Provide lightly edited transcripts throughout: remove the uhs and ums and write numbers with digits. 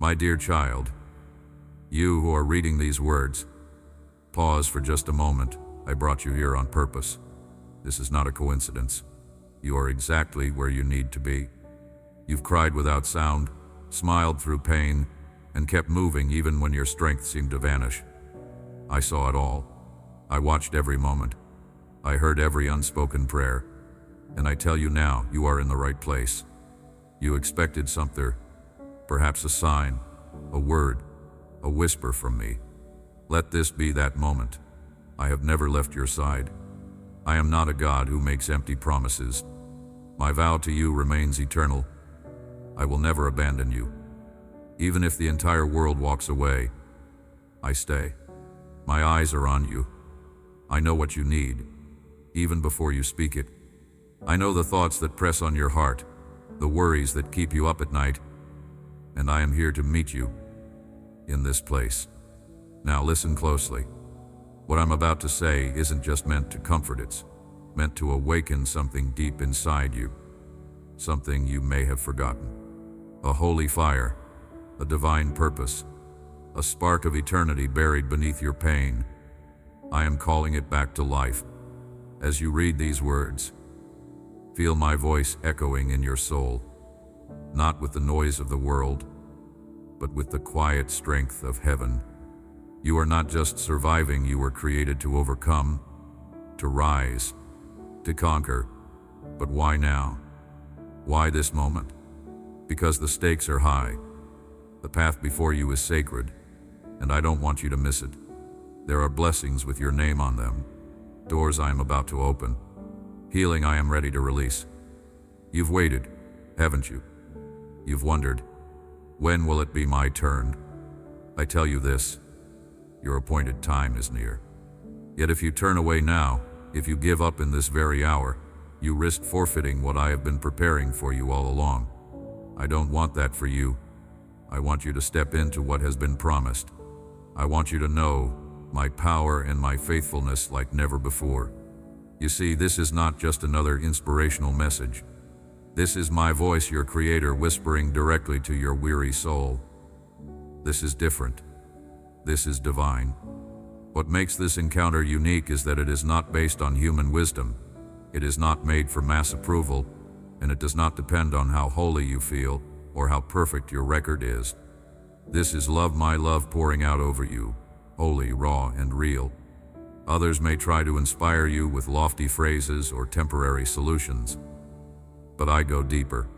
My dear child, you who are reading these words, pause for just a moment. I brought you here on purpose. This is not a coincidence. You are exactly where you need to be. You've cried without sound, smiled through pain, and kept moving even when your strength seemed to vanish. I saw it all. I watched every moment. I heard every unspoken prayer. And I tell you now, you are in the right place. You expected something, perhaps a sign, a word, a whisper from me. Let this be that moment. I have never left your side. I am not a God who makes empty promises. My vow to you remains eternal. I will never abandon you. Even if the entire world walks away, I stay. My eyes are on you. I know what you need, even before you speak it. I know the thoughts that press on your heart, the worries that keep you up at night, and I am here to meet you in this place. Now listen closely. What I'm about to say isn't just meant to comfort, it's meant to awaken something deep inside you, something you may have forgotten. A holy fire, a divine purpose, a spark of eternity buried beneath your pain. I am calling it back to life. As you read these words, feel my voice echoing in your soul, not with the noise of the world, but with the quiet strength of heaven. You are not just surviving, you were created to overcome, to rise, to conquer. But why now? Why this moment? Because the stakes are high. The path before you is sacred, and I don't want you to miss it. There are blessings with your name on them, doors I am about to open, healing I am ready to release. You've waited, haven't you? You've wondered, when will it be my turn? I tell you this, your appointed time is near. Yet if you turn away now, if you give up in this very hour, you risk forfeiting what I have been preparing for you all along. I don't want that for you. I want you to step into what has been promised. I want you to know my power and my faithfulness like never before. You see, this is not just another inspirational message. This is my voice, your Creator, whispering directly to your weary soul. This is different. This is divine. What makes this encounter unique is that it is not based on human wisdom. It is not made for mass approval, and it does not depend on how holy you feel or how perfect your record is. This is love, my love, pouring out over you, holy, raw, and real. Others may try to inspire you with lofty phrases or temporary solutions, but I go deeper.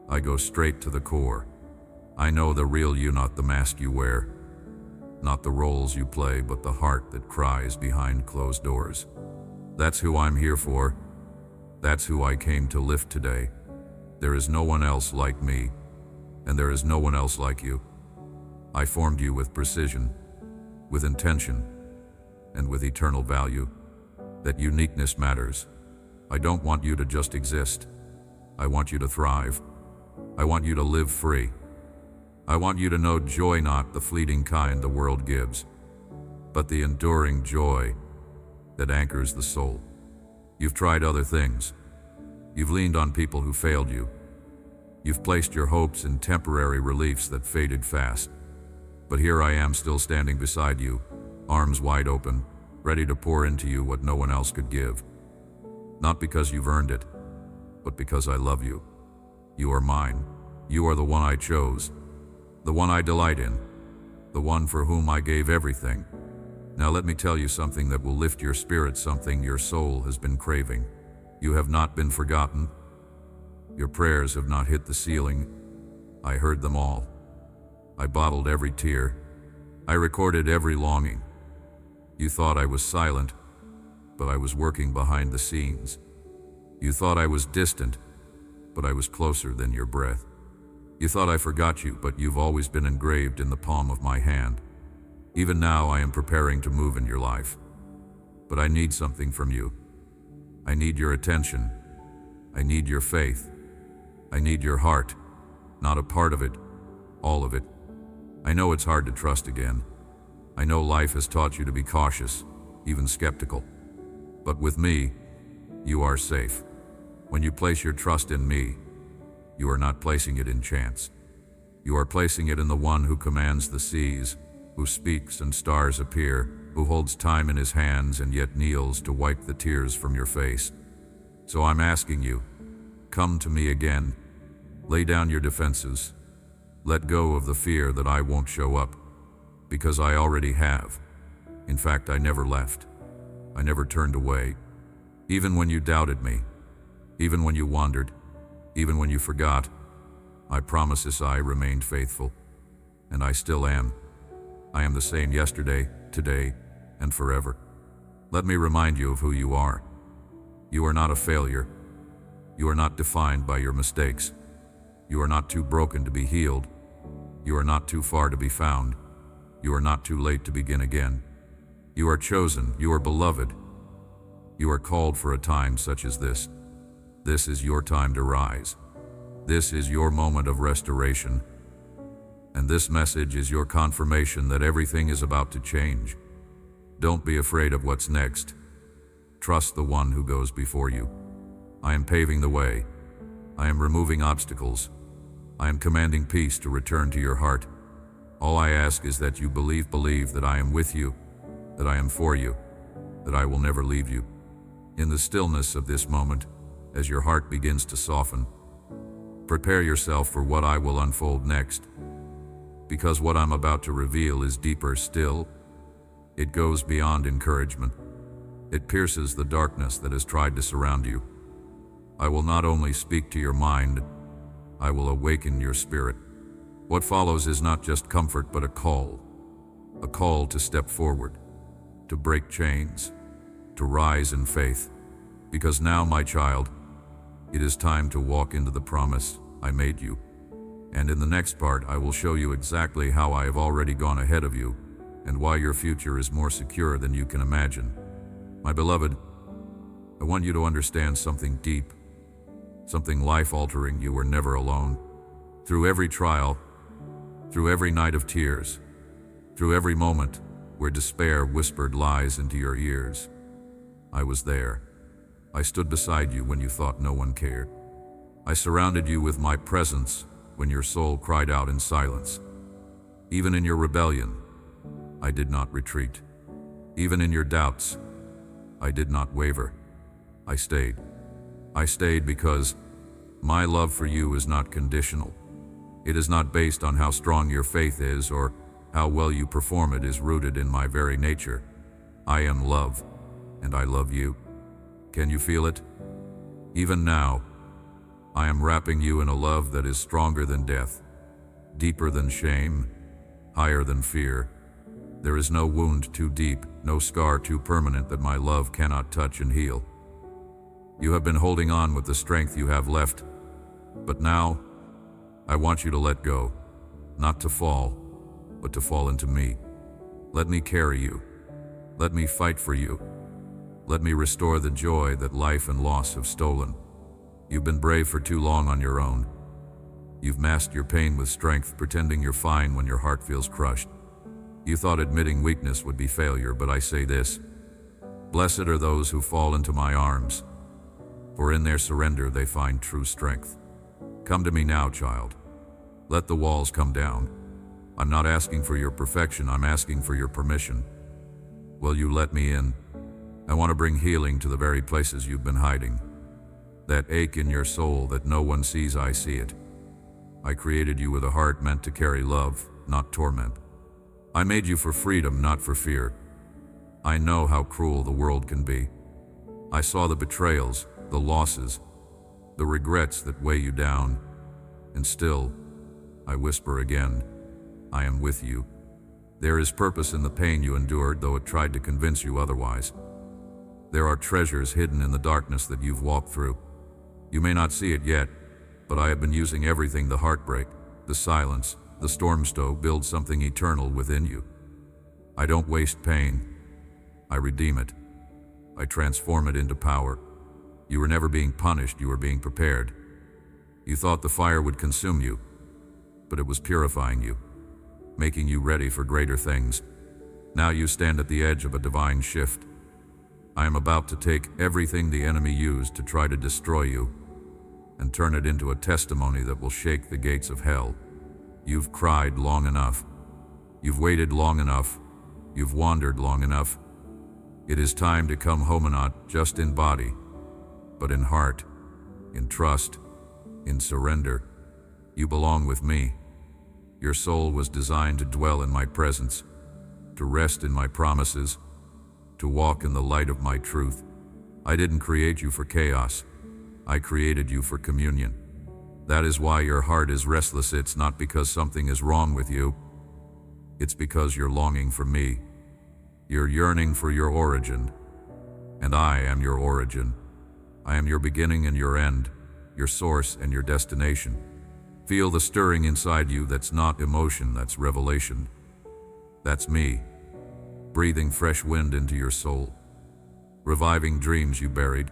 I go straight to the core. I know the real you, not the mask you wear, not the roles you play, but the heart that cries behind closed doors. That's who I'm here for. That's who I came to lift today. There is no one else like me, and there is no one else like you. I formed you with precision, with intention, and with eternal value. That uniqueness matters. I don't want you to just exist. I want you to thrive. I want you to live free. I want you to know joy, not the fleeting kind the world gives, but the enduring joy that anchors the soul. You've tried other things. You've leaned on people who failed you. You've placed your hopes in temporary reliefs that faded fast. But here I am, still standing beside you, arms wide open, ready to pour into you what no one else could give. Not because you've earned it, but because I love you. You are mine. You are the one I chose, the one I delight in, the one for whom I gave everything. Now let me tell you something that will lift your spirit, something your soul has been craving. You have not been forgotten. Your prayers have not hit the ceiling. I heard them all. I bottled every tear. I recorded every longing. You thought I was silent, but I was working behind the scenes. You thought I was distant, but I was closer than your breath. You thought I forgot you, but you've always been engraved in the palm of my hand. Even now I am preparing to move in your life. But I need something from you. I need your attention. I need your faith. I need your heart. Not a part of it, all of it. I know it's hard to trust again. I know life has taught you to be cautious, even skeptical. But with me, you are safe. When you place your trust in me, you are not placing it in chance. You are placing it in the one who commands the seas, who speaks and stars appear, who holds time in his hands and yet kneels to wipe the tears from your face. So I'm asking you, come to me again. Lay down your defenses. Let go of the fear that I won't show up, because I already have. In fact, I never left. I never turned away. Even when you doubted me, even when you wandered, even when you forgot, I promise this I remained faithful. And I still am. I am the same yesterday, today, and forever. Let me remind you of who you are. You are not a failure. You are not defined by your mistakes. You are not too broken to be healed. You are not too far to be found. You are not too late to begin again. You are chosen. You are beloved. You are called for a time such as this. This is your time to rise. This is your moment of restoration. And this message is your confirmation that everything is about to change. Don't be afraid of what's next. Trust the one who goes before you. I am paving the way. I am removing obstacles. I am commanding peace to return to your heart. All I ask is that you believe that I am with you, that I am for you, that I will never leave you. In the stillness of this moment, as your heart begins to soften, prepare yourself for what I will unfold next. Because what I'm about to reveal is deeper still. It goes beyond encouragement. It pierces the darkness that has tried to surround you. I will not only speak to your mind, I will awaken your spirit. What follows is not just comfort, but a call to step forward, to break chains, to rise in faith. Because now, my child, it is time to walk into the promise I made you. And in the next part, I will show you exactly how I have already gone ahead of you and why your future is more secure than you can imagine. My beloved, I want you to understand something deep, something life-altering. You were never alone. Through every trial, through every night of tears, through every moment where despair whispered lies into your ears, I was there. I stood beside you when you thought no one cared. I surrounded you with my presence when your soul cried out in silence. Even in your rebellion, I did not retreat. Even in your doubts, I did not waver. I stayed. I stayed because my love for you is not conditional. It is not based on how strong your faith is or how well you perform. It is rooted in my very nature. I am love, and I love you. Can you feel it? Even now, I am wrapping you in a love that is stronger than death, deeper than shame, higher than fear. There is no wound too deep, no scar too permanent that my love cannot touch and heal. You have been holding on with the strength you have left, but now, I want you to let go, not to fall, but to fall into me. Let me carry you. Let me fight for you. Let me restore the joy that life and loss have stolen. You've been brave for too long on your own. You've masked your pain with strength, pretending you're fine when your heart feels crushed. You thought admitting weakness would be failure, but I say this: blessed are those who fall into my arms, for in their surrender they find true strength. Come to me now, child. Let the walls come down. I'm not asking for your perfection, I'm asking for your permission. Will you let me in? I want to bring healing to the very places you've been hiding. That ache in your soul that no one sees, I see it. I created you with a heart meant to carry love, not torment. I made you for freedom, not for fear. I know how cruel the world can be. I saw the betrayals, the losses, the regrets that weigh you down. And still, I whisper again, I am with you. There is purpose in the pain you endured, though it tried to convince you otherwise. There are treasures hidden in the darkness that you've walked through. You may not see it yet, but I have been using everything, the heartbreak, the silence, the storm to build something eternal within you. I don't waste pain. I redeem it. I transform it into power. You were never being punished, you were being prepared. You thought the fire would consume you, but it was purifying you, making you ready for greater things. Now you stand at the edge of a divine shift. I am about to take everything the enemy used to try to destroy you and turn it into a testimony that will shake the gates of hell. You've cried long enough. You've waited long enough. You've wandered long enough. It is time to come home, not just in body, but in heart, in trust, in surrender. You belong with me. Your soul was designed to dwell in my presence, to rest in my promises, to walk in the light of my truth. I didn't create you for chaos. I created you for communion. That is why your heart is restless. It's not because something is wrong with you. It's because you're longing for me. You're yearning for your origin. And I am your origin. I am your beginning and your end, your source and your destination. Feel the stirring inside you. That's not emotion, that's revelation. That's me, breathing fresh wind into your soul, reviving dreams you buried,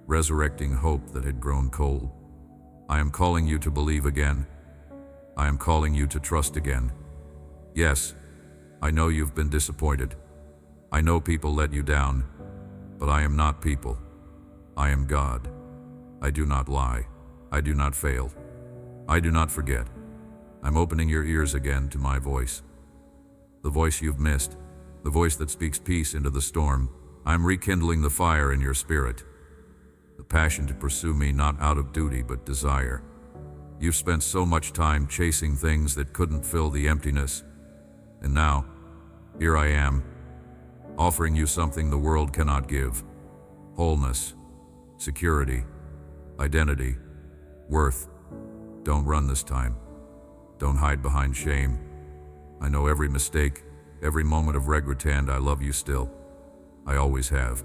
resurrecting hope that had grown cold. I am calling you to believe again. I am calling you to trust again. Yes, I know you've been disappointed. I know people let you down, but I am not people. I am God. I do not lie. I do not fail. I do not forget. I'm opening your ears again to my voice. The voice you've missed, the voice that speaks peace into the storm. I'm rekindling the fire in your spirit, the passion to pursue me not out of duty but desire. You've spent so much time chasing things that couldn't fill the emptiness, and now, here I am, offering you something the world cannot give: wholeness, security, identity, worth. Don't run this time. Don't hide behind shame. I know every mistake, every moment of regret, and I love you still. I always have.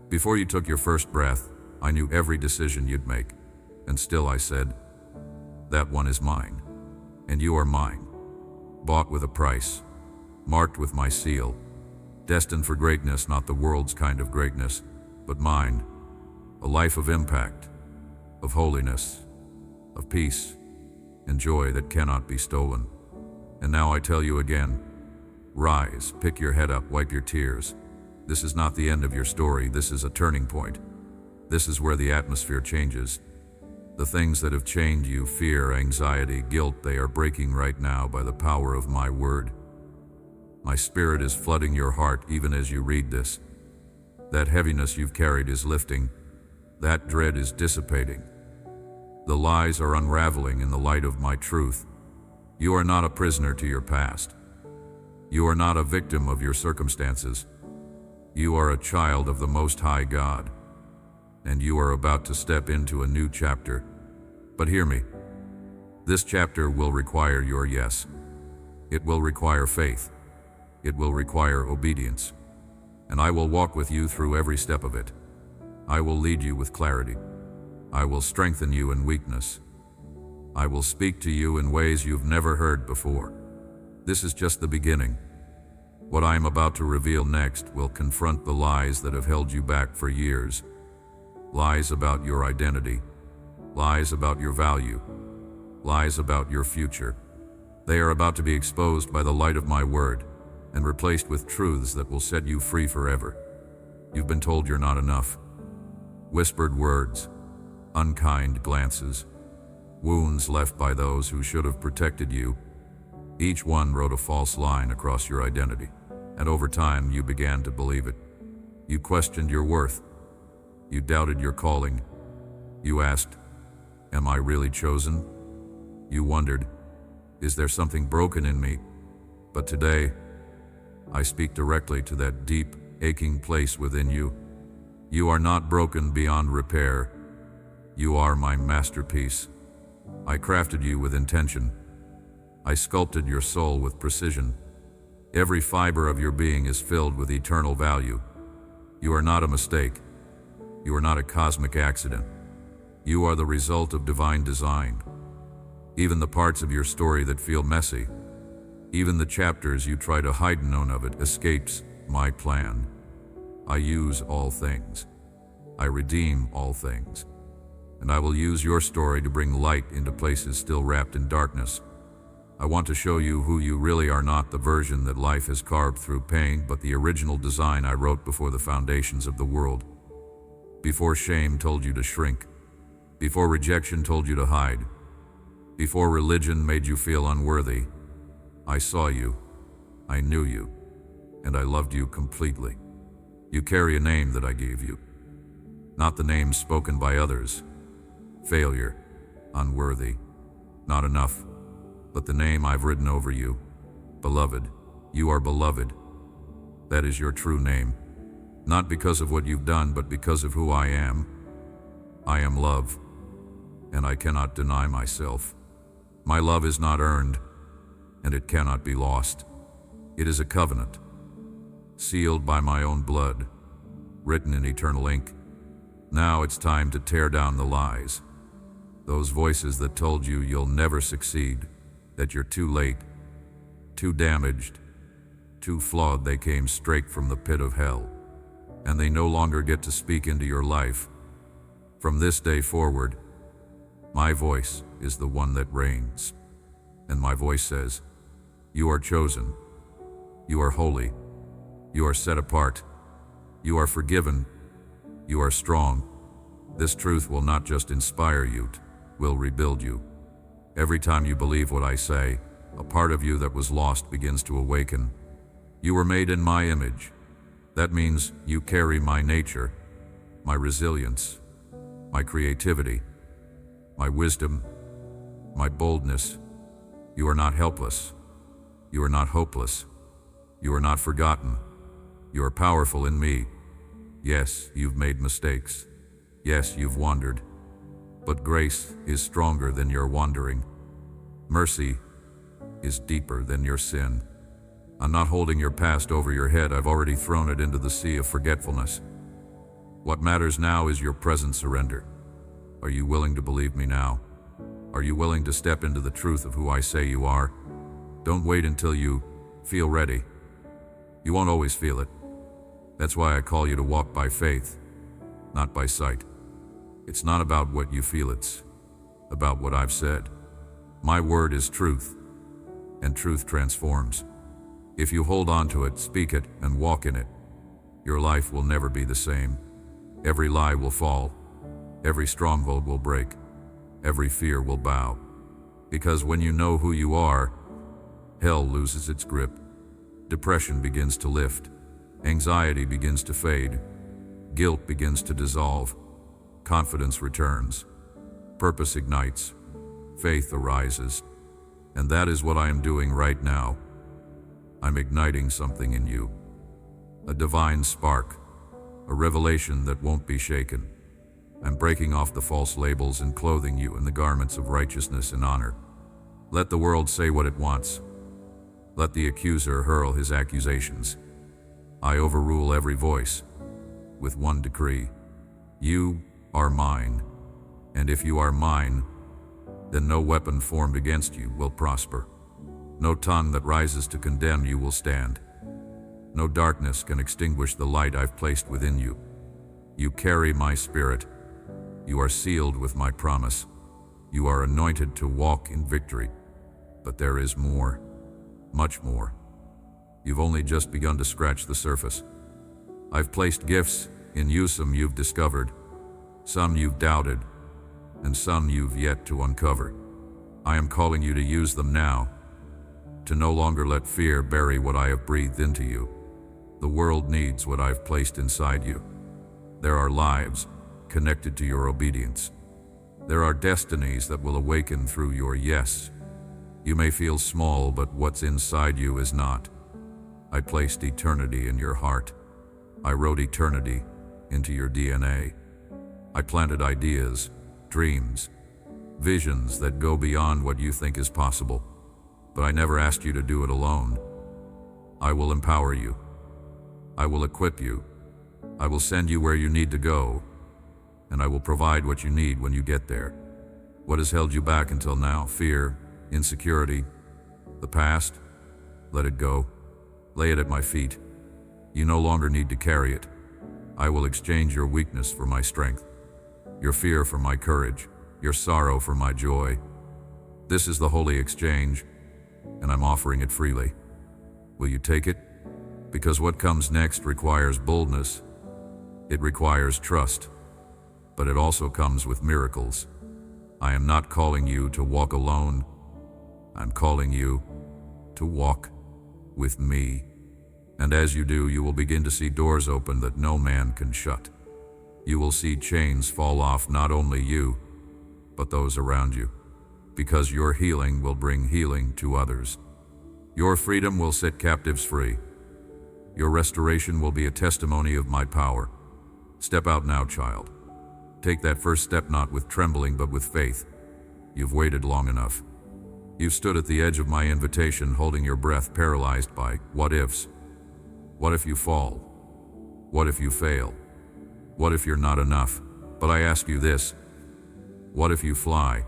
Before you took your first breath, I knew every decision you'd make, and still I said, that one is mine, and you are mine. Bought with a price, marked with my seal, destined for greatness, not the world's kind of greatness, but mine. A life of impact, of holiness, of peace, and joy that cannot be stolen. And now I tell you again, rise, pick your head up, wipe your tears. This is not the end of your story. This is a turning point. This is where the atmosphere changes. The things that have chained you, fear, anxiety, guilt, they are breaking right now by the power of my word. My spirit is flooding your heart even as you read this. That heaviness you've carried is lifting. That dread is dissipating. The lies are unraveling in the light of my truth. You are not a prisoner to your past. You are not a victim of your circumstances. You are a child of the Most High God, and you are about to step into a new chapter. But hear me. This chapter will require your yes. It will require faith. It will require obedience. And I will walk with you through every step of it. I will lead you with clarity. I will strengthen you in weakness. I will speak to you in ways you've never heard before. This is just the beginning. What I am about to reveal next will confront the lies that have held you back for years. Lies about your identity. Lies about your value. Lies about your future. They are about to be exposed by the light of my word and replaced with truths that will set you free forever. You've been told you're not enough. Whispered words, unkind glances, wounds left by those who should have protected you. Each one wrote a false line across your identity, and over time you began to believe it. You questioned your worth. You doubted your calling. You asked, am I really chosen? You wondered, is there something broken in me? But today, I speak directly to that deep, aching place within you. You are not broken beyond repair. You are my masterpiece. I crafted you with intention. I sculpted your soul with precision. Every fiber of your being is filled with eternal value. You are not a mistake. You are not a cosmic accident. You are the result of divine design. Even the parts of your story that feel messy, even the chapters you try to hide, none of it escapes my plan. I use all things. I redeem all things. And I will use your story to bring light into places still wrapped in darkness. I want to show you who you really are, not the version that life has carved through pain, but the original design I wrote before the foundations of the world. Before shame told you to shrink. Before rejection told you to hide. Before religion made you feel unworthy, I saw you, I knew you, and I loved you completely. You carry a name that I gave you, not the name spoken by others. Failure, unworthy, not enough, but the name I've written over you. Beloved, you are beloved. That is your true name, not because of what you've done, but because of who I am. I am love, and I cannot deny myself. My love is not earned, and it cannot be lost. It is a covenant, sealed by my own blood, written in eternal ink. Now it's time to tear down the lies. Those voices that told you you'll never succeed, that you're too late, too damaged, too flawed. They came straight from the pit of hell, and they no longer get to speak into your life. From this day forward, my voice is the one that reigns, and my voice says, you are chosen, you are holy, you are set apart, you are forgiven, you are strong. This truth will not just inspire you, it will rebuild you. Every time you believe what I say, a part of you that was lost begins to awaken. You were made in my image. That means you carry my nature, my resilience, my creativity, my wisdom, my boldness. You are not helpless. You are not hopeless. You are not forgotten. You are powerful in me. Yes, you've made mistakes. Yes, you've wandered. But grace is stronger than your wandering. Mercy is deeper than your sin. I'm not holding your past over your head. I've already thrown it into the sea of forgetfulness. What matters now is your present surrender. Are you willing to believe me now? Are you willing to step into the truth of who I say you are? Don't wait until you feel ready. You won't always feel it. That's why I call you to walk by faith, not by sight. It's not about what you feel, it's about what I've said. My word is truth, and truth transforms. If you hold on to it, speak it, and walk in it, your life will never be the same. Every lie will fall. Every stronghold will break. Every fear will bow. Because when you know who you are, hell loses its grip. Depression begins to lift. Anxiety begins to fade. Guilt begins to dissolve. Confidence returns. Purpose ignites. Faith arises. And that is what I am doing right now. I'm igniting something in you. A divine spark. A revelation that won't be shaken. I'm breaking off the false labels and clothing you in the garments of righteousness and honor. Let the world say what it wants. Let the accuser hurl his accusations. I overrule every voice with one decree. You are mine, and if you are mine, then no weapon formed against you will prosper. No tongue that rises to condemn you will stand. No darkness can extinguish the light I've placed within you. You carry my spirit. You are sealed with my promise. You are anointed to walk in victory. But there is more, much more. You've only just begun to scratch the surface. I've placed gifts in you, some you've discovered, some you've doubted, and some you've yet to uncover. I am calling you to use them now, to no longer let fear bury what I have breathed into you. The world needs what I've placed inside you. There are lives connected to your obedience. There are destinies that will awaken through your yes. You may feel small, but what's inside you is not. I placed eternity in your heart. I wrote eternity into your DNA. I planted ideas, dreams, visions that go beyond what you think is possible. But I never asked you to do it alone. I will empower you. I will equip you. I will send you where you need to go, and I will provide what you need when you get there. What has held you back until now? Fear, insecurity, the past? Let it go. Lay it at my feet. You no longer need to carry it. I will exchange your weakness for my strength, your fear for my courage, your sorrow for my joy. This is the holy exchange, and I'm offering it freely. Will you take it? Because what comes next requires boldness. It requires trust, but it also comes with miracles. I am not calling you to walk alone. I'm calling you to walk with me. And as you do, you will begin to see doors open that no man can shut. You will see chains fall off, not only you, but those around you, because your healing will bring healing to others. Your freedom will set captives free. Your restoration will be a testimony of my power. Step out now, child. Take that first step, not with trembling, but with faith. You've waited long enough. You've stood at the edge of my invitation, holding your breath, paralyzed by what-ifs. What if you fall? What if you fail? What if you're not enough? But I ask you this: what if you fly?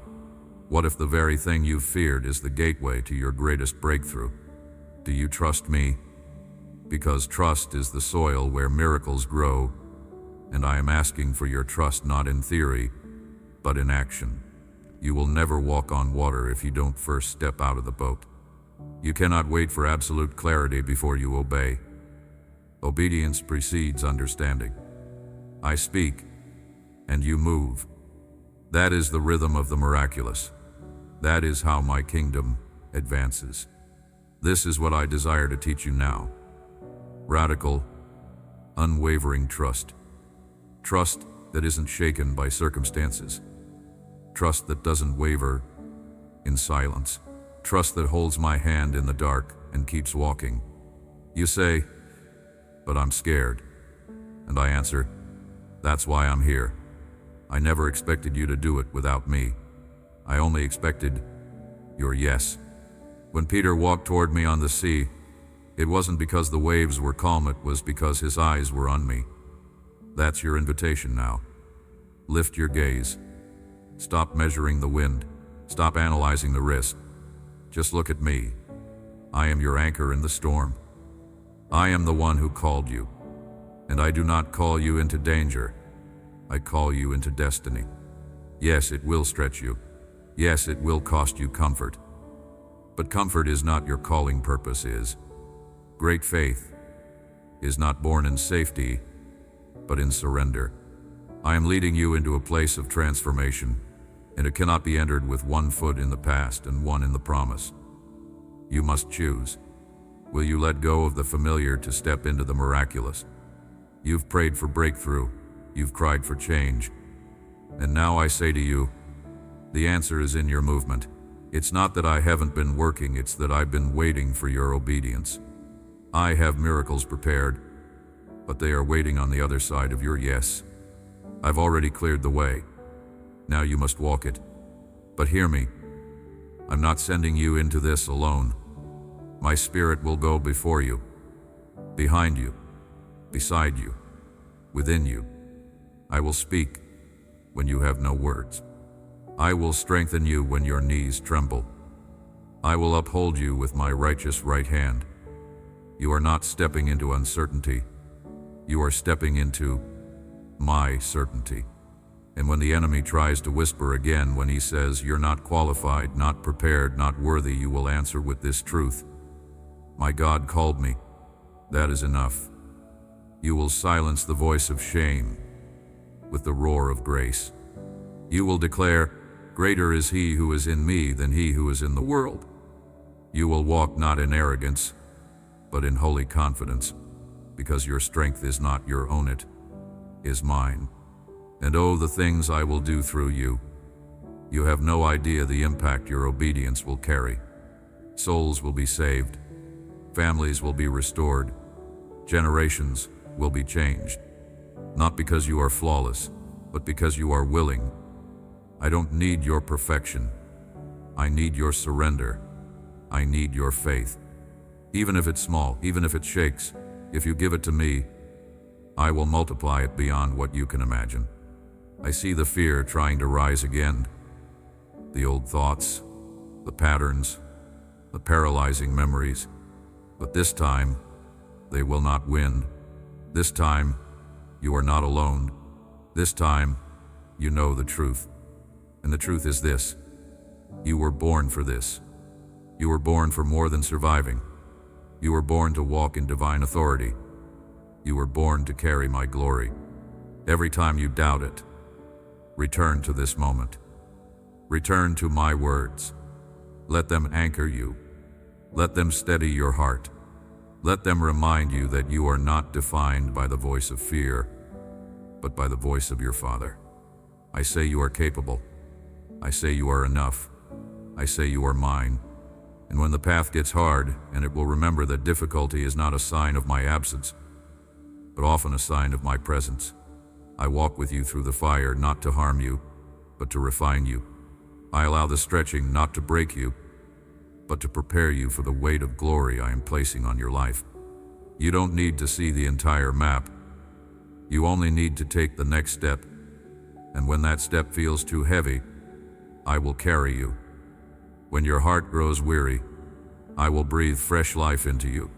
What if the very thing you've feared is the gateway to your greatest breakthrough? Do you trust me? Because trust is the soil where miracles grow, and I am asking for your trust, not in theory, but in action. You will never walk on water if you don't first step out of the boat. You cannot wait for absolute clarity before you obey. Obedience precedes understanding. I speak, and you move. That is the rhythm of the miraculous. That is how my kingdom advances. This is what I desire to teach you now. Radical, unwavering trust. Trust that isn't shaken by circumstances. Trust that doesn't waver in silence. Trust that holds my hand in the dark and keeps walking. You say, "But I'm scared." And I answer, "That's why I'm here. I never expected you to do it without me. I only expected your yes." When Peter walked toward me on the sea, it wasn't because the waves were calm, it was because his eyes were on me. That's your invitation now. Lift your gaze. Stop measuring the wind. Stop analyzing the risk. Just look at me. I am your anchor in the storm. I am the one who called you. And I do not call you into danger. I call you into destiny. Yes, it will stretch you. Yes, it will cost you comfort. But comfort is not your calling. Purpose is. Great faith is not born in safety, but in surrender. I am leading you into a place of transformation, and it cannot be entered with one foot in the past and one in the promise. You must choose. Will you let go of the familiar to step into the miraculous? You've prayed for breakthrough. You've cried for change. And now I say to you, the answer is in your movement. It's not that I haven't been working, it's that I've been waiting for your obedience. I have miracles prepared, but they are waiting on the other side of your yes. I've already cleared the way. Now you must walk it. But hear me. I'm not sending you into this alone. My Spirit will go before you, behind you, beside you, within you. I will speak when you have no words. I will strengthen you when your knees tremble. I will uphold you with my righteous right hand. You are not stepping into uncertainty. You are stepping into my certainty. And when the enemy tries to whisper again, when he says you're not qualified, not prepared, not worthy, you will answer with this truth: my God called me. That is enough. You will silence the voice of shame with the roar of grace. You will declare, greater is he who is in me than he who is in the world. You will walk not in arrogance, but in holy confidence, because your strength is not your own, it is mine. And oh, the things I will do through you. You have no idea the impact your obedience will carry. Souls will be saved. Families will be restored. Generations will be changed. Not because you are flawless, but because you are willing. I don't need your perfection. I need your surrender. I need your faith. Even if it's small, even if it shakes, if you give it to me, I will multiply it beyond what you can imagine. I see the fear trying to rise again. The old thoughts, the patterns, the paralyzing memories. But this time, they will not win. This time, you are not alone. This time, you know the truth. And the truth is this: you were born for this. You were born for more than surviving. You were born to walk in divine authority. You were born to carry my glory. Every time you doubt it, return to this moment. Return to my words. Let them anchor you. Let them steady your heart. Let them remind you that you are not defined by the voice of fear, but by the voice of your Father. I say you are capable. I say you are enough. I say you are mine. And when the path gets hard, and it will remember that difficulty is not a sign of my absence, but often a sign of my presence. I walk with you through the fire, not to harm you, but to refine you. I allow the stretching not to break you, but to prepare you for the weight of glory I am placing on your life. You don't need to see the entire map. You only need to take the next step. And when that step feels too heavy, I will carry you. When your heart grows weary, I will breathe fresh life into you.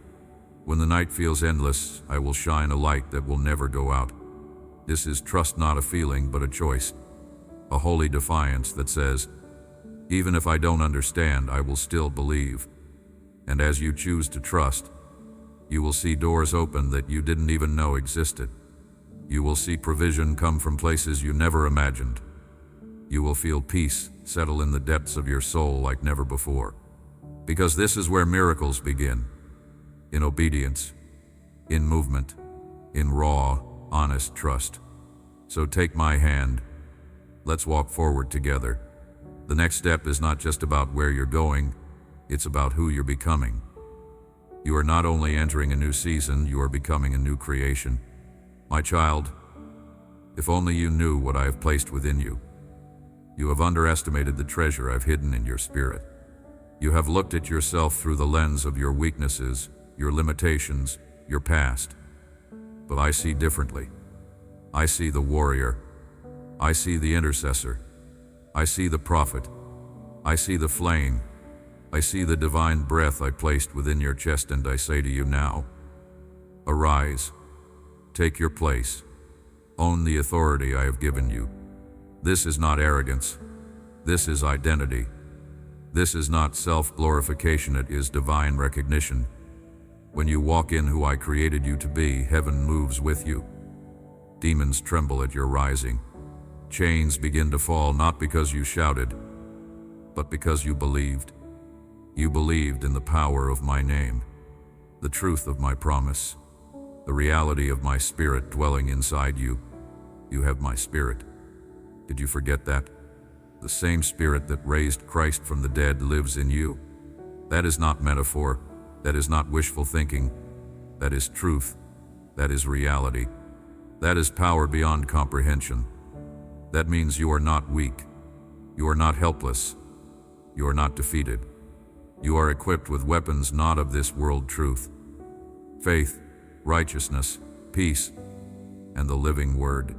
When the night feels endless, I will shine a light that will never go out. This is trust, not a feeling, but a choice. A holy defiance that says, even if I don't understand, I will still believe. And as you choose to trust, you will see doors open that you didn't even know existed. You will see provision come from places you never imagined. You will feel peace settle in the depths of your soul like never before. Because this is where miracles begin. In obedience, in movement, in raw, honest trust. So take my hand. Let's walk forward together. The next step is not just about where you're going, it's about who you're becoming. You are not only entering a new season, you are becoming a new creation. My child, if only you knew what I have placed within you. You have underestimated the treasure I've hidden in your spirit. You have looked at yourself through the lens of your weaknesses, your limitations, your past. But I see differently. I see the warrior. I see the intercessor. I see the prophet. I see the flame. I see the divine breath I placed within your chest, and I say to you now, arise, take your place, own the authority I have given you. This is not arrogance. This is identity. This is not self-glorification, it is divine recognition. When you walk in who I created you to be, heaven moves with you. Demons tremble at your rising. Chains begin to fall, not because you shouted, but because you believed. You believed in the power of my name, the truth of my promise, the reality of my spirit dwelling inside you. You have my spirit. Did you forget that? The same spirit that raised Christ from the dead lives in you. That is not metaphor. That is not wishful thinking. That is truth. That is reality. That is power beyond comprehension. That means you are not weak. You are not helpless. You are not defeated. You are equipped with weapons not of this world truth. Faith, righteousness, peace, and the living word.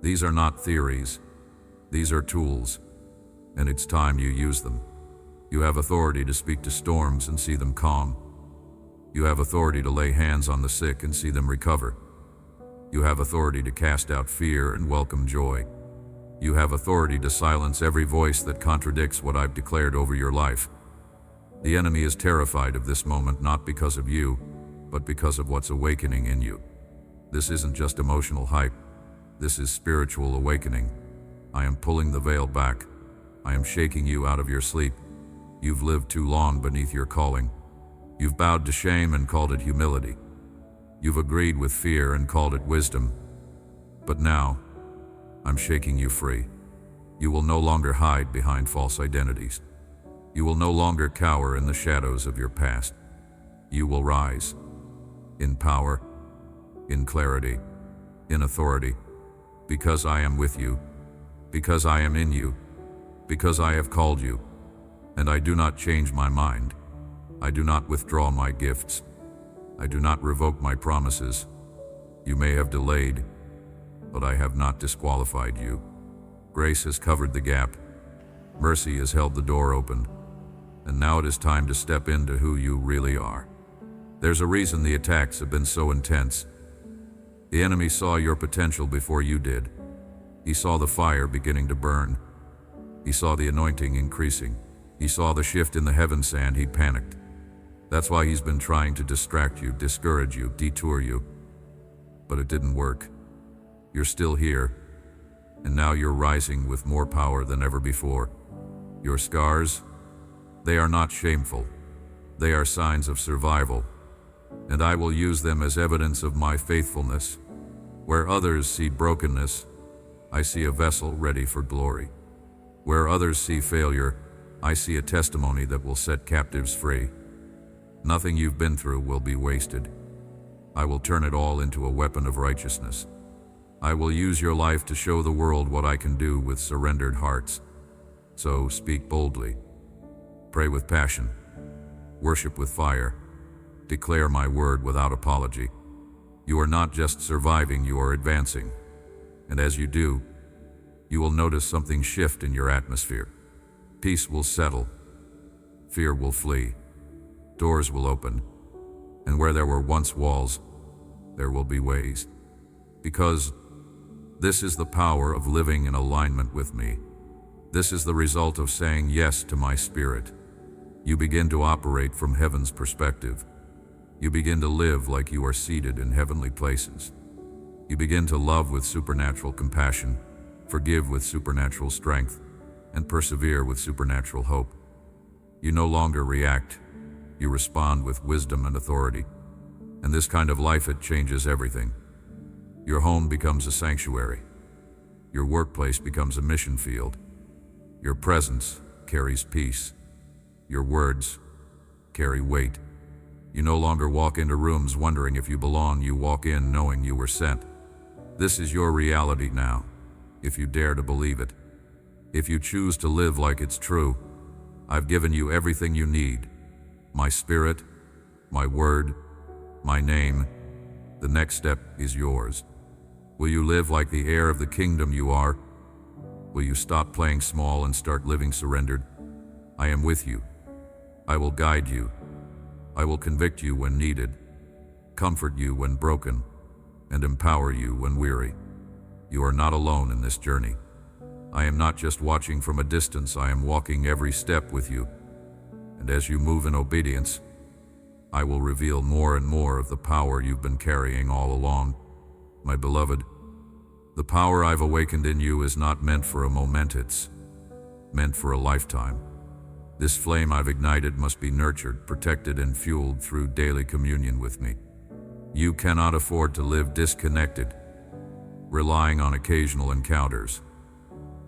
These are not theories. These are tools, and it's time you use them. You have authority to speak to storms and see them calm. You have authority to lay hands on the sick and see them recover. You have authority to cast out fear and welcome joy. You have authority to silence every voice that contradicts what I've declared over your life. The enemy is terrified of this moment, not because of you, but because of what's awakening in you. This isn't just emotional hype. This is spiritual awakening. I am pulling the veil back. I am shaking you out of your sleep. You've lived too long beneath your calling. You've bowed to shame and called it humility. You've agreed with fear and called it wisdom. But now, I'm shaking you free. You will no longer hide behind false identities. You will no longer cower in the shadows of your past. You will rise in power, in clarity, in authority, because I am with you, because I am in you, because I have called you, and I do not change my mind. I do not withdraw my gifts. I do not revoke my promises. You may have delayed, but I have not disqualified you. Grace has covered the gap. Mercy has held the door open. And now it is time to step into who you really are. There's a reason the attacks have been so intense. The enemy saw your potential before you did. He saw the fire beginning to burn. He saw the anointing increasing. He saw the shift in the heavens, and he panicked. That's why he's been trying to distract you, discourage you, detour you. But it didn't work. You're still here, and now you're rising with more power than ever before. Your scars, they are not shameful. They are signs of survival, and I will use them as evidence of my faithfulness. Where others see brokenness, I see a vessel ready for glory. Where others see failure, I see a testimony that will set captives free. Nothing you've been through will be wasted. I will turn it all into a weapon of righteousness. I will use your life to show the world what I can do with surrendered hearts. So speak boldly. Pray with passion. Worship with fire. Declare my word without apology. You are not just surviving, you are advancing. And as you do, you will notice something shift in your atmosphere. Peace will settle. Fear will flee. Doors will open. And where there were once walls, there will be ways. Because this is the power of living in alignment with me. This is the result of saying yes to my spirit. You begin to operate from heaven's perspective. You begin to live like you are seated in heavenly places. You begin to love with supernatural compassion, forgive with supernatural strength, and persevere with supernatural hope. You no longer react. You respond with wisdom and authority. And this kind of life, it changes everything. Your home becomes a sanctuary. Your workplace becomes a mission field. Your presence carries peace. Your words carry weight. You no longer walk into rooms wondering if you belong. You walk in knowing you were sent. This is your reality now, if you dare to believe it. If you choose to live like it's true, I've given you everything you need. My spirit, my word, my name. The next step is yours. Will you live like the heir of the kingdom you are? Will you stop playing small and start living surrendered? I am with you. I will guide you. I will convict you when needed, comfort you when broken, and empower you when weary. You are not alone in this journey. I am not just watching from a distance, I am walking every step with you. And as you move in obedience, I will reveal more and more of the power you've been carrying all along. My beloved, the power I've awakened in you is not meant for a moment, it's meant for a lifetime. This flame I've ignited must be nurtured, protected, and fueled through daily communion with me. You cannot afford to live disconnected, relying on occasional encounters.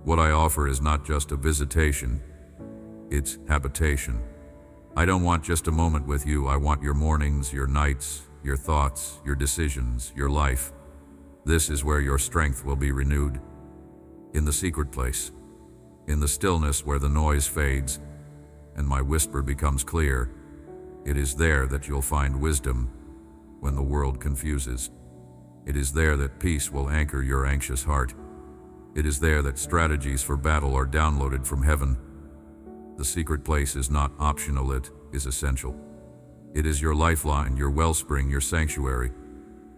What I offer is not just a visitation, it's habitation. I don't want just a moment with you, I want your mornings, your nights, your thoughts, your decisions, your life. This is where your strength will be renewed. In the secret place, in the stillness where the noise fades, and my whisper becomes clear, it is there that you'll find wisdom when the world confuses. It is there that peace will anchor your anxious heart. It is there that strategies for battle are downloaded from heaven. The secret place is not optional, it is essential. It is your lifeline, your wellspring, your sanctuary.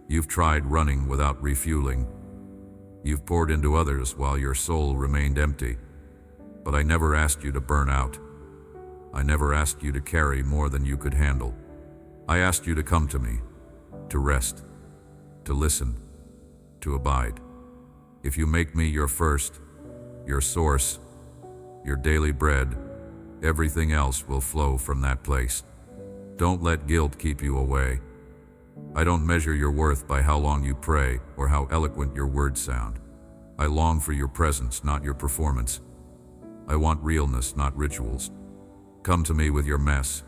You've tried running without refueling. You've poured into others while your soul remained empty. But I never asked you to burn out. I never asked you to carry more than you could handle. I asked you to come to me, to rest, to listen, to abide. If you make me your first, your source, your daily bread, everything else will flow from that place. Don't let guilt keep you away. I don't measure your worth by how long you pray or how eloquent your words sound. I long for your presence, not your performance. I want realness, not rituals. Come to me with your mess.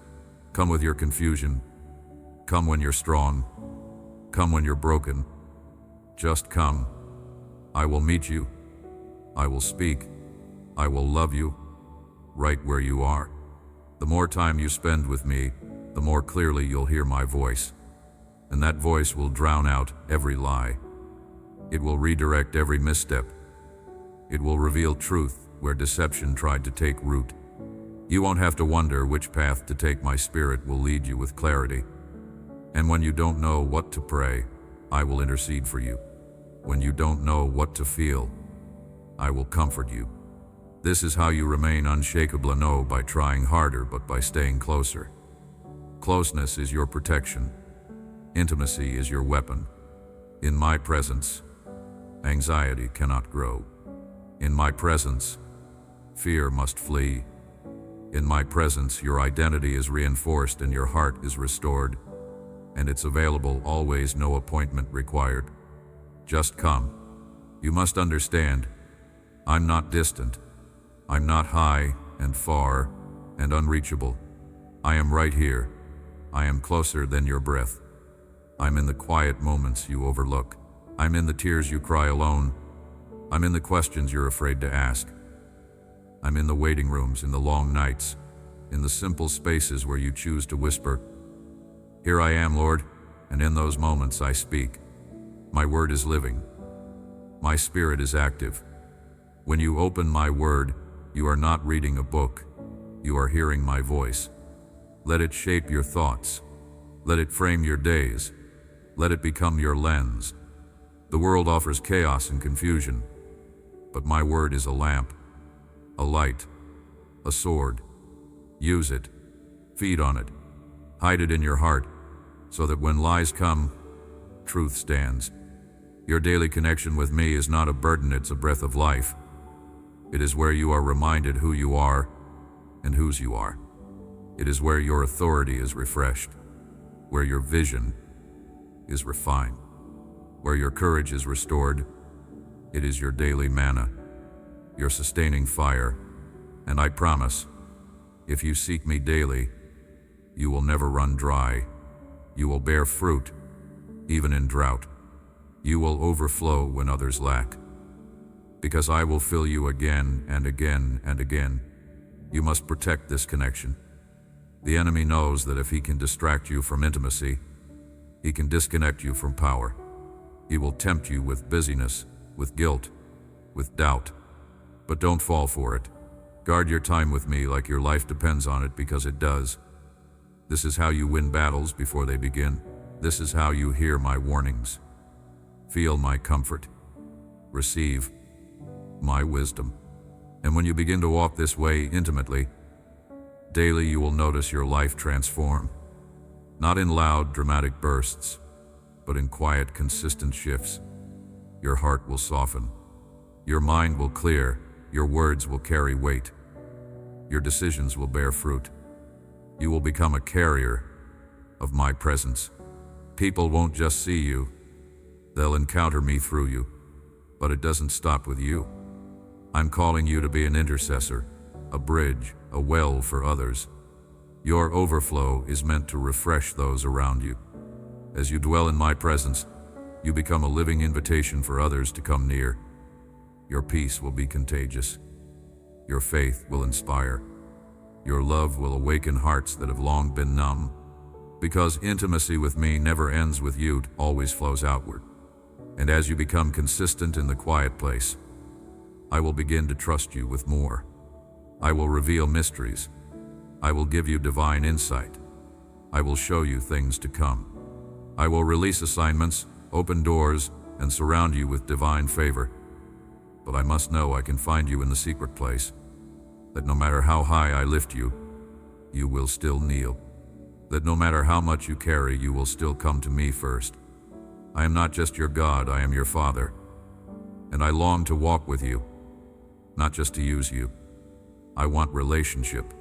Come with your confusion. Come when you're strong. Come when you're broken. Just come. I will meet you. I will speak. I will love you, right where you are. The more time you spend with me, the more clearly you'll hear my voice. And that voice will drown out every lie. It will redirect every misstep. It will reveal truth where deception tried to take root. You won't have to wonder which path to take. My spirit will lead you with clarity. And when you don't know what to pray, I will intercede for you. When you don't know what to feel, I will comfort you. This is how you remain unshakable, no by trying harder, but by staying closer. Closeness is your protection. Intimacy is your weapon. In my presence, anxiety cannot grow. In my presence, fear must flee. In my presence, your identity is reinforced and your heart is restored. And it's available always, no appointment required. Just come. You must understand, I'm not distant. I'm not high and far and unreachable. I am right here. I am closer than your breath. I'm in the quiet moments you overlook. I'm in the tears you cry alone. I'm in the questions you're afraid to ask. I'm in the waiting rooms, in the long nights, in the simple spaces where you choose to whisper. Here I am, Lord, and in those moments I speak. My word is living. My spirit is active. When you open my word, you are not reading a book. You are hearing my voice. Let it shape your thoughts. Let it frame your days. Let it become your lens. The world offers chaos and confusion, but my word is a lamp, a light, a sword. Use it. Feed on it. Hide it in your heart, so that when lies come, truth stands. Your daily connection with me is not a burden, it's a breath of life. It is where you are reminded who you are and whose you are. It is where your authority is refreshed, where your vision is refined, where your courage is restored. It is your daily manna, your sustaining fire. And I promise, if you seek me daily, you will never run dry. You will bear fruit, even in drought. You will overflow when others lack. Because I will fill you again and again and again. You must protect this connection. The enemy knows that if he can distract you from intimacy, he can disconnect you from power. He will tempt you with busyness, with guilt, with doubt. But don't fall for it. Guard your time with me like your life depends on it, because it does. This is how you win battles before they begin. This is how you hear my warnings. Feel my comfort. Receive my wisdom. And when you begin to walk this way intimately, daily you will notice your life transform. Not in loud, dramatic bursts, but in quiet, consistent shifts. Your heart will soften. Your mind will clear. Your words will carry weight. Your decisions will bear fruit. You will become a carrier of my presence. People won't just see you. They'll encounter me through you. But it doesn't stop with you. I'm calling you to be an intercessor, a bridge, a well for others. Your overflow is meant to refresh those around you. As you dwell in my presence, you become a living invitation for others to come near. Your peace will be contagious. Your faith will inspire. Your love will awaken hearts that have long been numb. Because intimacy with me never ends with you, it always flows outward. And as you become consistent in the quiet place, I will begin to trust you with more. I will reveal mysteries. I will give you divine insight. I will show you things to come. I will release assignments, open doors, and surround you with divine favor. But I must know I can find you in the secret place, that no matter how high I lift you, you will still kneel. That no matter how much you carry, you will still come to me first. I am not just your God, I am your Father. And I long to walk with you, not just to use you. I want relationship,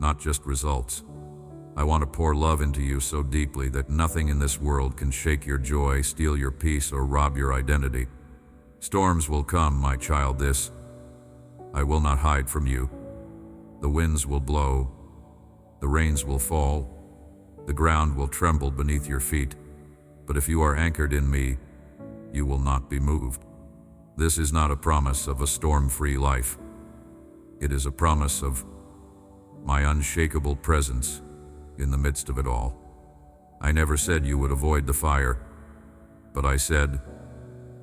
not just results. I want to pour love into you so deeply that nothing in this world can shake your joy, steal your peace, or rob your identity. Storms will come, my child, this I will not hide from you. The winds will blow, the rains will fall, the ground will tremble beneath your feet. But if you are anchored in me, you will not be moved. This is not a promise of a storm-free life. It is a promise of my unshakable presence in the midst of it all. I never said you would avoid the fire, but I said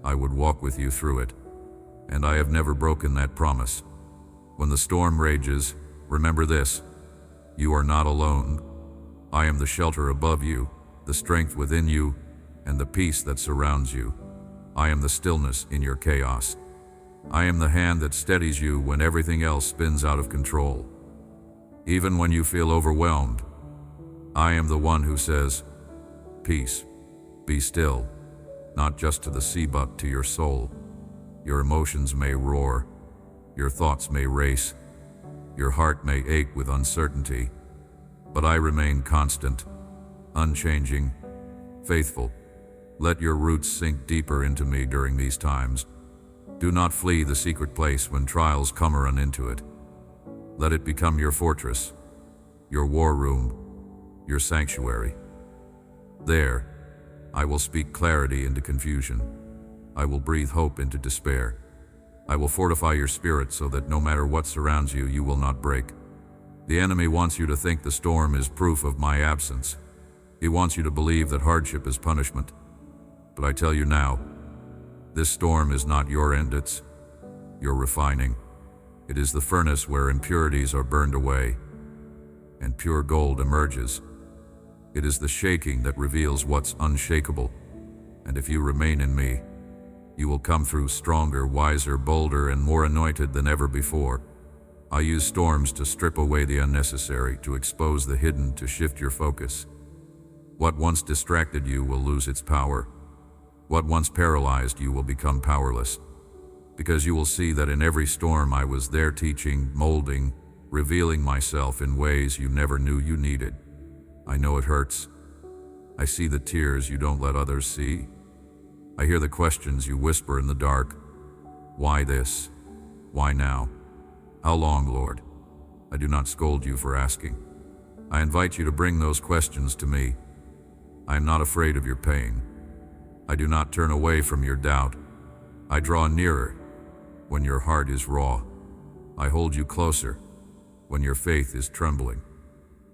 I would walk with you through it. And I have never broken that promise. When the storm rages, remember this: you are not alone. I am the shelter above you, the strength within you, and the peace that surrounds you. I am the stillness in your chaos. I am the hand that steadies you when everything else spins out of control. Even when you feel overwhelmed, I am the one who says, peace, be still, not just to the sea but to your soul. Your emotions may roar, your thoughts may race, Your heart may ache with uncertainty, but I remain constant, unchanging, faithful. Let your roots sink deeper into me during these times. Do not flee the secret place when trials come or run into it. Let it become your fortress, your war room, your sanctuary. There, I will speak clarity into confusion. I will breathe hope into despair. I will fortify your spirit so that no matter what surrounds you, you will not break. The enemy wants you to think the storm is proof of my absence. He wants you to believe that hardship is punishment. But I tell you now, this storm is not your end, it's your refining. It is the furnace where impurities are burned away and pure gold emerges. It is the shaking that reveals what's unshakable. And if you remain in me, you will come through stronger, wiser, bolder, and more anointed than ever before. I use storms to strip away the unnecessary, to expose the hidden, to shift your focus. What once distracted you will lose its power. What once paralyzed you will become powerless. Because you will see that in every storm I was there teaching, molding, revealing myself in ways you never knew you needed. I know it hurts. I see the tears you don't let others see. I hear the questions you whisper in the dark. Why this? Why now? How long, Lord? I do not scold you for asking. I invite you to bring those questions to me. I am not afraid of your pain. I do not turn away from your doubt. I draw nearer when your heart is raw. I hold you closer when your faith is trembling.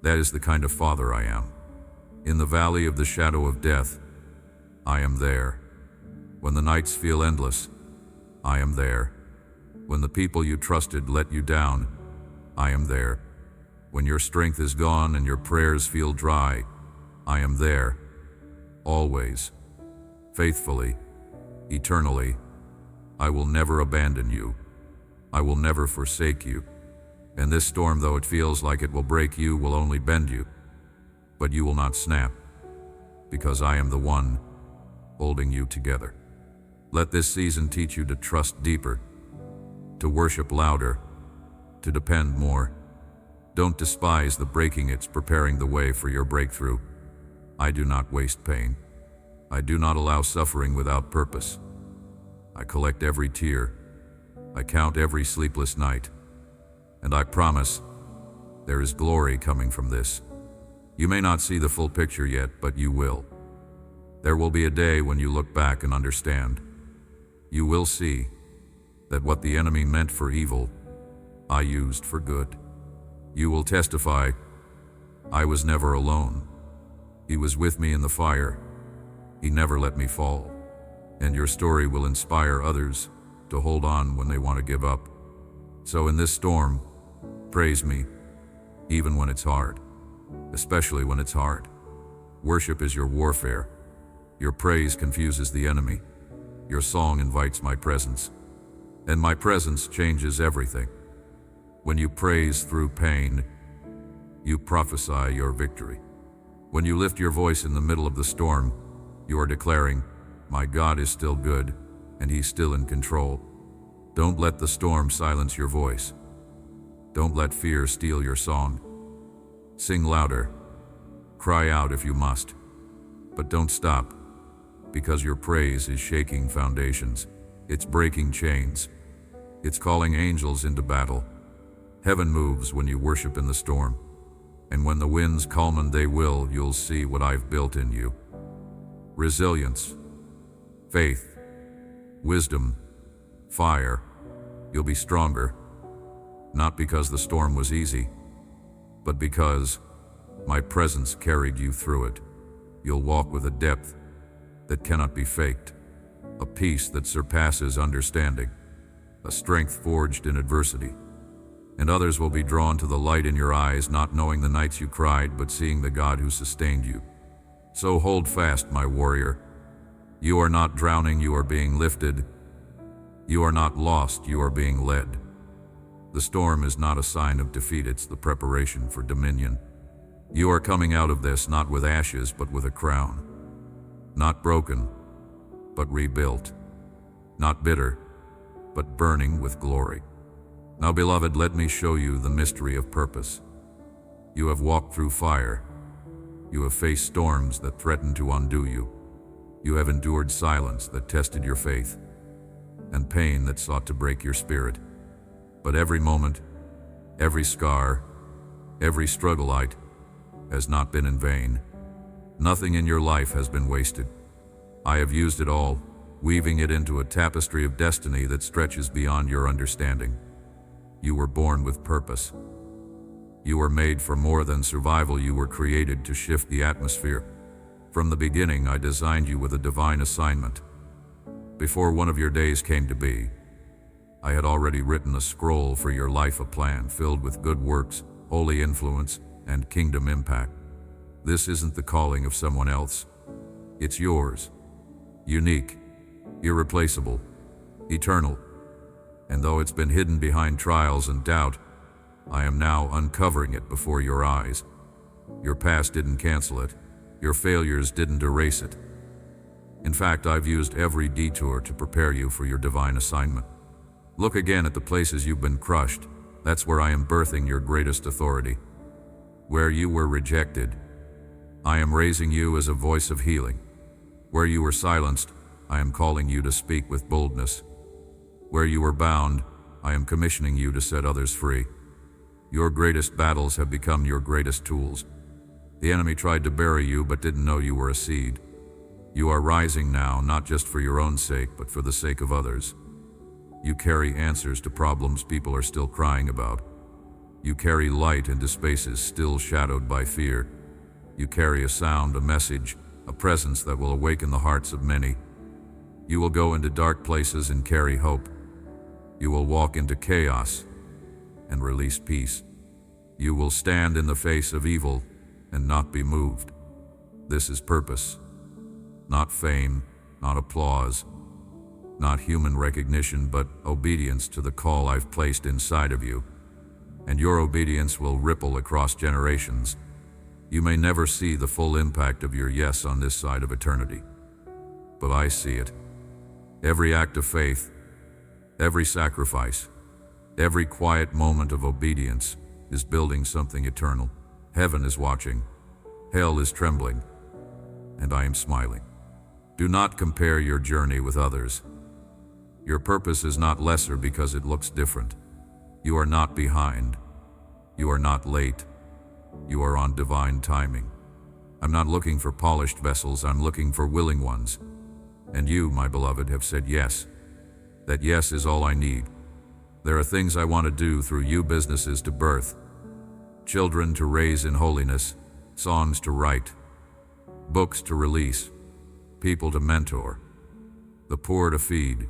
That is the kind of Father I am. In the valley of the shadow of death, I am there. When the nights feel endless, I am there. When the people you trusted let you down, I am there. When your strength is gone and your prayers feel dry, I am there. Always. Faithfully. Eternally. I will never abandon you. I will never forsake you. And this storm, though it feels like it will break you, will only bend you. But you will not snap, because I am the one holding you together. Let this season teach you to trust deeper, to worship louder, to depend more. Don't despise the breaking, it's preparing the way for your breakthrough. I do not waste pain. I do not allow suffering without purpose. I collect every tear. I count every sleepless night. And I promise, there is glory coming from this. You may not see the full picture yet, but you will. There will be a day when you look back and understand. You will see that what the enemy meant for evil, I used for good. You will testify, I was never alone. He was with me in the fire. He never let me fall. And your story will inspire others to hold on when they want to give up. So in this storm, praise me, even when it's hard, especially when it's hard. Worship is your warfare. Your praise confuses the enemy. Your song invites my presence, and my presence changes everything. When you praise through pain, you prophesy your victory. When you lift your voice in the middle of the storm, you are declaring, my God is still good, and He's still in control. Don't let the storm silence your voice. Don't let fear steal your song. Sing louder. Cry out if you must. But don't stop, because your praise is shaking foundations. It's breaking chains. It's calling angels into battle. Heaven moves when you worship in the storm. And when the winds calm, and they will, you'll see what I've built in you. Resilience, faith, wisdom, fire. You'll be stronger. Not because the storm was easy, but because my presence carried you through it. You'll walk with a depth that cannot be faked, a peace that surpasses understanding, a strength forged in adversity. And others will be drawn to the light in your eyes, not knowing the nights you cried, but seeing the God who sustained you. So hold fast, my warrior. You are not drowning, you are being lifted. You are not lost, you are being led. The storm is not a sign of defeat, it's the preparation for dominion. You are coming out of this not with ashes, but with a crown. Not broken, but rebuilt. Not bitter, but burning with glory. Now, beloved, let me show you the mystery of purpose. You have walked through fire. You have faced storms that threatened to undo you. You have endured silence that tested your faith, and pain that sought to break your spirit. But every moment, every scar, every struggle-ite has not been in vain. Nothing in your life has been wasted. I have used it all, weaving it into a tapestry of destiny that stretches beyond your understanding. You were born with purpose. You were made for more than survival. You were created to shift the atmosphere. From the beginning, I designed you with a divine assignment. Before one of your days came to be, I had already written a scroll for your life, a plan filled with good works, holy influence, and kingdom impact. This isn't the calling of someone else. It's yours. Unique, irreplaceable, eternal. And though it's been hidden behind trials and doubt, I am now uncovering it before your eyes. Your past didn't cancel it. Your failures didn't erase it. In fact, I've used every detour to prepare you for your divine assignment. Look again at the places you've been crushed. That's where I am birthing your greatest authority. Where you were rejected, I am raising you as a voice of healing. Where you were silenced, I am calling you to speak with boldness. Where you were bound, I am commissioning you to set others free. Your greatest battles have become your greatest tools. The enemy tried to bury you but didn't know you were a seed. You are rising now, not just for your own sake, but for the sake of others. You carry answers to problems people are still crying about. You carry light into spaces still shadowed by fear. You carry a sound, a message, a presence that will awaken the hearts of many. You will go into dark places and carry hope. You will walk into chaos and release peace. You will stand in the face of evil and not be moved. This is purpose. Not fame, not applause, not human recognition, but obedience to the call I've placed inside of you. And your obedience will ripple across generations. You may never see the full impact of your yes on this side of eternity, but I see it. Every act of faith, every sacrifice, every quiet moment of obedience is building something eternal. Heaven is watching, hell is trembling, and I am smiling. Do not compare your journey with others. Your purpose is not lesser because it looks different. You are not behind. You are not late. You are on divine timing. I'm not looking for polished vessels, I'm looking for willing ones. And you, my beloved, have said yes. That yes is all I need. There are things I want to do through you, businesses to birth, children to raise in holiness, songs to write, books to release, people to mentor, the poor to feed,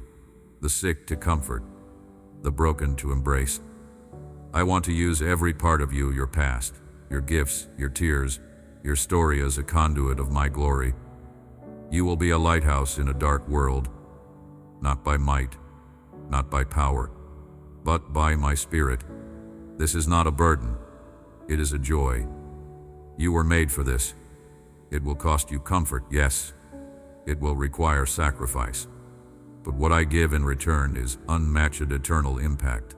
the sick to comfort, the broken to embrace. I want to use every part of you, your past, your gifts, your tears, your story as a conduit of my glory. You will be a lighthouse in a dark world, not by might, not by power, but by my Spirit. This is not a burden, it is a joy. You were made for this. It will cost you comfort, yes. It will require sacrifice. But what I give in return is unmatched eternal impact,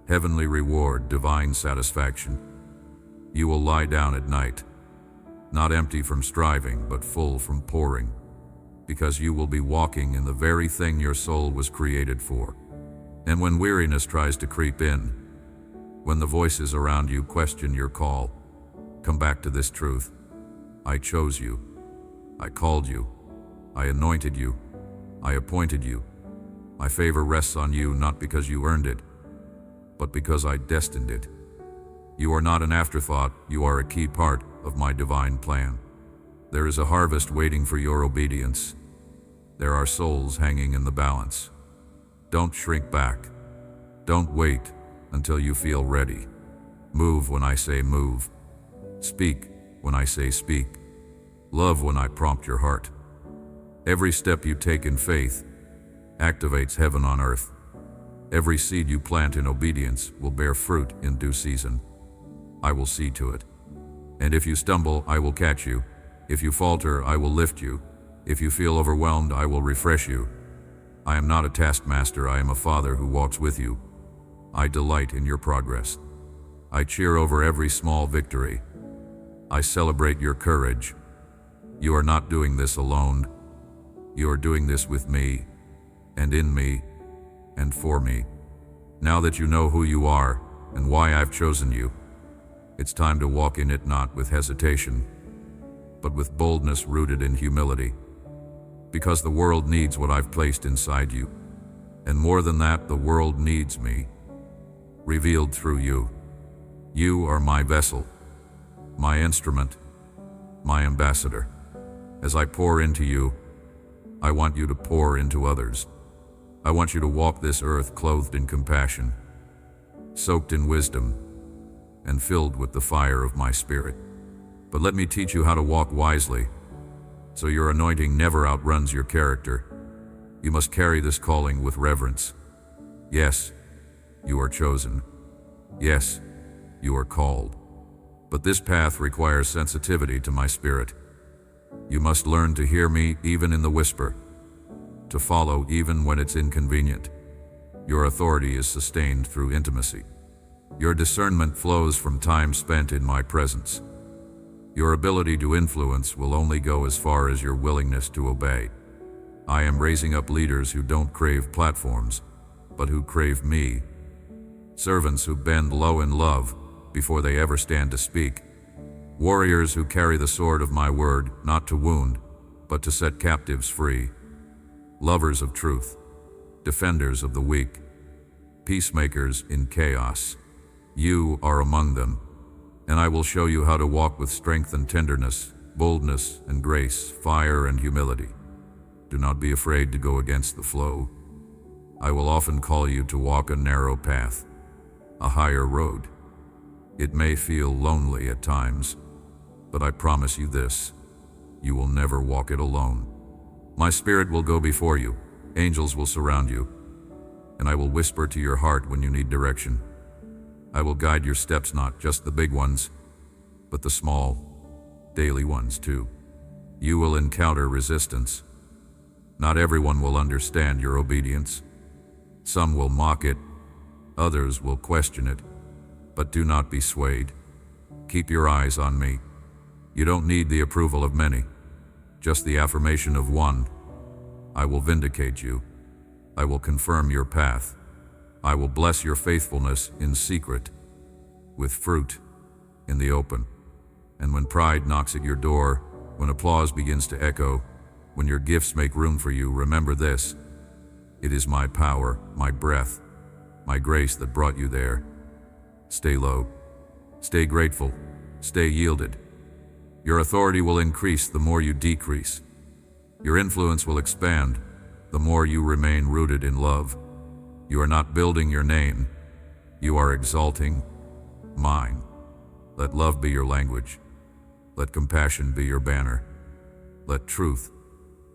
heavenly reward, divine satisfaction. You will lie down at night, not empty from striving, but full from pouring, because you will be walking in the very thing your soul was created for. And when weariness tries to creep in, when the voices around you question your call, come back to this truth. I chose you. I called you. I anointed you. I appointed you. My favor rests on you not because you earned it, but because I destined it. You are not an afterthought, you are a key part of my divine plan. There is a harvest waiting for your obedience. There are souls hanging in the balance. Don't shrink back. Don't wait until you feel ready. Move when I say move. Speak when I say speak. Love when I prompt your heart. Every step you take in faith activates heaven on earth. Every seed you plant in obedience will bear fruit in due season. I will see to it. And if you stumble, I will catch you. If you falter, I will lift you. If you feel overwhelmed, I will refresh you. I am not a taskmaster, I am a father who walks with you. I delight in your progress. I cheer over every small victory. I celebrate your courage. You are not doing this alone. You are doing this with me, and in me, and for me. Now that you know who you are and why I've chosen you, it's time to walk in it not with hesitation, but with boldness rooted in humility. Because the world needs what I've placed inside you. And more than that, the world needs me, revealed through you. You are my vessel, my instrument, my ambassador. As I pour into you, I want you to pour into others. I want you to walk this earth clothed in compassion, soaked in wisdom, and filled with the fire of my spirit. But let me teach you how to walk wisely, so your anointing never outruns your character. You must carry this calling with reverence. Yes, you are chosen. Yes, you are called. But this path requires sensitivity to my spirit. You must learn to hear me even in the whisper, to follow even when it's inconvenient. Your authority is sustained through intimacy. Your discernment flows from time spent in my presence. Your ability to influence will only go as far as your willingness to obey. I am raising up leaders who don't crave platforms, but who crave me. Servants who bend low in love before they ever stand to speak. Warriors who carry the sword of my word, not to wound, but to set captives free. Lovers of truth, defenders of the weak, peacemakers in chaos. You are among them, and I will show you how to walk with strength and tenderness, boldness and grace, fire and humility. Do not be afraid to go against the flow. I will often call you to walk a narrow path, a higher road. It may feel lonely at times, but I promise you this, you will never walk it alone. My spirit will go before you, angels will surround you, and I will whisper to your heart when you need direction. I will guide your steps, not just the big ones, but the small, daily ones too. You will encounter resistance. Not everyone will understand your obedience. Some will mock it, others will question it, but do not be swayed. Keep your eyes on me. You don't need the approval of many, just the affirmation of one. I will vindicate you. I will confirm your path. I will bless your faithfulness in secret, with fruit in the open. And when pride knocks at your door, when applause begins to echo, when your gifts make room for you, remember this. It is my power, my breath, my grace that brought you there. Stay low. Stay grateful. Stay yielded. Your authority will increase the more you decrease. Your influence will expand the more you remain rooted in love. You are not building your name. You are exalting mine. Let love be your language. Let compassion be your banner. Let truth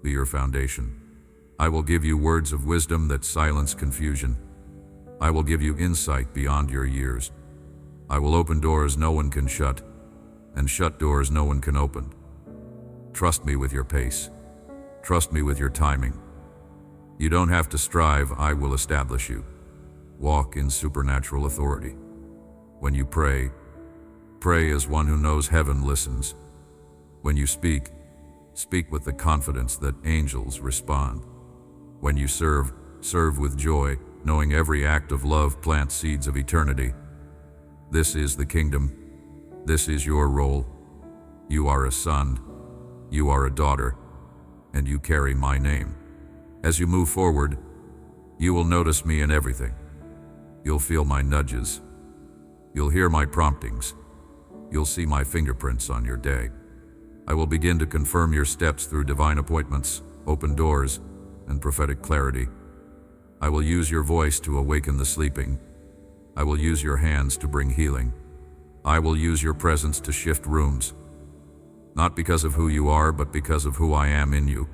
be your foundation. I will give you words of wisdom that silence confusion. I will give you insight beyond your years. I will open doors no one can shut, and shut doors no one can open. Trust me with your pace. Trust me with your timing. You don't have to strive, I will establish you. Walk in supernatural authority. When you pray, pray as one who knows heaven listens. When you speak, speak with the confidence that angels respond. When you serve, serve with joy, knowing every act of love plants seeds of eternity. This is the kingdom. This is your role. You are a son. You are a daughter. And you carry my name. As you move forward, you will notice me in everything. You'll feel my nudges. You'll hear my promptings. You'll see my fingerprints on your day. I will begin to confirm your steps through divine appointments, open doors, and prophetic clarity. I will use your voice to awaken the sleeping. I will use your hands to bring healing. I will use your presence to shift rooms. Not because of who you are, but because of who I am in you.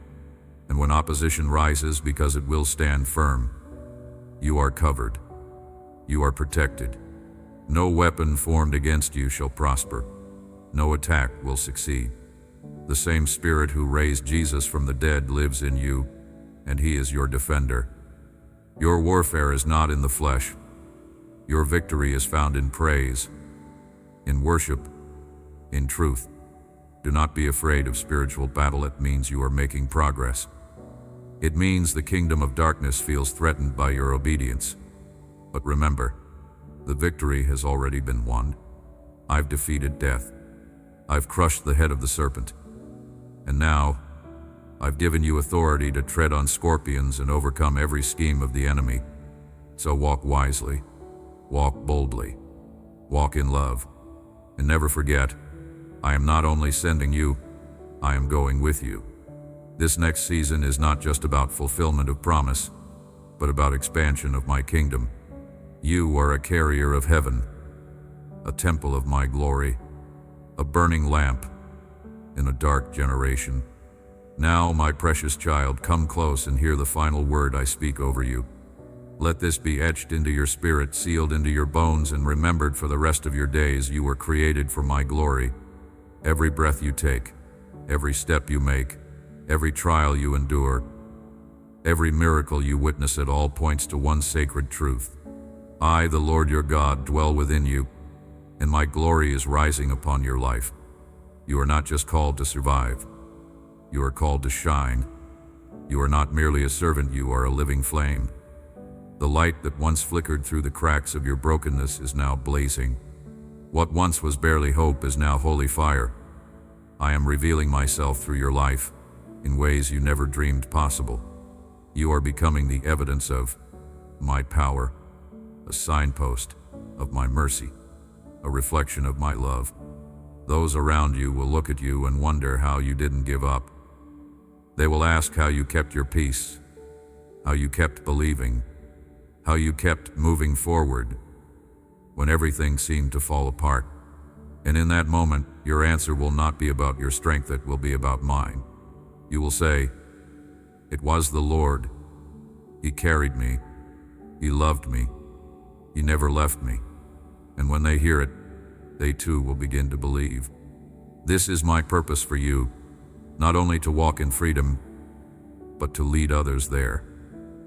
And when opposition rises, because it will stand firm. You are covered. You are protected. No weapon formed against you shall prosper. No attack will succeed. The same Spirit who raised Jesus from the dead lives in you, and He is your defender. Your warfare is not in the flesh, Your victory is found in praise, in worship, in truth. Do not be afraid of spiritual battle. It means you are making progress. It means the kingdom of darkness feels threatened by your obedience. But remember, the victory has already been won. I've defeated death. I've crushed the head of the serpent. And now, I've given you authority to tread on scorpions and overcome every scheme of the enemy. So walk wisely, walk boldly, walk in love, and never forget, I am not only sending you, I am going with you. This next season is not just about fulfillment of promise, but about expansion of my kingdom. You are a carrier of heaven, a temple of my glory, a burning lamp in a dark generation. Now, my precious child, come close and hear the final word I speak over you. Let this be etched into your spirit, sealed into your bones, and remembered for the rest of your days. You were created for my glory. Every breath you take, every step you make, every trial you endure, every miracle you witness, it all points to one sacred truth. I, the Lord your God, dwell within you, and my glory is rising upon your life. You are not just called to survive. You are called to shine. You are not merely a servant, you are a living flame. The light that once flickered through the cracks of your brokenness is now blazing. What once was barely hope is now holy fire. I am revealing myself through your life in ways you never dreamed possible. You are becoming the evidence of my power, a signpost of my mercy, a reflection of my love. Those around you will look at you and wonder how you didn't give up. They will ask how you kept your peace, how you kept believing, how you kept moving forward when everything seemed to fall apart. And in that moment, your answer will not be about your strength, it will be about mine. You will say, "It was the Lord. He carried me. He loved me. He never left me." And when they hear it, they too will begin to believe. This is my purpose for you, not only to walk in freedom, but to lead others there.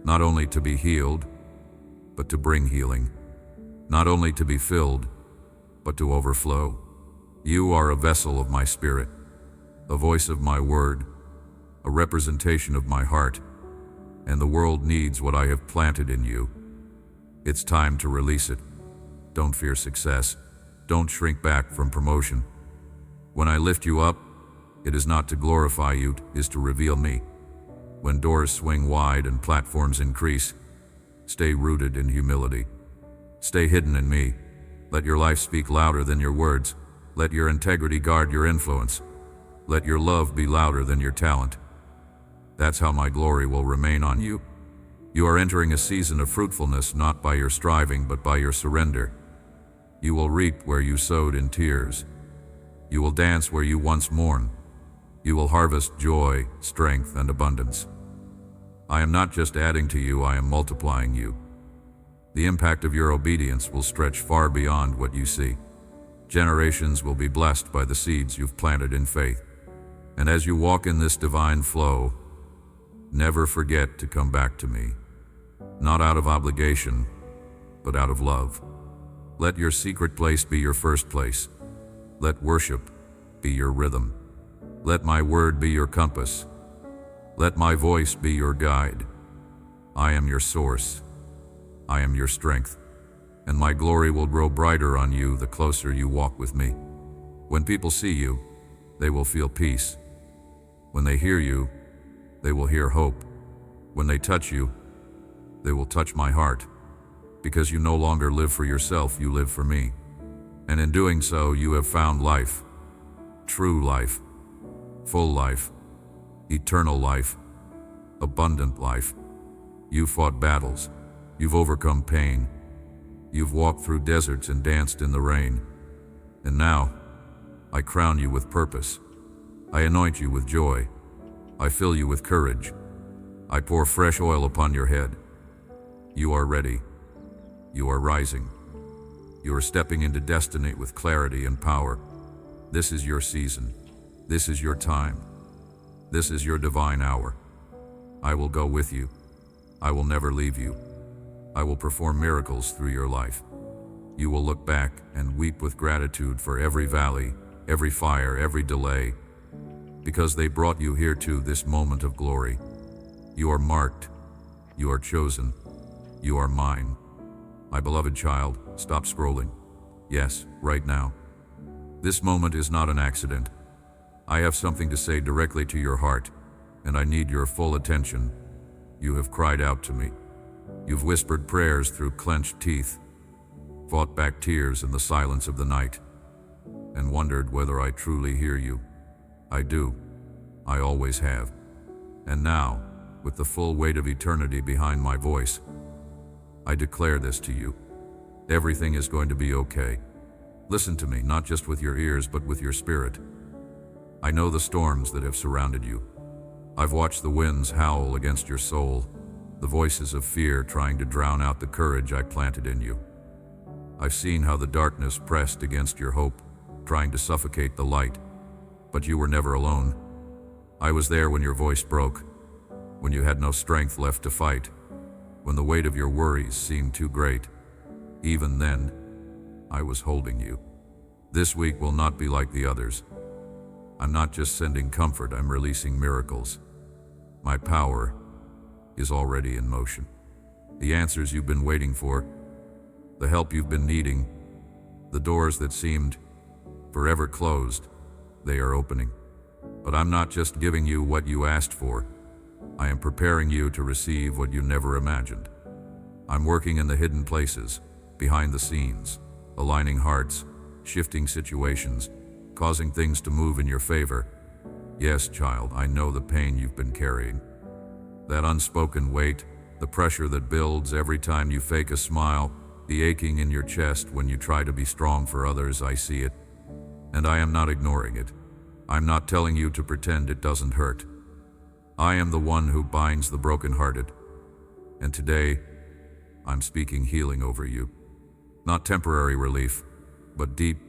Not only to be healed, but to bring healing. Not only to be filled, but to overflow. You are a vessel of my spirit, a voice of my word, a representation of my heart, and the world needs what I have planted in you. It's time to release it. Don't fear success. Don't shrink back from promotion. When I lift you up, it is not to glorify you, it is to reveal me. When doors swing wide and platforms increase, stay rooted in humility. Stay hidden in me. Let your life speak louder than your words. Let your integrity guard your influence. Let your love be louder than your talent. That's how my glory will remain on you. You are entering a season of fruitfulness, not by your striving, but by your surrender. You will reap where you sowed in tears. You will dance where you once mourned. You will harvest joy, strength, and abundance. I am not just adding to you, I am multiplying you. The impact of your obedience will stretch far beyond what you see. Generations will be blessed by the seeds you've planted in faith. And as you walk in this divine flow, never forget to come back to me. Not out of obligation, but out of love. Let your secret place be your first place. Let worship be your rhythm. Let my word be your compass. Let my voice be your guide. I am your source. I am your strength. And my glory will grow brighter on you the closer you walk with me. When people see you, they will feel peace. When they hear you, they will hear hope. When they touch you, they will touch my heart. Because you no longer live for yourself, you live for me. And in doing so, you have found life. True life. Full life. Eternal life. Abundant life. You fought battles. You've overcome pain. You've walked through deserts and danced in the rain. And now, I crown you with purpose. I anoint you with joy. I fill you with courage. I pour fresh oil upon your head. You are ready. You are rising. You are stepping into destiny with clarity and power. This is your season. This is your time. This is your divine hour. I will go with you. I will never leave you. I will perform miracles through your life. You will look back and weep with gratitude for every valley, every fire, every delay, because they brought you here to this moment of glory. You are marked. You are chosen. You are mine. My beloved child, stop scrolling. Yes, right now. This moment is not an accident. I have something to say directly to your heart, and I need your full attention. You have cried out to me. You've whispered prayers through clenched teeth, fought back tears in the silence of the night, and wondered whether I truly hear you. I do. I always have. And now, with the full weight of eternity behind my voice, I declare this to you. Everything is going to be okay. Listen to me, not just with your ears, but with your spirit. I know the storms that have surrounded you. I've watched the winds howl against your soul, the voices of fear trying to drown out the courage I planted in you. I've seen how the darkness pressed against your hope, trying to suffocate the light, but you were never alone. I was there when your voice broke, when you had no strength left to fight, when the weight of your worries seemed too great. Even then, I was holding you. This week will not be like the others. I'm not just sending comfort, I'm releasing miracles. My power is already in motion. The answers you've been waiting for, the help you've been needing, the doors that seemed forever closed, they are opening. But I'm not just giving you what you asked for. I am preparing you to receive what you never imagined. I'm working in the hidden places, behind the scenes, aligning hearts, shifting situations, causing things to move in your favor. Yes, child, I know the pain you've been carrying. That unspoken weight, the pressure that builds every time you fake a smile, the aching in your chest when you try to be strong for others, I see it. And I am not ignoring it. I'm not telling you to pretend it doesn't hurt. I am the one who binds the brokenhearted. And today, I'm speaking healing over you. Not temporary relief, but deep,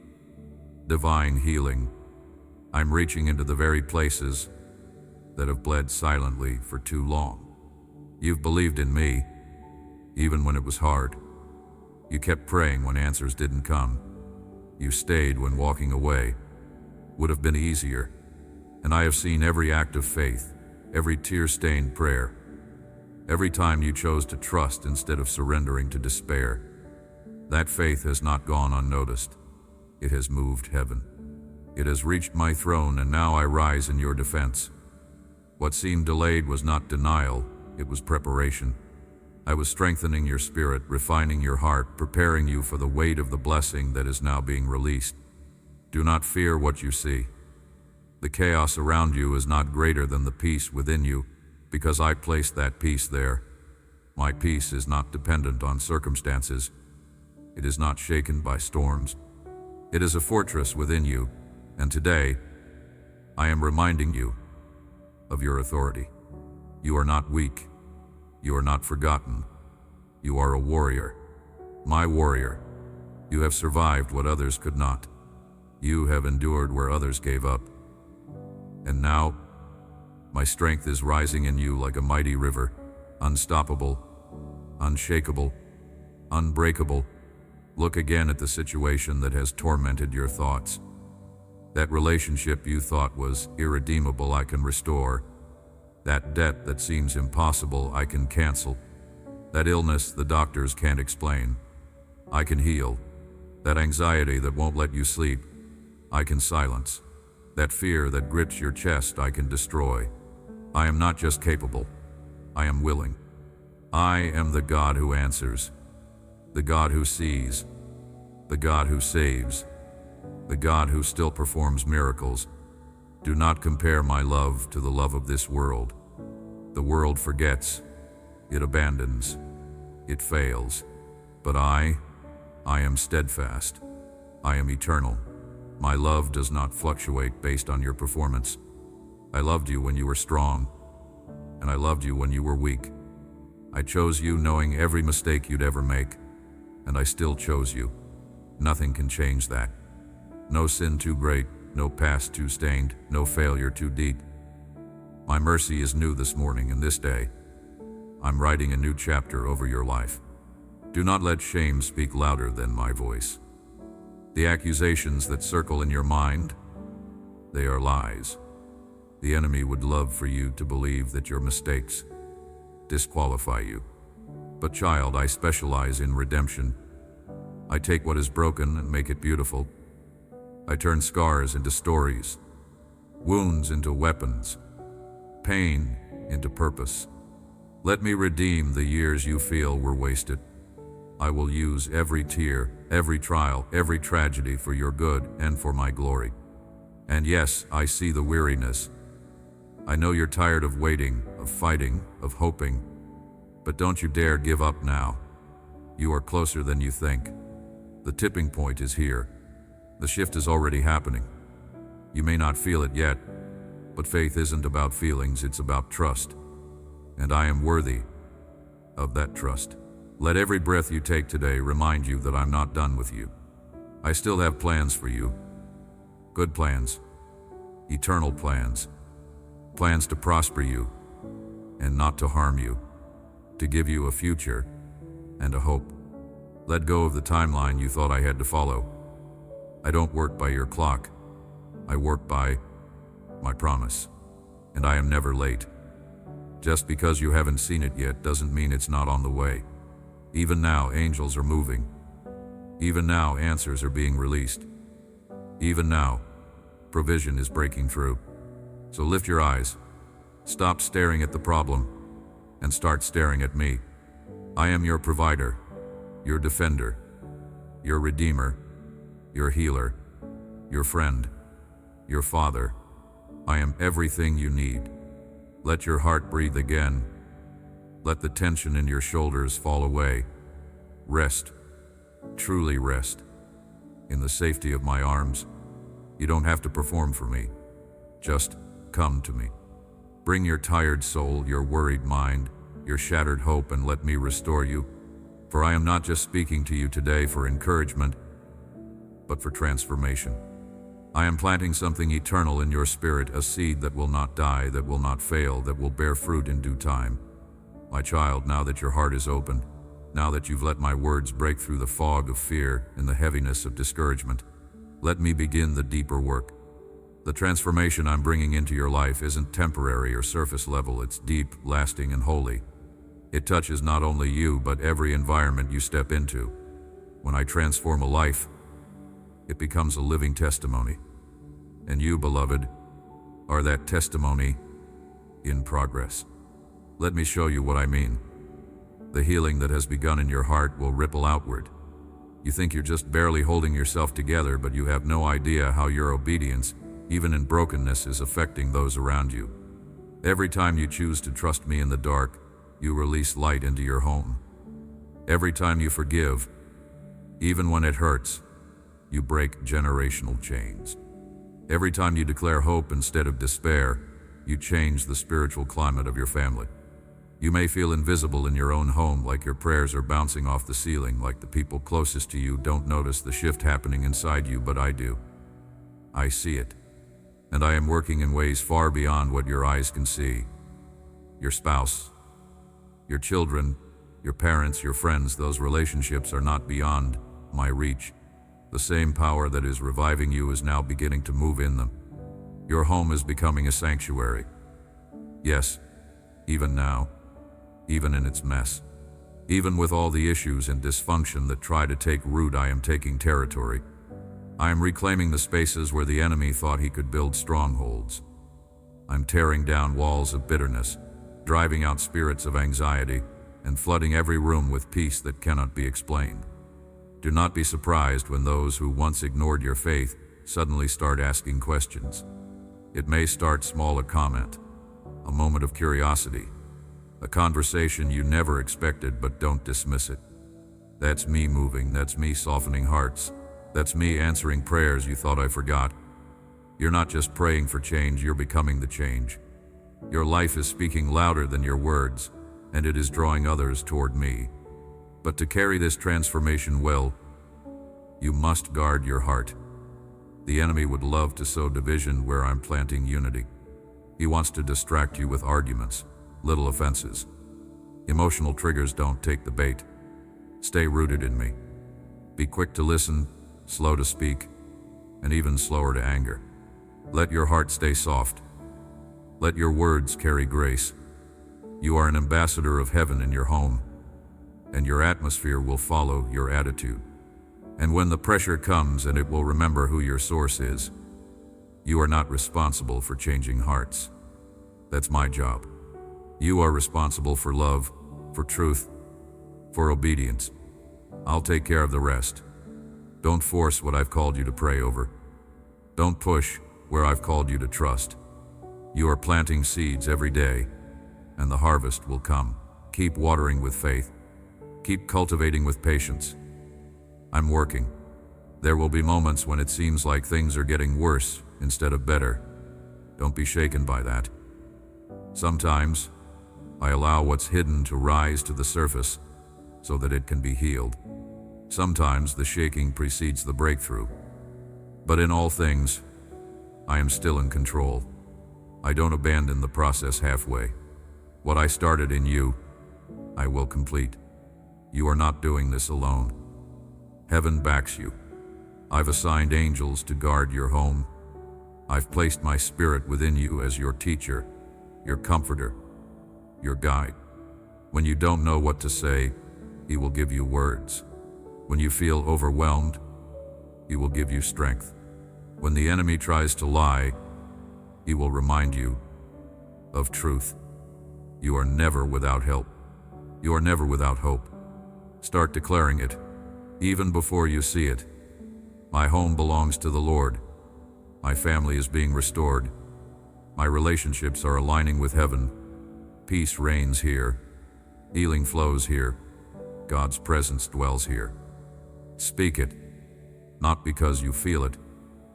divine healing. I'm reaching into the very places that have bled silently for too long. You've believed in me, even when it was hard. You kept praying when answers didn't come. You stayed when walking away would have been easier. And I have seen every act of faith, every tear-stained prayer, every time you chose to trust instead of surrendering to despair. That faith has not gone unnoticed. It has moved heaven. It has reached my throne, and now I rise in your defense. What seemed delayed was not denial, it was preparation. I was strengthening your spirit, refining your heart, preparing you for the weight of the blessing that is now being released. Do not fear what you see. The chaos around you is not greater than the peace within you, because I placed that peace there. My peace is not dependent on circumstances. It is not shaken by storms. It is a fortress within you, and today, I am reminding you of your authority. You are not weak. You are not forgotten. You are a warrior. My warrior. You have survived what others could not. You have endured where others gave up. And now, my strength is rising in you like a mighty river, unstoppable, unshakable, unbreakable. Look again at the situation that has tormented your thoughts. That relationship you thought was irredeemable, I can restore. That debt that seems impossible, I can cancel. That illness the doctors can't explain, I can heal. That anxiety that won't let you sleep, I can silence. That fear that grips your chest, I can destroy. I am not just capable, I am willing. I am the God who answers, the God who sees, the God who saves, the God who still performs miracles. Do not compare my love to the love of this world. The world forgets, it abandons, it fails. But I am steadfast. I am eternal. My love does not fluctuate based on your performance. I loved you when you were strong, and I loved you when you were weak. I chose you knowing every mistake you'd ever make, and I still chose you. Nothing can change that. No sin too great, no past too stained, no failure too deep. My mercy is new this morning and this day. I'm writing a new chapter over your life. Do not let shame speak louder than my voice. The accusations that circle in your mind, they are lies. The enemy would love for you to believe that your mistakes disqualify you. But child, I specialize in redemption. I take what is broken and make it beautiful. I turn scars into stories, wounds into weapons, pain into purpose. Let me redeem the years you feel were wasted. I will use every tear, every trial, every tragedy for your good and for my glory. And yes, I see the weariness. I know you're tired of waiting, of fighting, of hoping. But don't you dare give up now. You are closer than you think. The tipping point is here. The shift is already happening. You may not feel it yet, but faith isn't about feelings, it's about trust. And I am worthy of that trust. Let every breath you take today remind you that I'm not done with you. I still have plans for you. Good plans. Eternal plans. Plans to prosper you and not to harm you. To give you a future and a hope. Let go of the timeline you thought I had to follow. I don't work by your clock. I work by my promise. And I am never late. Just because you haven't seen it yet doesn't mean it's not on the way. Even now, angels are moving. Even now, answers are being released. Even now, provision is breaking through. So lift your eyes. Stop staring at the problem and start staring at me. I am your provider, your defender, your redeemer, your healer, your friend, your father. I am everything you need. Let your heart breathe again. Let the tension in your shoulders fall away. Rest, truly rest, in the safety of my arms. You don't have to perform for me. Just come to me. Bring your tired soul, your worried mind, your shattered hope, and let me restore you. For I am not just speaking to you today for encouragement, but for transformation. I am planting something eternal in your spirit, a seed that will not die, that will not fail, that will bear fruit in due time. My child, now that your heart is open, now that you've let my words break through the fog of fear and the heaviness of discouragement, let me begin the deeper work. The transformation I'm bringing into your life isn't temporary or surface level, it's deep, lasting, and holy. It touches not only you, but every environment you step into. When I transform a life, it becomes a living testimony. And you, beloved, are that testimony in progress. Let me show you what I mean. The healing that has begun in your heart will ripple outward. You think you're just barely holding yourself together, but you have no idea how your obedience, even in brokenness, is affecting those around you. Every time you choose to trust me in the dark, you release light into your home. Every time you forgive, even when it hurts, you break generational chains. Every time you declare hope instead of despair, you change the spiritual climate of your family. You may feel invisible in your own home, like your prayers are bouncing off the ceiling, like the people closest to you don't notice the shift happening inside you, but I do. I see it. And I am working in ways far beyond what your eyes can see. Your spouse, your children, your parents, your friends, those relationships are not beyond my reach. The same power that is reviving you is now beginning to move in them. Your home is becoming a sanctuary. Yes, even now, even in its mess, even with all the issues and dysfunction that try to take root, I am taking territory. I am reclaiming the spaces where the enemy thought he could build strongholds. I'm tearing down walls of bitterness, driving out spirits of anxiety, and flooding every room with peace that cannot be explained. Do not be surprised when those who once ignored your faith suddenly start asking questions. It may start small, a comment, a moment of curiosity, a conversation you never expected, but don't dismiss it. That's me moving, that's me softening hearts, that's me answering prayers you thought I forgot. You're not just praying for change, you're becoming the change. Your life is speaking louder than your words, and it is drawing others toward me. But to carry this transformation well, you must guard your heart. The enemy would love to sow division where I'm planting unity. He wants to distract you with arguments, little offenses. Emotional triggers, don't take the bait. Stay rooted in me. Be quick to listen, slow to speak, and even slower to anger. Let your heart stay soft. Let your words carry grace. You are an ambassador of heaven in your home, and your atmosphere will follow your attitude. And when the pressure comes, and it will remember who your source is. You are not responsible for changing hearts. That's my job. You are responsible for love, for truth, for obedience. I'll take care of the rest. Don't force what I've called you to pray over. Don't push where I've called you to trust. You are planting seeds every day, and the harvest will come. Keep watering with faith. Keep cultivating with patience. I'm working. There will be moments when it seems like things are getting worse instead of better. Don't be shaken by that. Sometimes, I allow what's hidden to rise to the surface so that it can be healed. Sometimes the shaking precedes the breakthrough. But in all things, I am still in control. I don't abandon the process halfway. What I started in you, I will complete. You are not doing this alone. Heaven backs you. I've assigned angels to guard your home. I've placed my spirit within you as your teacher, your comforter, your guide. When you don't know what to say, He will give you words. When you feel overwhelmed, He will give you strength. When the enemy tries to lie, He will remind you of truth. You are never without help. You are never without hope. Start declaring it, even before you see it. My home belongs to the Lord. My family is being restored. My relationships are aligning with heaven. Peace reigns here. Healing flows here. God's presence dwells here. Speak it, not because you feel it,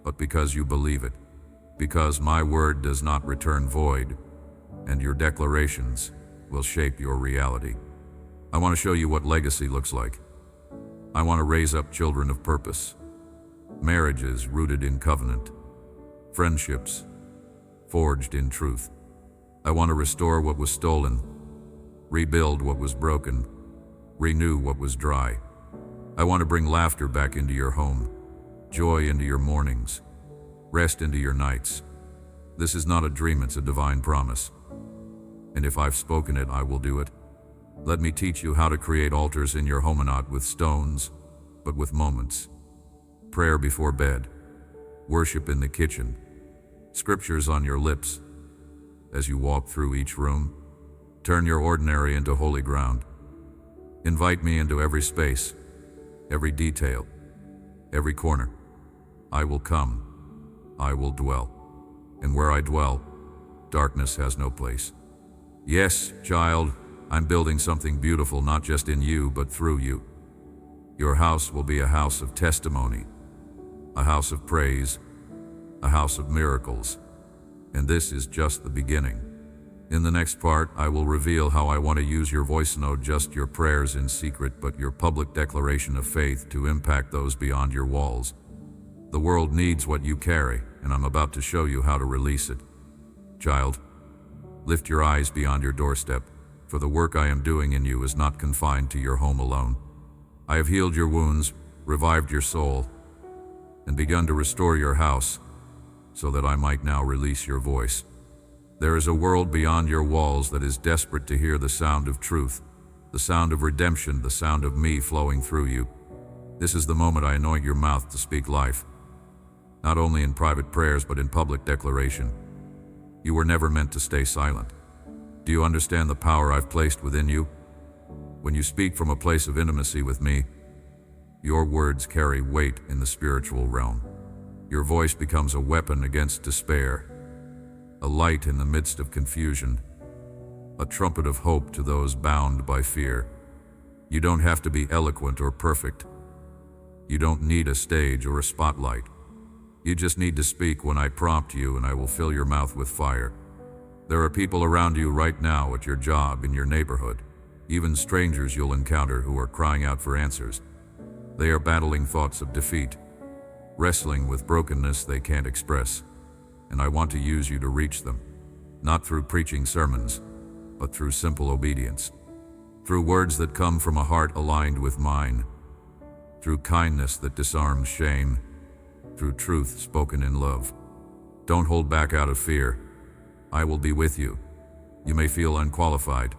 but because you believe it. Because my word does not return void, and your declarations will shape your reality. I want to show you what legacy looks like. I want to raise up children of purpose, marriages rooted in covenant, friendships forged in truth. I want to restore what was stolen, rebuild what was broken, renew what was dry. I want to bring laughter back into your home, joy into your mornings, rest into your nights. This is not a dream, it's a divine promise. And if I've spoken it, I will do it. Let me teach you how to create altars in your home, not with stones, but with moments. Prayer before bed, worship in the kitchen, scriptures on your lips. As you walk through each room, turn your ordinary into holy ground. Invite me into every space, every detail, every corner. I will come, I will dwell. And where I dwell, darkness has no place. Yes, child, I'm building something beautiful, not just in you, but through you. Your house will be a house of testimony, a house of praise, a house of miracles. And this is just the beginning. In the next part, I will reveal how I want to use your voice, not just your prayers in secret, but your public declaration of faith to impact those beyond your walls. The world needs what you carry, and I'm about to show you how to release it. Child, lift your eyes beyond your doorstep, for the work I am doing in you is not confined to your home alone. I have healed your wounds, revived your soul, and begun to restore your house, so that I might now release your voice. There is a world beyond your walls that is desperate to hear the sound of truth, the sound of redemption, the sound of me flowing through you. This is the moment I anoint your mouth to speak life, not only in private prayers but in public declaration. You were never meant to stay silent. Do you understand the power I've placed within you? When you speak from a place of intimacy with me, your words carry weight in the spiritual realm. Your voice becomes a weapon against despair, a light in the midst of confusion, a trumpet of hope to those bound by fear. You don't have to be eloquent or perfect. You don't need a stage or a spotlight. You just need to speak when I prompt you, and I will fill your mouth with fire. There are people around you right now, at your job, in your neighborhood, even strangers you'll encounter who are crying out for answers. They are battling thoughts of defeat, wrestling with brokenness they can't express. And I want to use you to reach them, not through preaching sermons, but through simple obedience. through words that come from a heart aligned with mine, through kindness that disarms shame, through truth spoken in love. Don't hold back out of fear. I will be with you. You may feel unqualified,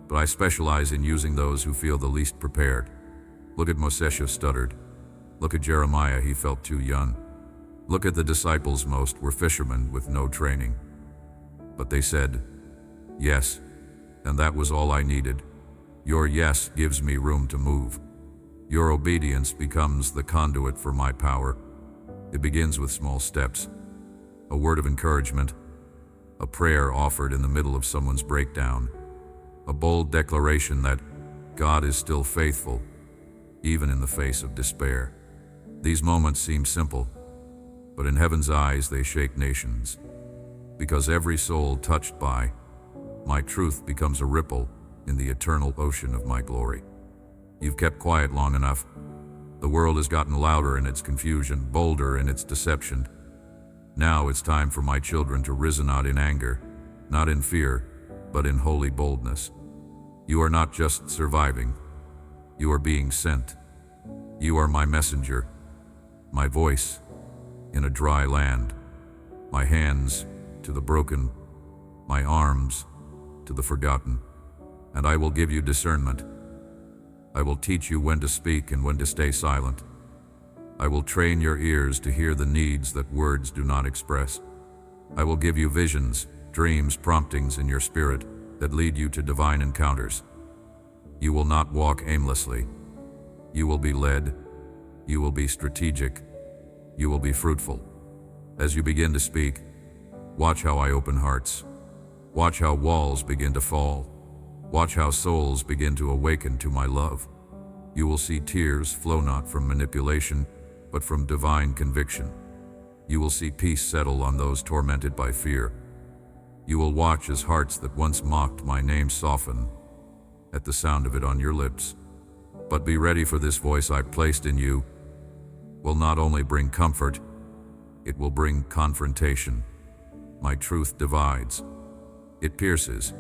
but I specialize in using those who feel the least prepared. Look at Moshe stuttered. Look at Jeremiah, he felt too young. Look at the disciples, most were fishermen with no training. But they said, yes, and that was all I needed. Your yes gives me room to move. Your obedience becomes the conduit for my power. It begins with small steps, a word of encouragement, a prayer offered in the middle of someone's breakdown, a bold declaration that God is still faithful, even in the face of despair. These moments seem simple, but in heaven's eyes they shake nations, because every soul touched by my truth becomes a ripple in the eternal ocean of my glory. You've kept quiet long enough. The world has gotten louder in its confusion, bolder in its deception. Now it's time for my children to rise, not in anger, not in fear, but in holy boldness. You are not just surviving. You are being sent. You are my messenger, my voice in a dry land, my hands to the broken, my arms to the forgotten, and I will give you discernment. I will teach you when to speak and when to stay silent. I will train your ears to hear the needs that words do not express. I will give you visions, dreams, promptings in your spirit that lead you to divine encounters. You will not walk aimlessly. You will be led. You will be strategic. You will be fruitful. As you begin to speak, watch how I open hearts. Watch how walls begin to fall. Watch how souls begin to awaken to my love. You will see tears flow not from manipulation, but from divine conviction. You will see peace settle on those tormented by fear. You will watch as hearts that once mocked my name soften at the sound of it on your lips. But be ready, for this voice I placed in you will not only bring comfort, it will bring confrontation. My truth divides. It pierces.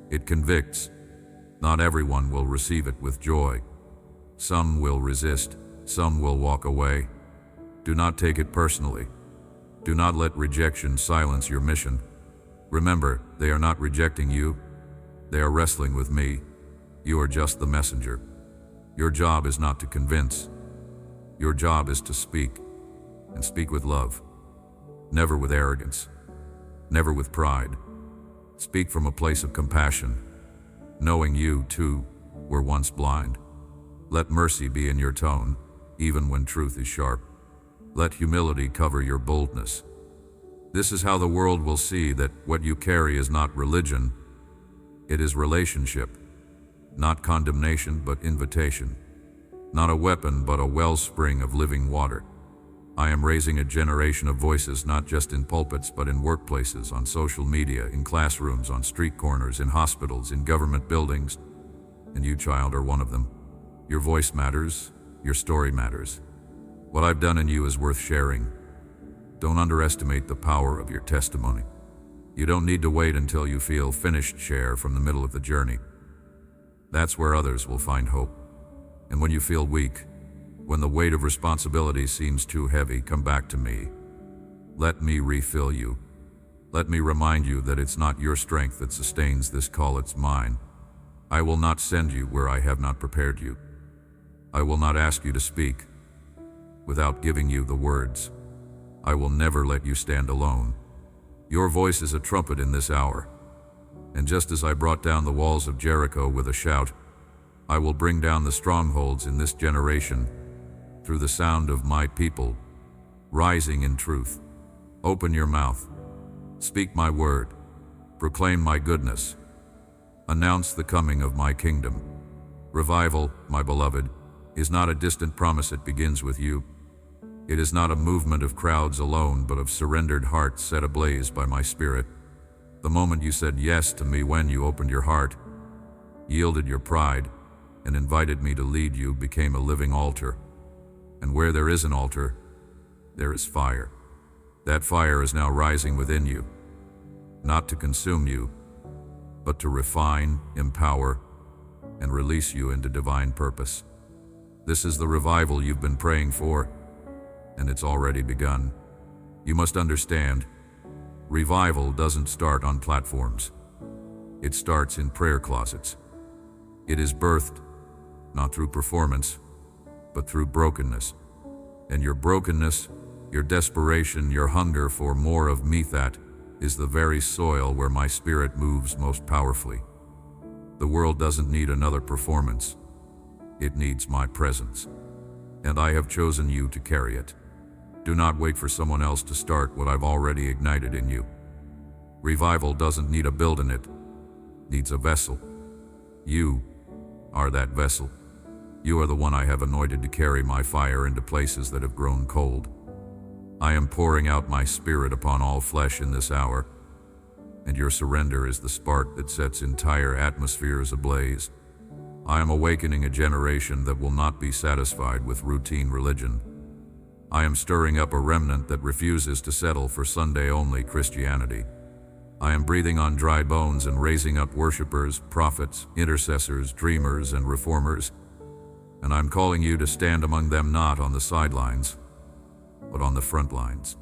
It convicts. Not everyone will receive it with joy. Some will resist. Some will walk away. Do not take it personally. Do not let rejection silence your mission. Remember, they are not rejecting you. They are wrestling with me. You are just the messenger. Your job is not to convince. Your job is to speak, and speak with love. Never with arrogance. Never with pride. Speak from a place of compassion, knowing you, too, were once blind. Let mercy be in your tone, even when truth is sharp. Let humility cover your boldness. This is how the world will see that what you carry is not religion, it is relationship. Not condemnation, but invitation. Not a weapon, but a wellspring of living water. I am raising a generation of voices, not just in pulpits, but in workplaces, on social media, in classrooms, on street corners, in hospitals, in government buildings. And you, child, are one of them. Your voice matters. Your story matters. What I've done in you is worth sharing. Don't underestimate the power of your testimony. You don't need to wait until you feel finished. Share from the middle of the journey. That's where others will find hope. And when you feel weak, when the weight of responsibility seems too heavy, come back to me. Let me refill you. Let me remind you that it's not your strength that sustains this call, it's mine. I will not send you where I have not prepared you. I will not ask you to speak without giving you the words. I will never let you stand alone. Your voice is a trumpet in this hour. And just as I brought down the walls of Jericho with a shout, I will bring down the strongholds in this generation through the sound of my people, rising in truth. Open your mouth. Speak my word. Proclaim my goodness. Announce the coming of my kingdom. Revival, my beloved, is not a distant promise. It begins with you. It is not a movement of crowds alone, but of surrendered hearts set ablaze by my spirit. The moment you said yes to me, when you opened your heart, yielded your pride, and invited me to lead you, became a living altar. And where there is an altar, there is fire. That fire is now rising within you, not to consume you, but to refine, empower, and release you into divine purpose. This is the revival you've been praying for, and it's already begun. You must understand, revival doesn't start on platforms. It starts in prayer closets. It is birthed, not through performance, but through brokenness. And your brokenness, your desperation, your hunger for more of me, that is the very soil where my spirit moves most powerfully. The world doesn't need another performance. It needs my presence. And I have chosen you to carry it. Do not wait for someone else to start what I've already ignited in you. Revival doesn't need a building, it needs a vessel. You are that vessel. You are the one I have anointed to carry my fire into places that have grown cold. I am pouring out my spirit upon all flesh in this hour, and your surrender is the spark that sets entire atmospheres ablaze. I am awakening a generation that will not be satisfied with routine religion. I am stirring up a remnant that refuses to settle for Sunday-only Christianity. I am breathing on dry bones and raising up worshipers, prophets, intercessors, dreamers, and reformers. And I'm calling you to stand among them, not on the sidelines, but on the front lines.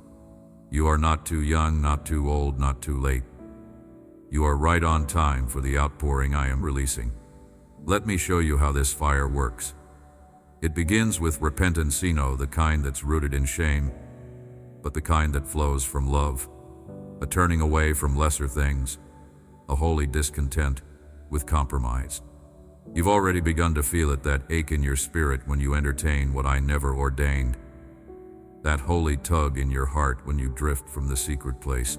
You are not too young, not too old, not too late. You are right on time for the outpouring I am releasing. Let me show you how this fire works. It begins with repentance, the kind that's rooted in shame, but the kind that flows from love. A turning away from lesser things, a holy discontent with compromise. You've already begun to feel it, that ache in your spirit when you entertain what I never ordained. That holy tug in your heart when you drift from the secret place.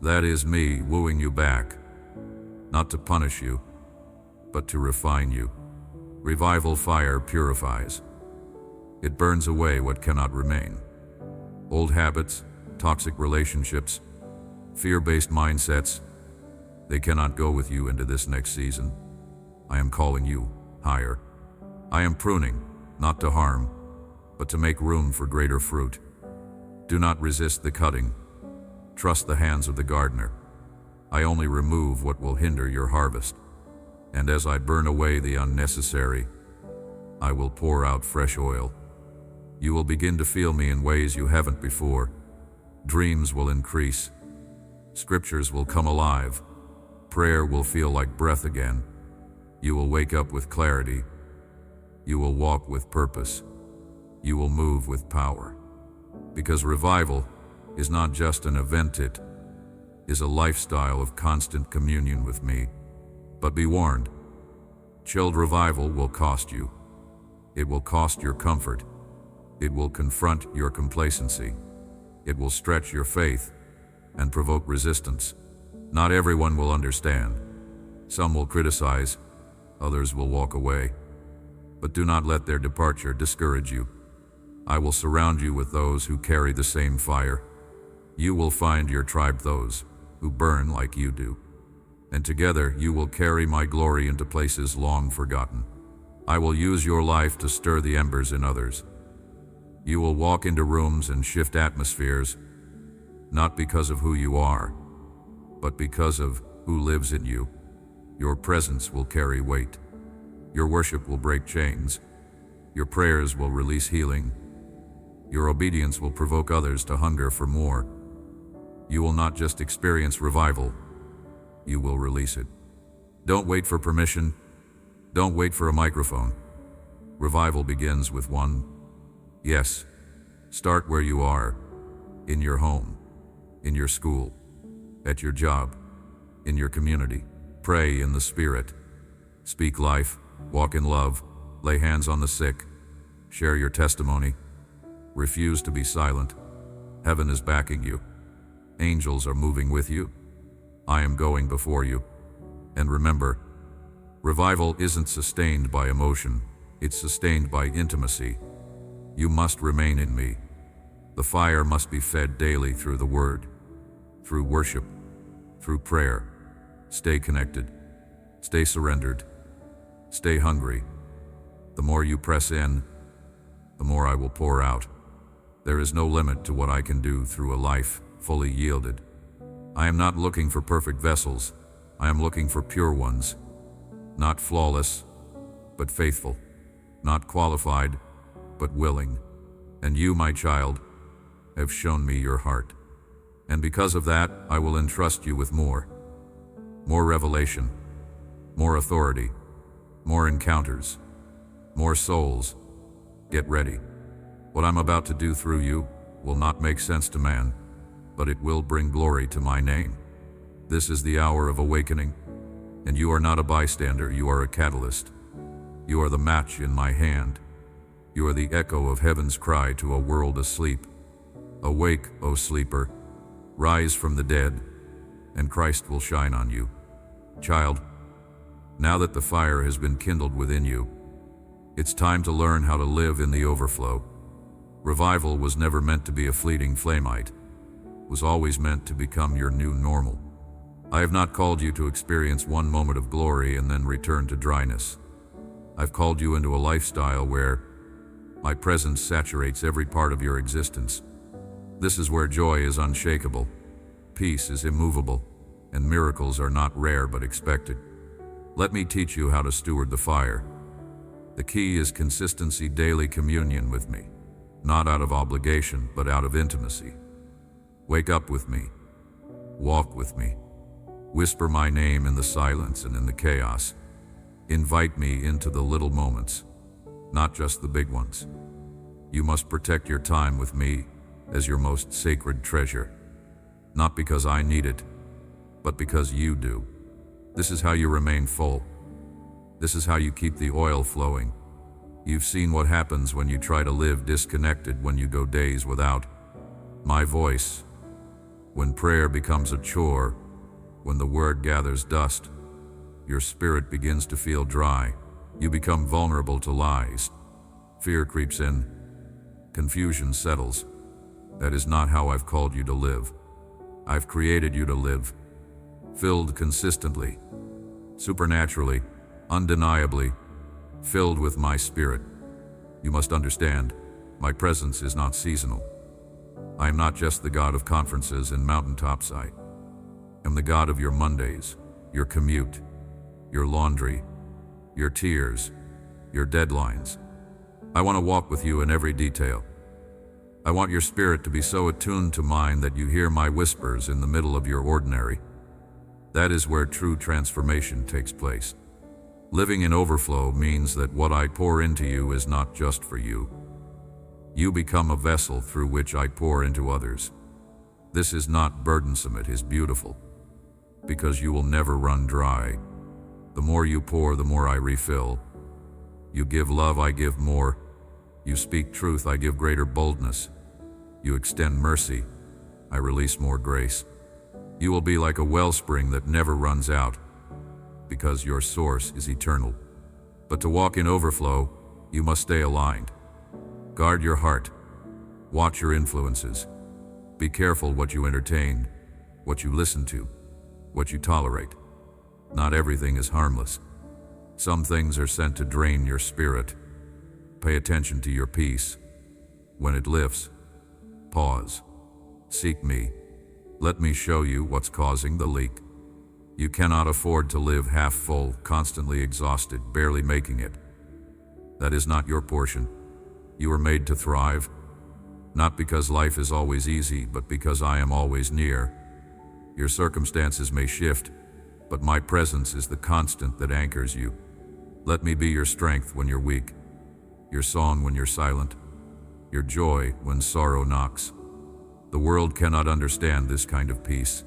That is me wooing you back, not to punish you, but to refine you. Revival fire purifies. It burns away what cannot remain. Old habits, toxic relationships, fear-based mindsets, they cannot go with you into this next season. I am calling you higher. I am pruning, not to harm, but to make room for greater fruit. Do not resist the cutting. Trust the hands of the gardener. I only remove what will hinder your harvest. And as I burn away the unnecessary, I will pour out fresh oil. You will begin to feel me in ways you haven't before. Dreams will increase. Scriptures will come alive. Prayer will feel like breath again. You will wake up with clarity. You will walk with purpose. You will move with power. Because revival is not just an event, it is a lifestyle of constant communion with me. But be warned, chilled revival will cost you. It will cost your comfort. It will confront your complacency. It will stretch your faith and provoke resistance. Not everyone will understand. Some will criticize, others will walk away. But do not let their departure discourage you. I will surround you with those who carry the same fire. You will find your tribe, those who burn like you do. And together you will carry my glory into places long forgotten. I will use your life to stir the embers in others. You will walk into rooms and shift atmospheres, not because of who you are, but because of who lives in you. Your presence will carry weight. Your worship will break chains. Your prayers will release healing. Your obedience will provoke others to hunger for more. You will not just experience revival, you will release it. Don't wait for permission. Don't wait for a microphone. Revival begins with one yes. Start where you are, in your home, in your school, at your job, in your community. Pray in the Spirit. Speak life, walk in love, lay hands on the sick, share your testimony. Refuse to be silent. Heaven is backing you. Angels are moving with you. I am going before you. And remember, revival isn't sustained by emotion, it's sustained by intimacy. You must remain in me. The fire must be fed daily through the word, through worship, through prayer. Stay connected. Stay surrendered. Stay hungry. The more you press in, the more I will pour out. There is no limit to what I can do through a life fully yielded. I am not looking for perfect vessels. I am looking for pure ones. Not flawless, but faithful, not qualified, but willing. And you, my child, have shown me your heart. And because of that, I will entrust you with more revelation, more authority, more encounters, more souls. Get ready. What I'm about to do through you will not make sense to man, but it will bring glory to my name. This is the hour of awakening, and you are not a bystander, you are a catalyst. You are the match in my hand. You are the echo of heaven's cry to a world asleep. Awake, O sleeper, rise from the dead, and Christ will shine on you. Child, now that the fire has been kindled within you, it's time to learn how to live in the overflow. Revival was never meant to be a fleeting flamite. It was always meant to become your new normal. I have not called you to experience one moment of glory and then return to dryness. I've called you into a lifestyle where my presence saturates every part of your existence. This is where joy is unshakable, peace is immovable, and miracles are not rare but expected. Let me teach you how to steward the fire. The key is consistency, daily communion with me, not out of obligation, but out of intimacy. Wake up with me, walk with me, whisper my name in the silence and in the chaos. Invite me into the little moments, not just the big ones. You must protect your time with me as your most sacred treasure, not because I need it, but because you do. This is how you remain full. This is how you keep the oil flowing. You've seen what happens when you try to live disconnected, when you go days without my voice, when prayer becomes a chore, when the word gathers dust. Your spirit begins to feel dry. You become vulnerable to lies. Fear creeps in. Confusion settles. That is not how I've called you to live. I've created you to live, filled consistently, supernaturally, undeniably, filled with my spirit. You must understand, my presence is not seasonal. I am not just the God of conferences and mountaintops. I am the God of your Mondays, your commute, your laundry, your tears, your deadlines. I want to walk with you in every detail. I want your spirit to be so attuned to mine that you hear my whispers in the middle of your ordinary. That is where true transformation takes place. Living in overflow means that what I pour into you is not just for you. You become a vessel through which I pour into others. This is not burdensome, it is beautiful, because you will never run dry. The more you pour, the more I refill. You give love, I give more. You speak truth, I give greater boldness. You extend mercy, I release more grace. You will be like a wellspring that never runs out, because your source is eternal. But to walk in overflow, you must stay aligned. Guard your heart. Watch your influences. Be careful what you entertain, what you listen to, what you tolerate. Not everything is harmless. Some things are sent to drain your spirit. Pay attention to your peace. When it lifts, pause. Seek me. Let me show you what's causing the leak. You cannot afford to live half full, constantly exhausted, barely making it. That is not your portion. You were made to thrive, not because life is always easy, but because I am always near. Your circumstances may shift, but my presence is the constant that anchors you. Let me be your strength when you're weak, your song when you're silent, your joy when sorrow knocks. The world cannot understand this kind of peace.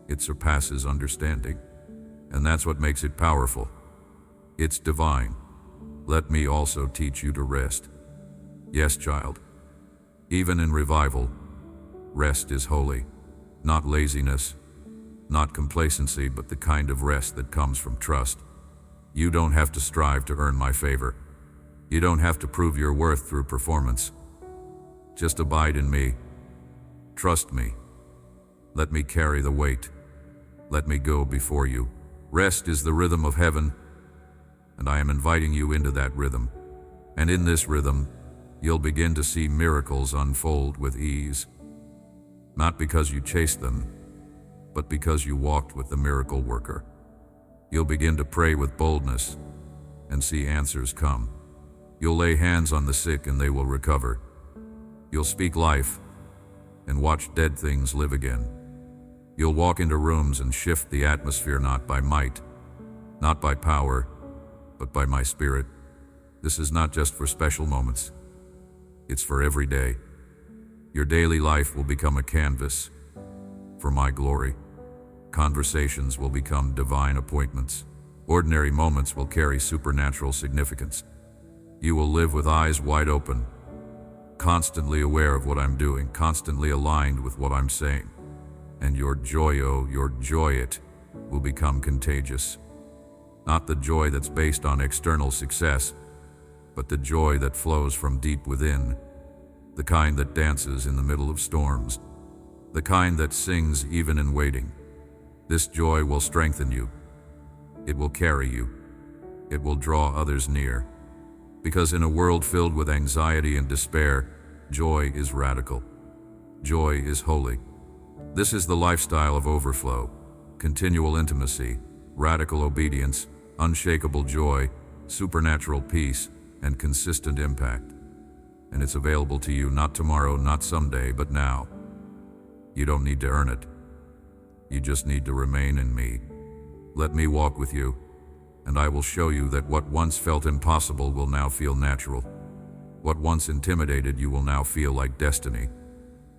It surpasses understanding, and that's what makes it powerful. It's divine. Let me also teach you to rest. Yes, child. Even in revival, rest is holy. Not laziness, not complacency, but the kind of rest that comes from trust. You don't have to strive to earn my favor. You don't have to prove your worth through performance. Just abide in me. Trust me. Let me carry the weight. Let me go before you. Rest is the rhythm of heaven, and I am inviting you into that rhythm. And in this rhythm, you'll begin to see miracles unfold with ease. Not because you chased them, but because you walked with the miracle worker. You'll begin to pray with boldness, and see answers come. You'll lay hands on the sick and they will recover. You'll speak life and watch dead things live again. You'll walk into rooms and shift the atmosphere not by might, not by power, but by my spirit. This is not just for special moments. It's for every day. Your daily life will become a canvas for my glory. Conversations will become divine appointments. Ordinary moments will carry supernatural significance. You will live with eyes wide open, constantly aware of what I'm doing, constantly aligned with what I'm saying. And your joy will become contagious. Not the joy that's based on external success, but the joy that flows from deep within, the kind that dances in the middle of storms, the kind that sings even in waiting. This joy will strengthen you. It will carry you. It will draw others near. Because in a world filled with anxiety and despair, joy is radical. Joy is holy. This is the lifestyle of overflow, continual intimacy, radical obedience, unshakable joy, supernatural peace, and consistent impact. And it's available to you not tomorrow, not someday, but now. You don't need to earn it. You just need to remain in me. Let me walk with you, and I will show you that what once felt impossible will now feel natural. What once intimidated you will now feel like destiny.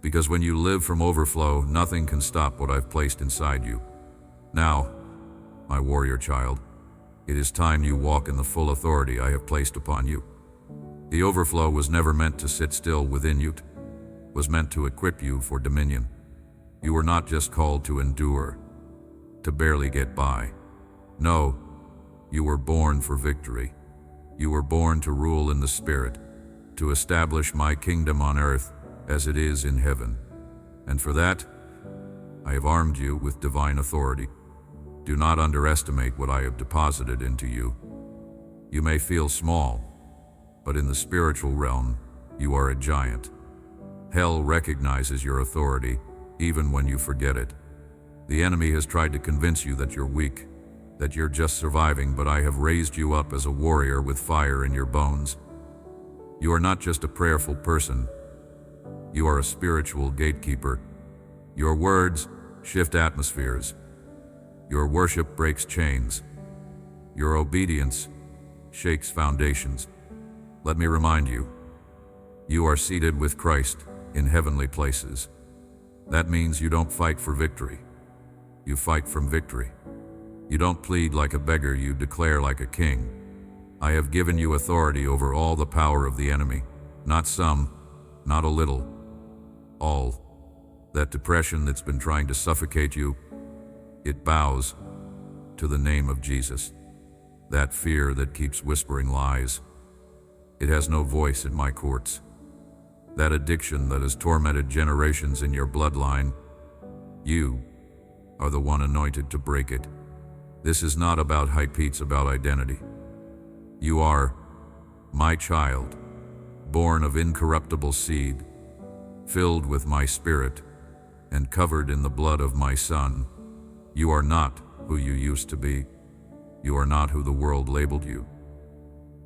Because when you live from overflow, nothing can stop what I've placed inside you. Now, my warrior child, it is time you walk in the full authority I have placed upon you. The overflow was never meant to sit still within you. It was meant to equip you for dominion. You were not just called to endure, to barely get by. No, you were born for victory. You were born to rule in the Spirit, to establish my kingdom on earth as it is in heaven. And for that, I have armed you with divine authority. Do not underestimate what I have deposited into you. You may feel small, but in the spiritual realm, you are a giant. Hell recognizes your authority, even when you forget it. The enemy has tried to convince you that you're weak, that you're just surviving, but I have raised you up as a warrior with fire in your bones. You are not just a prayerful person. You are a spiritual gatekeeper. Your words shift atmospheres. Your worship breaks chains. Your obedience shakes foundations. Let me remind you, you are seated with Christ in heavenly places. That means you don't fight for victory. You fight from victory. You don't plead like a beggar, you declare like a king. I have given you authority over all the power of the enemy. Not some, not a little, all. That depression that's been trying to suffocate you, it bows to the name of Jesus. That fear that keeps whispering lies, it has no voice in my courts. That addiction that has tormented generations in your bloodline, you are the one anointed to break it. This is not about hype, it's about identity. You are my child, born of incorruptible seed, filled with my spirit, and covered in the blood of my Son. You are not who you used to be. You are not who the world labeled you.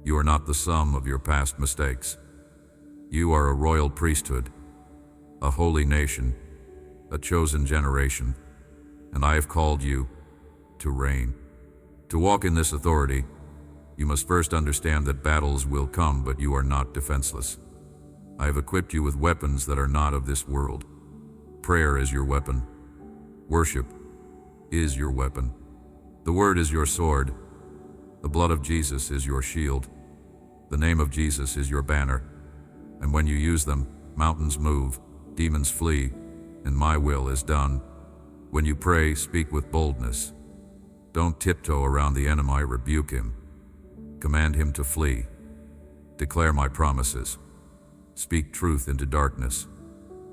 You are not the sum of your past mistakes. You are a royal priesthood, a holy nation, a chosen generation, and I have called you to reign. To walk in this authority, you must first understand that battles will come, but you are not defenseless. I have equipped you with weapons that are not of this world. Prayer is your weapon. Worship is your weapon. The word is your sword. The blood of Jesus is your shield. The name of Jesus is your banner. And when you use them, mountains move, demons flee, and my will is done. When you pray, speak with boldness. Don't tiptoe around the enemy, rebuke him. Command him to flee. Declare my promises. Speak truth into darkness.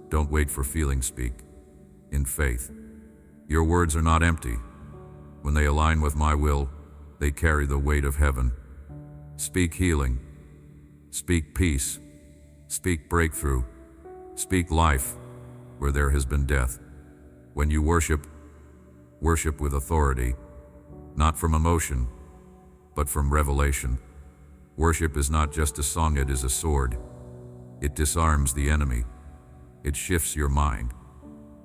Don't wait for feeling, speak in faith. Your words are not empty. When they align with my will, they carry the weight of heaven. Speak healing. Speak peace. Speak breakthrough. Speak life where there has been death. When you worship, worship with authority, not from emotion, but from revelation. Worship is not just a song, it is a sword. It disarms the enemy. It shifts your mind.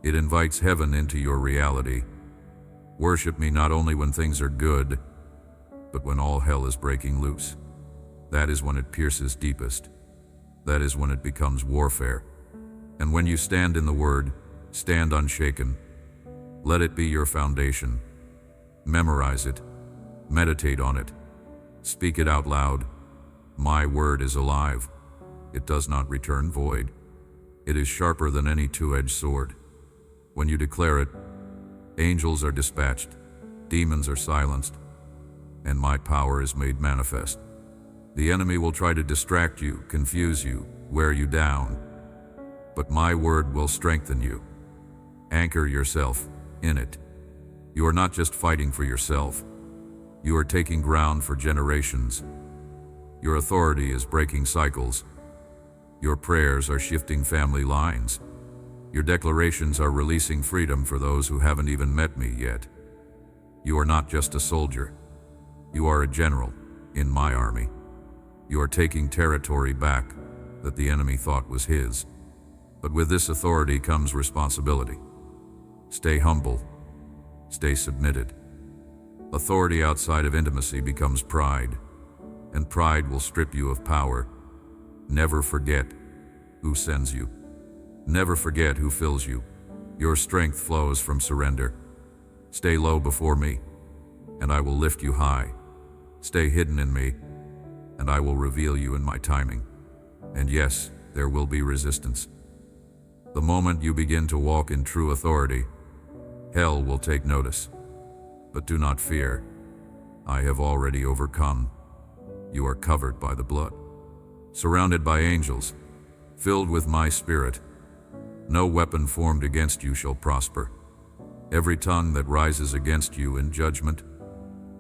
It invites heaven into your reality. Worship me not only when things are good, but when all hell is breaking loose. That is when it pierces deepest. That is when it becomes warfare. And when you stand in the Word, stand unshaken. Let it be your foundation. Memorize it. Meditate on it. Speak it out loud. My word is alive. It does not return void. It is sharper than any two-edged sword. When you declare it, angels are dispatched, demons are silenced, and my power is made manifest. The enemy will try to distract you, confuse you, wear you down, but my word will strengthen you. Anchor yourself in it. You are not just fighting for yourself. You are taking ground for generations. Your authority is breaking cycles. Your prayers are shifting family lines. Your declarations are releasing freedom for those who haven't even met me yet. You are not just a soldier. You are a general in my army. You are taking territory back that the enemy thought was his. But with this authority comes responsibility. Stay humble. Stay submitted. Authority outside of intimacy becomes pride, and pride will strip you of power. Never forget who sends you. Never forget who fills you. Your strength flows from surrender. Stay low before me, and I will lift you high. Stay hidden in me, and I will reveal you in my timing. And yes, there will be resistance. The moment you begin to walk in true authority, hell will take notice. But do not fear. I have already overcome. You are covered by the blood, surrounded by angels, filled with my spirit. No weapon formed against you shall prosper. Every tongue that rises against you in judgment,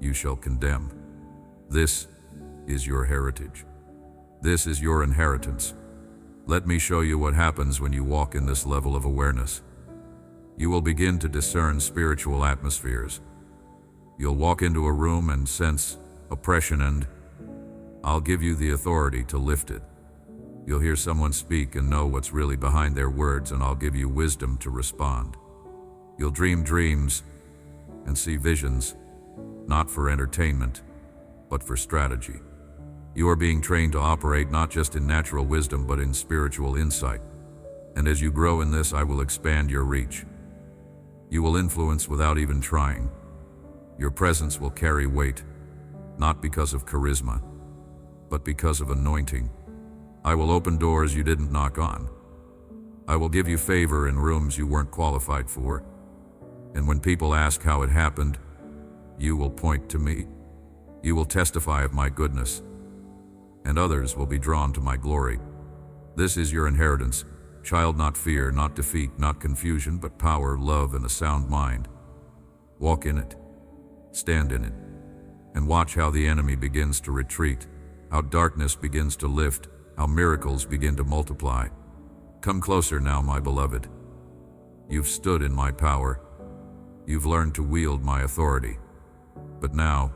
you shall condemn. This is your heritage. This is your inheritance. Let me show you what happens when you walk in this level of awareness. You will begin to discern spiritual atmospheres. You'll walk into a room and sense oppression, and I'll give you the authority to lift it. You'll hear someone speak and know what's really behind their words, and I'll give you wisdom to respond. You'll dream dreams and see visions, not for entertainment, but for strategy. You are being trained to operate not just in natural wisdom, but in spiritual insight. And as you grow in this, I will expand your reach. You will influence without even trying. Your presence will carry weight, not because of charisma, but because of anointing. I will open doors you didn't knock on. I will give you favor in rooms you weren't qualified for. And when people ask how it happened, you will point to me. You will testify of my goodness, and others will be drawn to my glory. This is your inheritance, child, not fear, not defeat, not confusion, but power, love, and a sound mind. Walk in it. Stand in it. And watch how the enemy begins to retreat, how darkness begins to lift, how miracles begin to multiply. Come closer now, my beloved. You've stood in my power. You've learned to wield my authority. But now,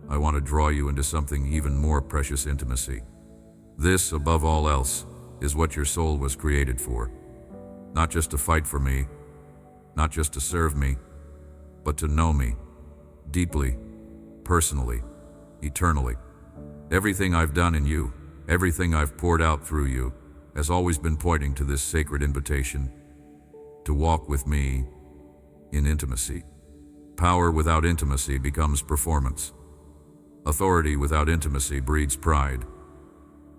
I want to draw you into something even more precious: intimacy. This, above all else, is what your soul was created for. Not just to fight for me, not just to serve me, but to know me, deeply, personally, eternally. Everything I've done in you, everything I've poured out through you, has always been pointing to this sacred invitation to walk with me in intimacy. Power without intimacy becomes performance. Authority without intimacy breeds pride.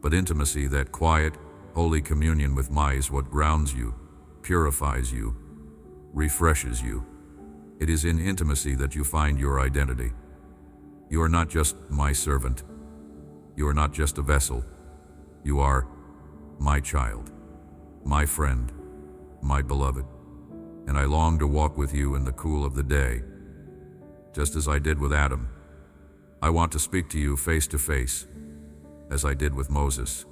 But intimacy, that quiet, holy communion with me, is what grounds you, purifies you, refreshes you. It is in intimacy that you find your identity. You are not just my servant. You are not just a vessel. You are my child, my friend, my beloved. And I long to walk with you in the cool of the day, just as I did with Adam. I want to speak to you face to face, as I did with Moses.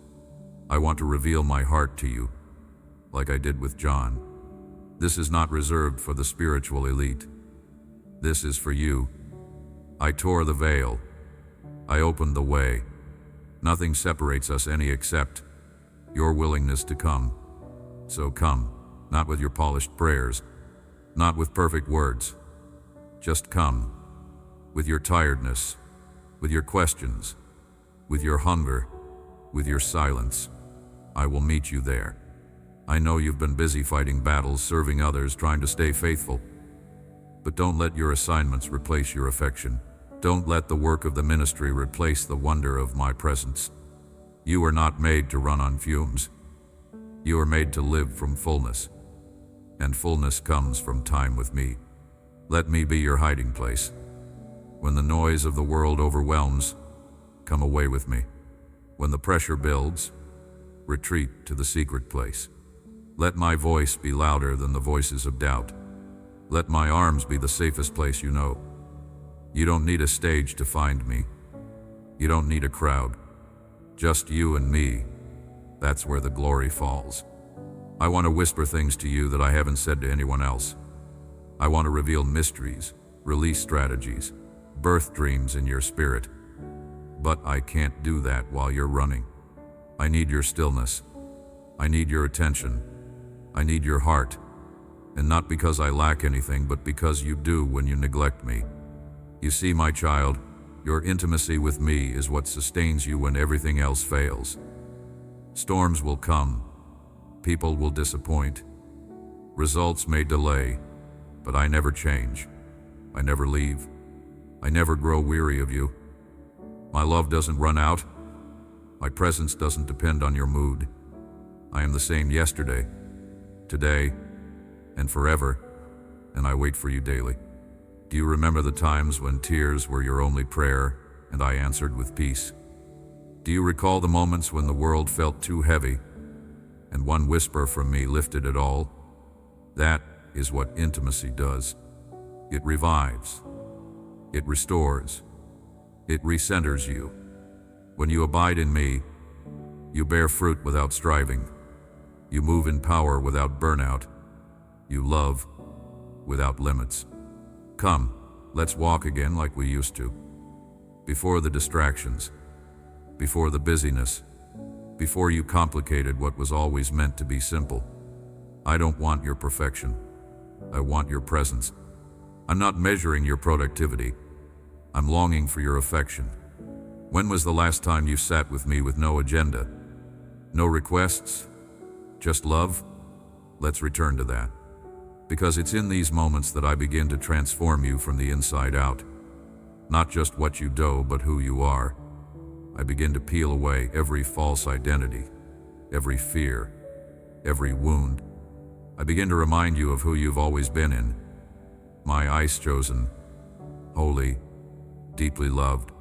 I want to reveal my heart to you, like I did with John. This is not reserved for the spiritual elite. This is for you. I tore the veil. I opened the way. Nothing separates us any except your willingness to come. So come, not with your polished prayers, not with perfect words. Just come, with your tiredness, with your questions, with your hunger, with your silence. I will meet you there. I know you've been busy fighting battles, serving others, trying to stay faithful. But don't let your assignments replace your affection. Don't let the work of the ministry replace the wonder of my presence. You are not made to run on fumes. You are made to live from fullness. And fullness comes from time with me. Let me be your hiding place. When the noise of the world overwhelms, come away with me. When the pressure builds, retreat to the secret place. Let my voice be louder than the voices of doubt. Let my arms be the safest place you know. You don't need a stage to find me. You don't need a crowd. Just you and me. That's where the glory falls. I want to whisper things to you that I haven't said to anyone else. I want to reveal mysteries, release strategies, birth dreams in your spirit. But I can't do that while you're running. I need your stillness. I need your attention. I need your heart. And not because I lack anything, but because you do when you neglect me. You see, my child, your intimacy with me is what sustains you when everything else fails. Storms will come. People will disappoint. Results may delay, but I never change. I never leave. I never grow weary of you. My love doesn't run out. My presence doesn't depend on your mood. I am the same yesterday, today, and forever, and I wait for you daily. Do you remember the times when tears were your only prayer and I answered with peace? Do you recall the moments when the world felt too heavy and one whisper from me lifted it all? That is what intimacy does. It revives. It restores. It recenters you. When you abide in me, you bear fruit without striving. You move in power without burnout. You love without limits. Come, let's walk again like we used to. Before the distractions, before the busyness, before you complicated what was always meant to be simple. I don't want your perfection. I want your presence. I'm not measuring your productivity. I'm longing for your affection. When was the last time you sat with me with no agenda? No requests? Just love? Let's return to that. Because it's in these moments that I begin to transform you from the inside out. Not just what you do, but who you are. I begin to peel away every false identity, every fear, every wound. I begin to remind you of who you've always been in. My eyes chosen, holy, deeply loved.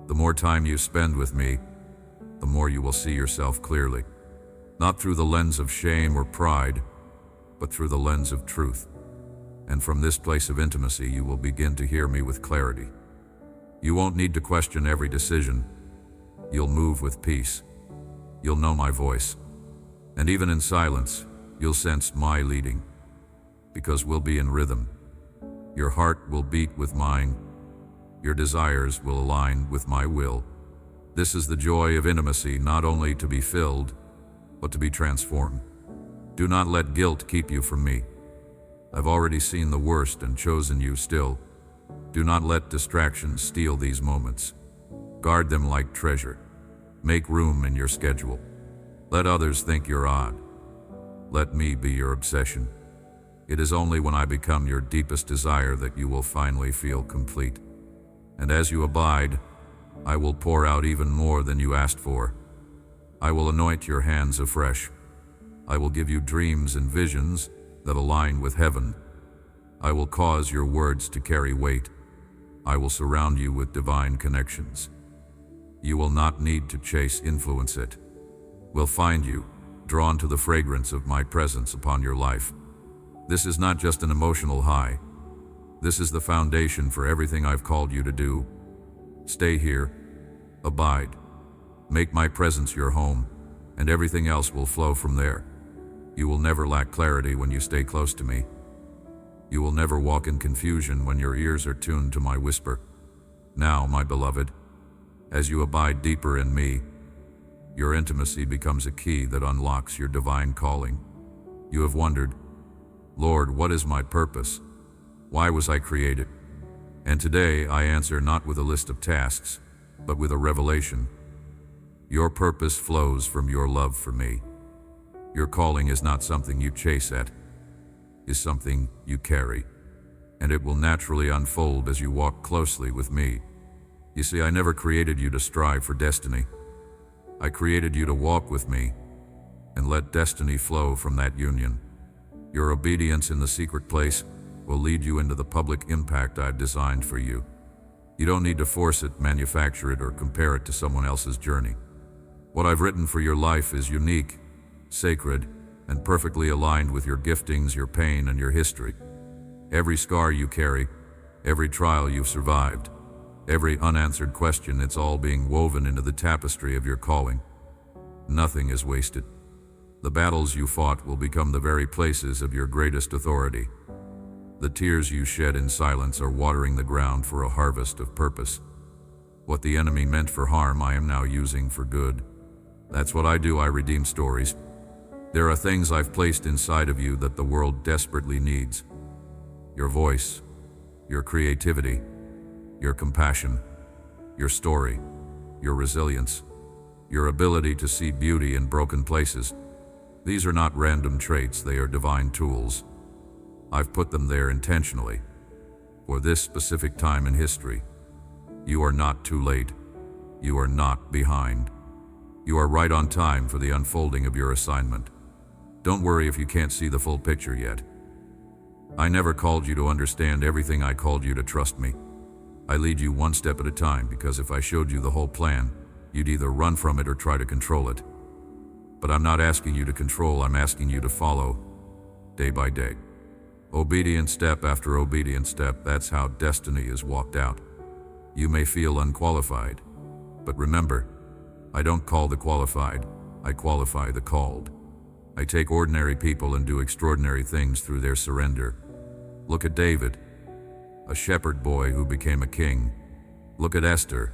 The more time you spend with me, the more you will see yourself clearly. Not through the lens of shame or pride, but through the lens of truth. And from this place of intimacy, you will begin to hear me with clarity. You won't need to question every decision. You'll move with peace. You'll know my voice. And even in silence, you'll sense my leading. Because we'll be in rhythm. Your heart will beat with mine. Your desires will align with my will. This is the joy of intimacy, not only to be filled, but to be transformed. Do not let guilt keep you from me. I've already seen the worst and chosen you still. Do not let distractions steal these moments. Guard them like treasure. Make room in your schedule. Let others think you're odd. Let me be your obsession. It is only when I become your deepest desire that you will finally feel complete. And as you abide, I will pour out even more than you asked for. I will anoint your hands afresh. I will give you dreams and visions that align with heaven. I will cause your words to carry weight. I will surround you with divine connections. You will not need to chase influence it. Will find you, drawn to the fragrance of my presence upon your life. This is not just an emotional high. This is the foundation for everything I've called you to do. Stay here. Abide. Make my presence your home, and everything else will flow from there. You will never lack clarity when you stay close to me. You will never walk in confusion when your ears are tuned to my whisper. Now, my beloved, As you abide deeper in me, your intimacy becomes a key that unlocks your divine calling. You have wondered, Lord, what is my purpose? Why was I created? And today I answer not with a list of tasks, but with a revelation. Your purpose flows from your love for me. Your calling is not something you chase at, is something you carry, and it will naturally unfold as you walk closely with me. You see, I never created you to strive for destiny. I created you to walk with me and let destiny flow from that union. Your obedience in the secret place will lead you into the public impact I've designed for you. You don't need to force it, manufacture it, or compare it to someone else's journey. What I've written for your life is unique, sacred, and perfectly aligned with your giftings, your pain, and your history. Every scar you carry, every trial you've survived, every unanswered question, it's all being woven into the tapestry of your calling. Nothing is wasted. The battles you fought will become the very places of your greatest authority. The tears you shed in silence are watering the ground for a harvest of purpose. What the enemy meant for harm, I am now using for good. That's what I do. I redeem stories. There are things I've placed inside of you that the world desperately needs. Your voice, your creativity, your compassion, your story, your resilience, your ability to see beauty in broken places. These are not random traits, they are divine tools. I've put them there intentionally, for this specific time in history. You are not too late. You are not behind. You are right on time for the unfolding of your assignment. Don't worry if you can't see the full picture yet. I never called you to understand everything. I called you to trust me. I lead you one step at a time, because if I showed you the whole plan, you'd either run from it or try to control it. But I'm not asking you to control, I'm asking you to follow, day by day. Obedient step after obedient step, that's how destiny is walked out. You may feel unqualified, but remember, I don't call the qualified, I qualify the called. I take ordinary people and do extraordinary things through their surrender. Look at David, a shepherd boy who became a king. Look at Esther,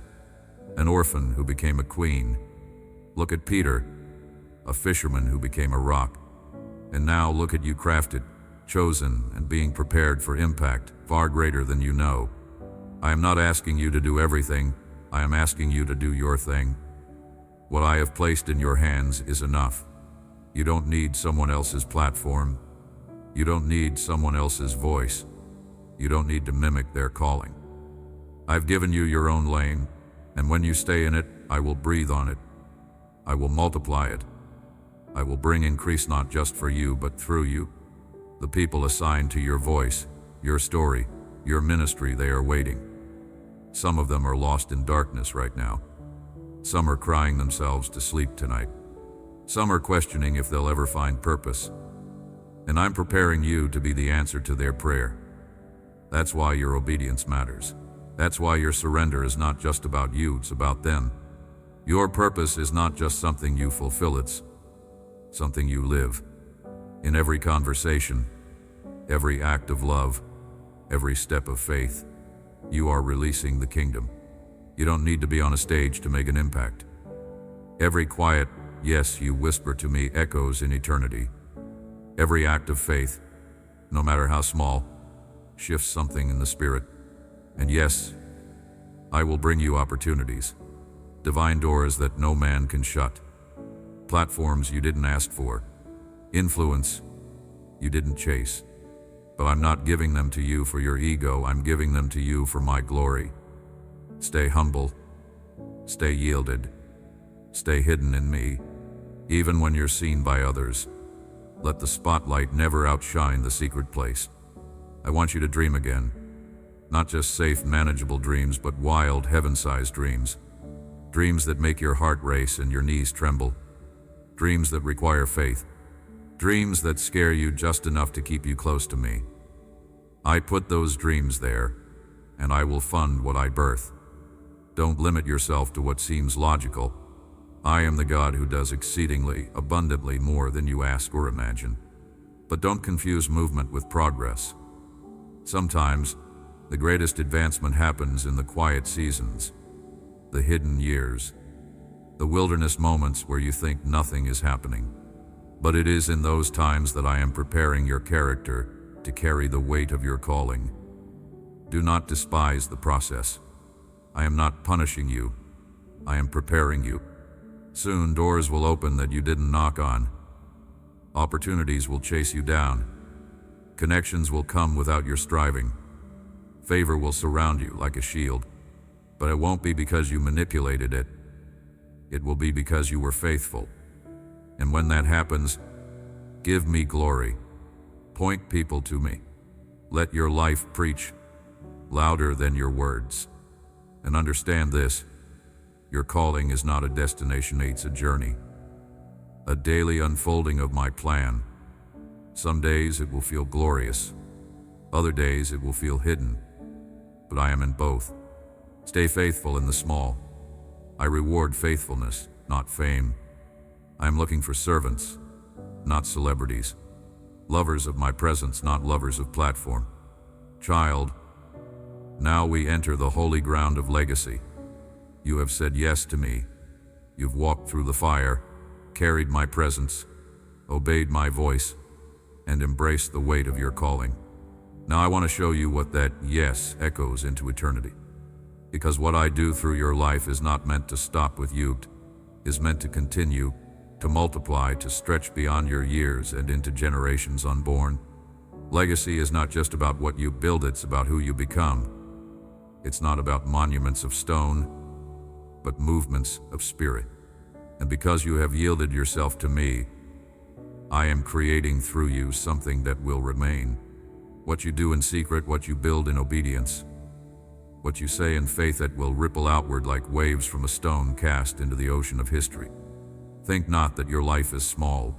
an orphan who became a queen. Look at Peter, a fisherman who became a rock. And now look at you, crafted, chosen, and being prepared for impact far greater than you know. I am not asking you to do everything, I am asking you to do your thing. What I have placed in your hands is enough. You don't need someone else's platform. You don't need someone else's voice. You don't need to mimic their calling. I've given you your own lane, and when you stay in it, I will breathe on it. I will multiply it. I will bring increase not just for you, but through you. The people assigned to your voice, your story, your ministry, they are waiting. Some of them are lost in darkness right now. Some are crying themselves to sleep tonight. Some are questioning if they'll ever find purpose. And I'm preparing you to be the answer to their prayer. That's why your obedience matters. That's why your surrender is not just about you, it's about them. Your purpose is not just something you fulfill, it's something you live. In every conversation, every act of love, every step of faith, you are releasing the kingdom. You don't need to be on a stage to make an impact. Every quiet yes you whisper to me echoes in eternity. Every act of faith, no matter how small, shifts something in the spirit. And yes, I will bring you opportunities, divine doors that no man can shut, platforms you didn't ask for, influence you didn't chase. But I'm not giving them to you for your ego, I'm giving them to you for my glory. Stay humble, stay yielded, stay hidden in me, even when you're seen by others. Let the spotlight never outshine the secret place. I want you to dream again. Not just safe, manageable dreams, but wild, heaven-sized dreams. Dreams that make your heart race and your knees tremble. Dreams that require faith. Dreams that scare you just enough to keep you close to me. I put those dreams there, and I will fund what I birth. Don't limit yourself to what seems logical. I am the God who does exceedingly, abundantly more than you ask or imagine. But don't confuse movement with progress. Sometimes, the greatest advancement happens in the quiet seasons. the hidden years, the wilderness moments where you think nothing is happening. But it is in those times that I am preparing your character to carry the weight of your calling. Do not despise the process. I am not punishing you. I am preparing you. Soon doors will open that you didn't knock on. Opportunities will chase you down. Connections will come without your striving. Favor will surround you like a shield. But it won't be because you manipulated it. It will be because you were faithful. And when that happens, give me glory. Point people to me. Let your life preach louder than your words. And understand this, your calling is not a destination, it's a journey. A daily unfolding of my plan. Some days it will feel glorious. Other days it will feel hidden. But I am in both. Stay faithful in the small. I reward faithfulness, not fame. I am looking for servants, not celebrities. Lovers of my presence, not lovers of platform. Child, now we enter the holy ground of legacy. You have said yes to me. You've walked through the fire, carried my presence, obeyed my voice, and embraced the weight of your calling. Now I want to show you what that yes echoes into eternity. Because what I do through your life is not meant to stop with you, is meant to continue, to multiply, to stretch beyond your years and into generations unborn. Legacy is not just about what you build, it's about who you become. It's not about monuments of stone, but movements of spirit. And because you have yielded yourself to me, I am creating through you something that will remain. What you do in secret, what you build in obedience, what you say in faith that will ripple outward like waves from a stone cast into the ocean of history. Think not that your life is small.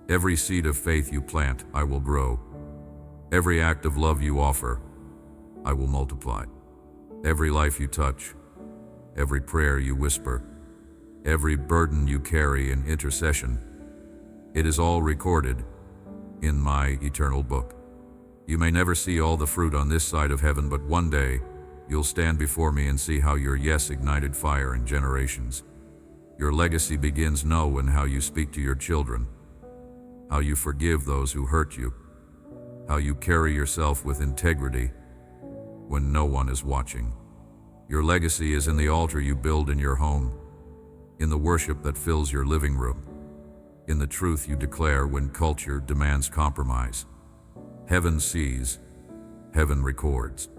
Every seed of faith you plant, I will grow. Every act of love you offer, I will multiply. Every life you touch, every prayer you whisper, every burden you carry in intercession, it is all recorded in my eternal book. You may never see all the fruit on this side of heaven, but one day you'll stand before me and see how your yes ignited fire in generations. Your legacy begins now in how you speak to your children, how you forgive those who hurt you, how you carry yourself with integrity when no one is watching. Your legacy is in the altar you build in your home, in the worship that fills your living room, in the truth you declare when culture demands compromise. Heaven sees, heaven records,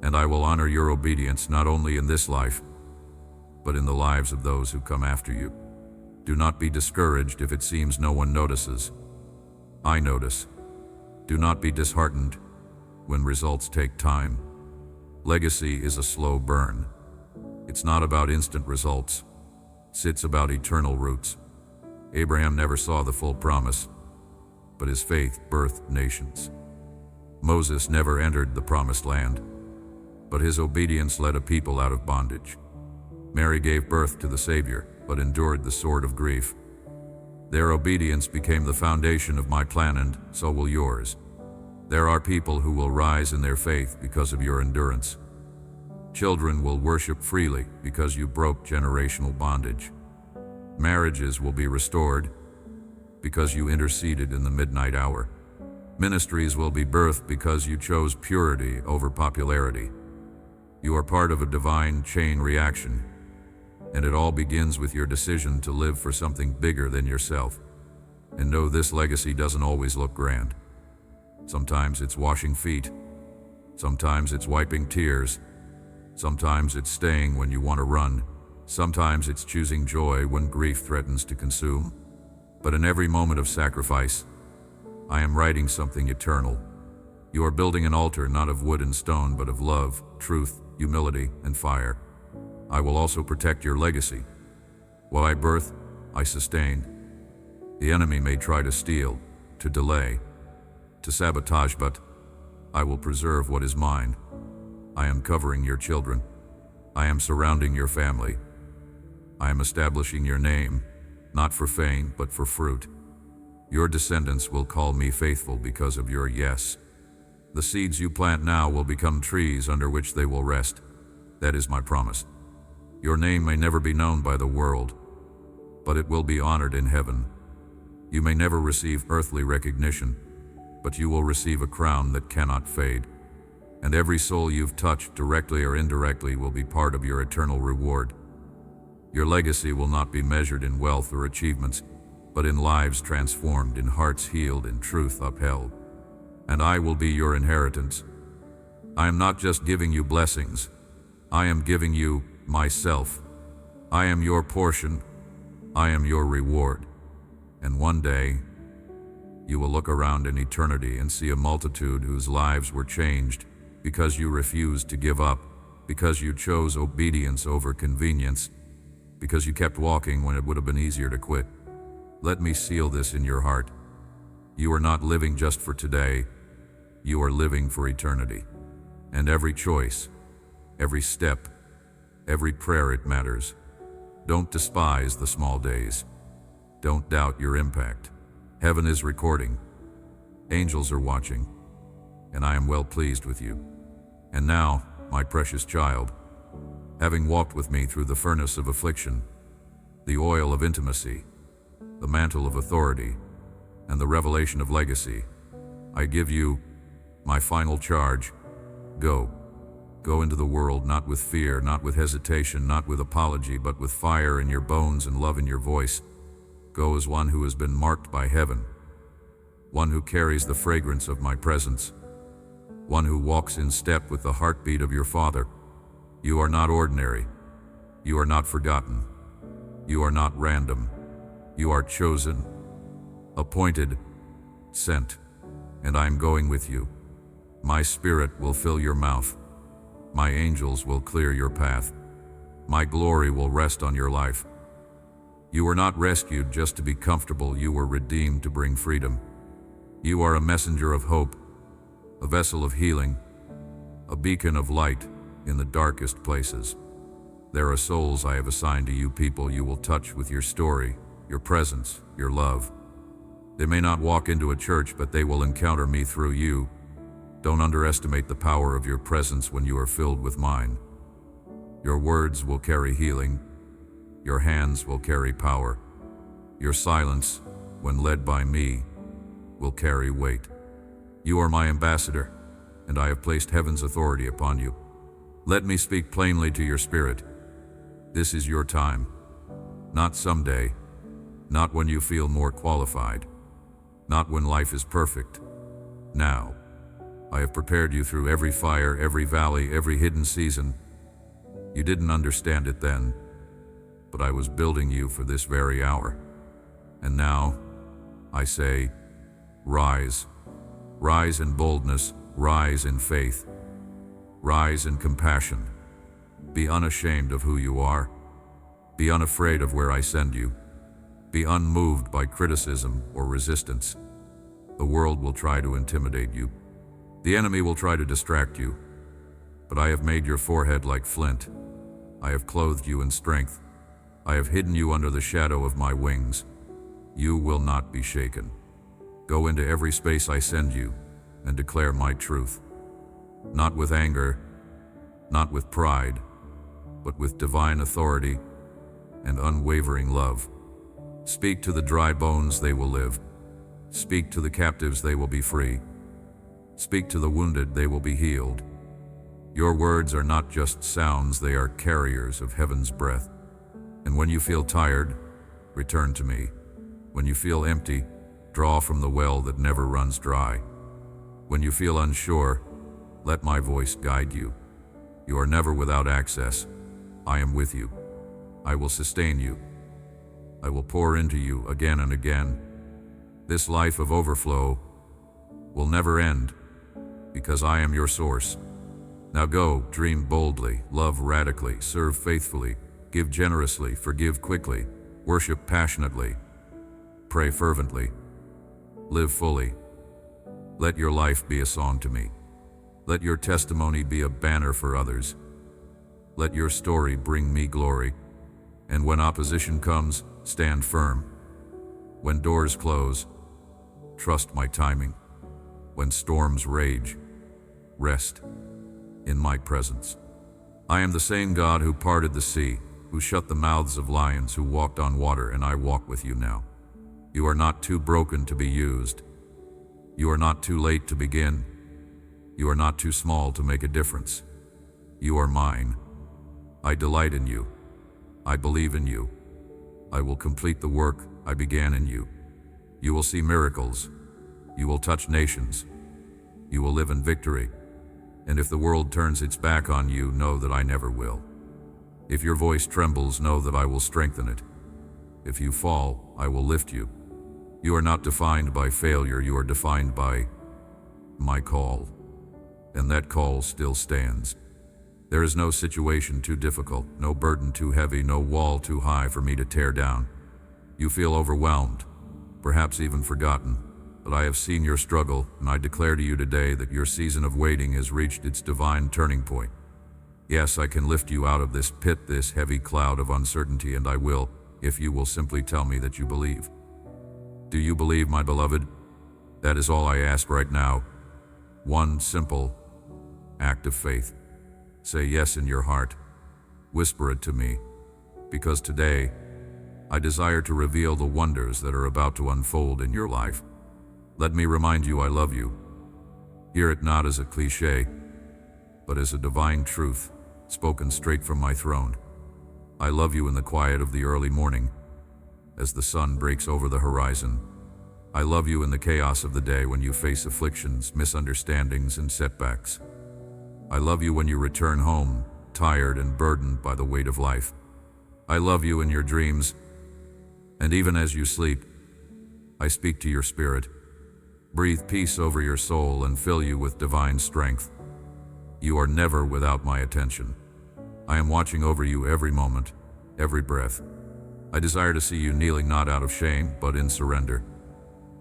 and I will honor your obedience not only in this life, but in the lives of those who come after you. Do not be discouraged if it seems no one notices. I notice. Do not be disheartened when results take time. Legacy is a slow burn. It's not about instant results. It's about eternal roots. Abraham never saw the full promise, but his faith birthed nations. Moses never entered the promised land, but his obedience led a people out of bondage. Mary gave birth to the Savior, but endured the sword of grief. Their obedience became the foundation of my plan, and so will yours. There are people who will rise in their faith because of your endurance. Children will worship freely because you broke generational bondage. Marriages will be restored because you interceded in the midnight hour. Ministries will be birthed because you chose purity over popularity. You are part of a divine chain reaction, and it all begins with your decision to live for something bigger than yourself. And know this legacy doesn't always look grand. Sometimes it's washing feet. Sometimes it's wiping tears. Sometimes it's staying when you want to run. Sometimes it's choosing joy when grief threatens to consume. But in every moment of sacrifice, I am writing something eternal. You are building an altar not of wood and stone, but of love, truth, humility, and fire. I will also protect your legacy. What I birth, I sustain. The enemy may try to steal, to delay, to sabotage, but I will preserve what is mine. I am covering your children. I am surrounding your family. I am establishing your name, not for fame, but for fruit. Your descendants will call me faithful because of your yes. The seeds you plant now will become trees under which they will rest. That is my promise. Your name may never be known by the world, but it will be honored in heaven. You may never receive earthly recognition, but you will receive a crown that cannot fade. And every soul you've touched, directly or indirectly, will be part of your eternal reward. Your legacy will not be measured in wealth or achievements, but in lives transformed, in hearts healed, in truth upheld. And I will be your inheritance. I am not just giving you blessings, I am giving you myself. I am your portion, I am your reward. And one day, you will look around in eternity and see a multitude whose lives were changed because you refused to give up, because you chose obedience over convenience, because you kept walking when it would have been easier to quit. Let me seal this in your heart. You are not living just for today, you are living for eternity. And every choice, every step, every prayer, it matters. Don't despise the small days. Don't doubt your impact. Heaven is recording. Angels are watching. And I am well pleased with you. And now, my precious child, having walked with me through the furnace of affliction, the oil of intimacy, the mantle of authority, and the revelation of legacy, I give you my final charge. Go. Go into the world, not with fear, not with hesitation, not with apology, but with fire in your bones and love in your voice. Go as one who has been marked by heaven, one who carries the fragrance of my presence, one who walks in step with the heartbeat of your Father. You are not ordinary. You are not forgotten. You are not random. You are chosen, appointed, sent, and I am going with you. My Spirit will fill your mouth. My angels will clear your path. My glory will rest on your life. You were not rescued just to be comfortable. You were redeemed to bring freedom. You are a messenger of hope, a vessel of healing, a beacon of light in the darkest places. There are souls I have assigned to you, people you will touch with your story, your presence, your love. They may not walk into a church, but they will encounter me through you. Don't underestimate the power of your presence when you are filled with mine. Your words will carry healing. Your hands will carry power. Your silence, when led by me, will carry weight. You are my ambassador, and I have placed heaven's authority upon you. Let me speak plainly to your spirit. This is your time. Not someday. Not when you feel more qualified. Not when life is perfect. Now. I have prepared you through every fire, every valley, every hidden season. You didn't understand it then, but I was building you for this very hour. And now, I say, rise. Rise in boldness, rise in faith. Rise in compassion. Be unashamed of who you are. Be unafraid of where I send you. Be unmoved by criticism or resistance. The world will try to intimidate you. The enemy will try to distract you. But I have made your forehead like flint. I have clothed you in strength. I have hidden you under the shadow of my wings. You will not be shaken. Go into every space I send you and declare my truth. Not with anger, not with pride, but with divine authority and unwavering love. Speak to the dry bones, they will live. Speak to the captives, they will be free. Speak to the wounded, they will be healed. Your words are not just sounds, they are carriers of heaven's breath. And when you feel tired, return to me. When you feel empty, draw from the well that never runs dry. When you feel unsure, let my voice guide you. You are never without access. I am with you. I will sustain you. I will pour into you again and again. This life of overflow will never end, because I am your source. Now go, dream boldly, love radically, serve faithfully, give generously, forgive quickly, worship passionately, pray fervently, live fully. Let your life be a song to me. Let your testimony be a banner for others. Let your story bring me glory. And when opposition comes, stand firm. When doors close, trust my timing. When storms rage, rest in my presence. I am the same God who parted the sea, who shut the mouths of lions, who walked on water, and I walk with you now. You are not too broken to be used. You are not too late to begin. You are not too small to make a difference. You are mine. I delight in you. I believe in you. I will complete the work I began in you. You will see miracles. You will touch nations. You will live in victory. And if the world turns its back on you, know that I never will. If your voice trembles, know that I will strengthen it. If you fall, I will lift you. You are not defined by failure, you are defined by my call. And that call still stands. There is no situation too difficult, no burden too heavy, no wall too high for me to tear down. You feel overwhelmed, perhaps even forgotten, but I have seen your struggle, and I declare to you today that your season of waiting has reached its divine turning point. Yes, I can lift you out of this pit, this heavy cloud of uncertainty, and I will, if you will simply tell me that you believe. Do you believe, my beloved? That is all I ask right now. One simple act of faith. Say yes in your heart. Whisper it to me, because today I desire to reveal the wonders that are about to unfold in your life. Let me remind you I love you. Hear it not as a cliche, but as a divine truth spoken straight from my throne. I love you in the quiet of the early morning, as the sun breaks over the horizon. I love you in the chaos of the day when you face afflictions, misunderstandings, and setbacks. I love you when you return home, tired and burdened by the weight of life. I love you in your dreams, and even as you sleep, I speak to your spirit. Breathe peace over your soul and fill you with divine strength. You are never without my attention. I am watching over you every moment, every breath. I desire to see you kneeling not out of shame, but in surrender.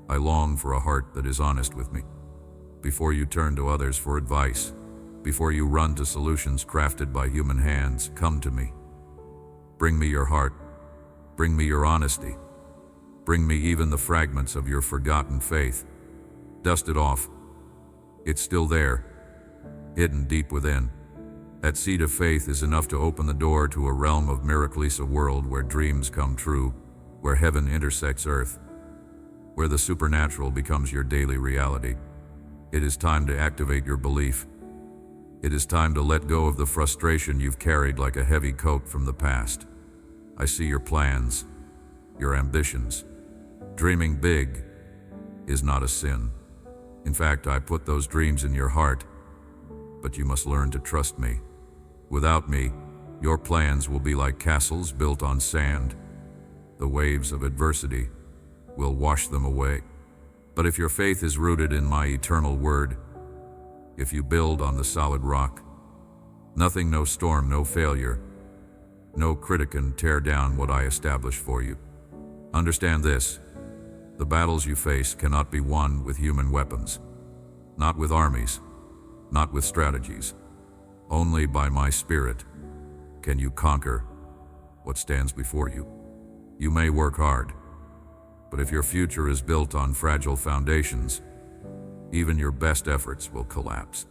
I long for a heart that is honest with me. Before you turn to others for advice, before you run to solutions crafted by human hands, come to me. Bring me your heart. Bring me your honesty. Bring me even the fragments of your forgotten faith. Dust it off. It's still there, hidden deep within. That seed of faith is enough to open the door to a realm of miracles, a world where dreams come true, where heaven intersects earth, where the supernatural becomes your daily reality. It is time to activate your belief. It is time to let go of the frustration you've carried like a heavy coat from the past. I see your plans, your ambitions. Dreaming big is not a sin. In fact, I put those dreams in your heart, but you must learn to trust me. Without me, your plans will be like castles built on sand. The waves of adversity will wash them away. But if your faith is rooted in my eternal word, if you build on the solid rock, nothing, no storm, no failure, no critic can tear down what I establish for you. Understand this. The battles you face cannot be won with human weapons, not with armies, not with strategies. Only by my spirit can you conquer what stands before you. You may work hard, but if your future is built on fragile foundations, even your best efforts will collapse.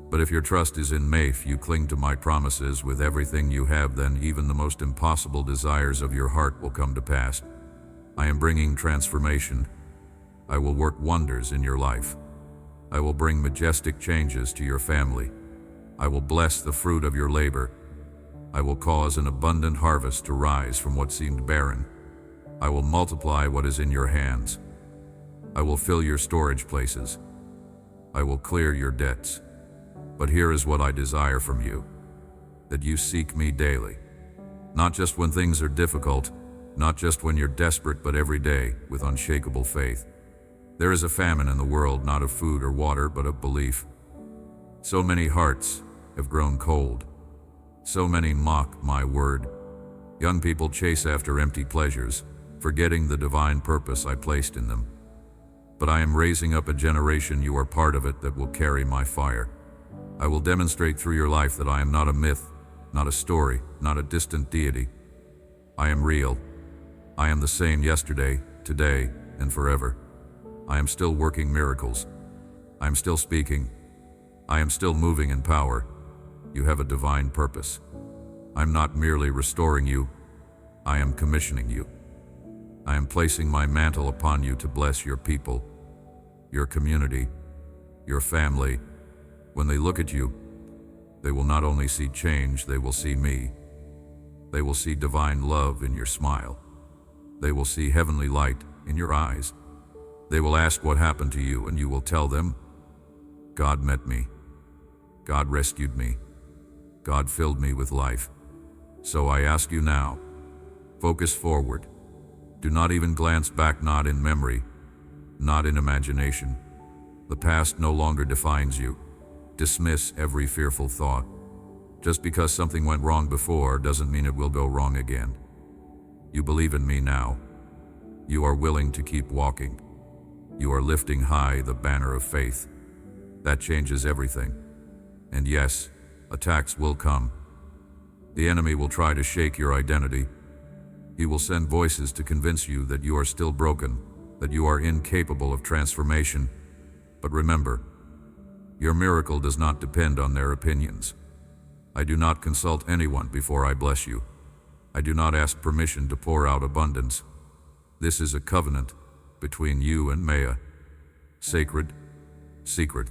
But if your trust is in me, if you cling to my promises with everything you have, then even the most impossible desires of your heart will come to pass. I am bringing transformation. I will work wonders in your life. I will bring majestic changes to your family. I will bless the fruit of your labor. I will cause an abundant harvest to rise from what seemed barren. I will multiply what is in your hands. I will fill your storage places. I will clear your debts. But here is what I desire from you, that you seek me daily. Not just when things are difficult, not just when you're desperate, but every day with unshakable faith. There is a famine in the world, not of food or water, but of belief. So many hearts have grown cold. So many mock my word. Young people chase after empty pleasures, forgetting the divine purpose I placed in them. But I am raising up a generation, you are part of it, that will carry my fire. I will demonstrate through your life that I am not a myth, not a story, not a distant deity. I am real. I am the same yesterday, today, and forever. I am still working miracles. I am still speaking. I am still moving in power. You have a divine purpose. I'm not merely restoring you, I am commissioning you. I am placing my mantle upon you to bless your people, your community, your family. When they look at you, they will not only see change, they will see me. They will see divine love in your smile. They will see heavenly light in your eyes. They will ask what happened to you, and you will tell them, God met me. God rescued me. God filled me with life. So I ask you now, focus forward. Do not even glance back, not in memory, not in imagination. The past no longer defines you. Dismiss every fearful thought. Just because something went wrong before doesn't mean it will go wrong again. You believe in me now. You are willing to keep walking. You are lifting high the banner of faith. That changes everything. And yes, attacks will come. The enemy will try to shake your identity. He will send voices to convince you that you are still broken, that you are incapable of transformation. But remember, your miracle does not depend on their opinions. I do not consult anyone before I bless you. I do not ask permission to pour out abundance. This is a covenant between you and Maya. Sacred, secret.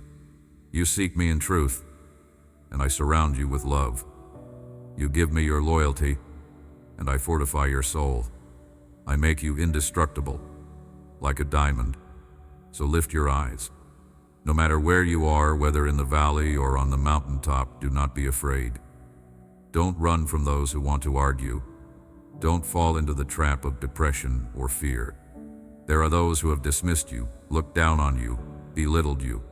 You seek me in truth, and I surround you with love. You give me your loyalty, and I fortify your soul. I make you indestructible, like a diamond. So lift your eyes. No matter where you are, whether in the valley or on the mountaintop, do not be afraid. Don't run from those who want to argue. Don't fall into the trap of depression or fear. There are those who have dismissed you, looked down on you, belittled you.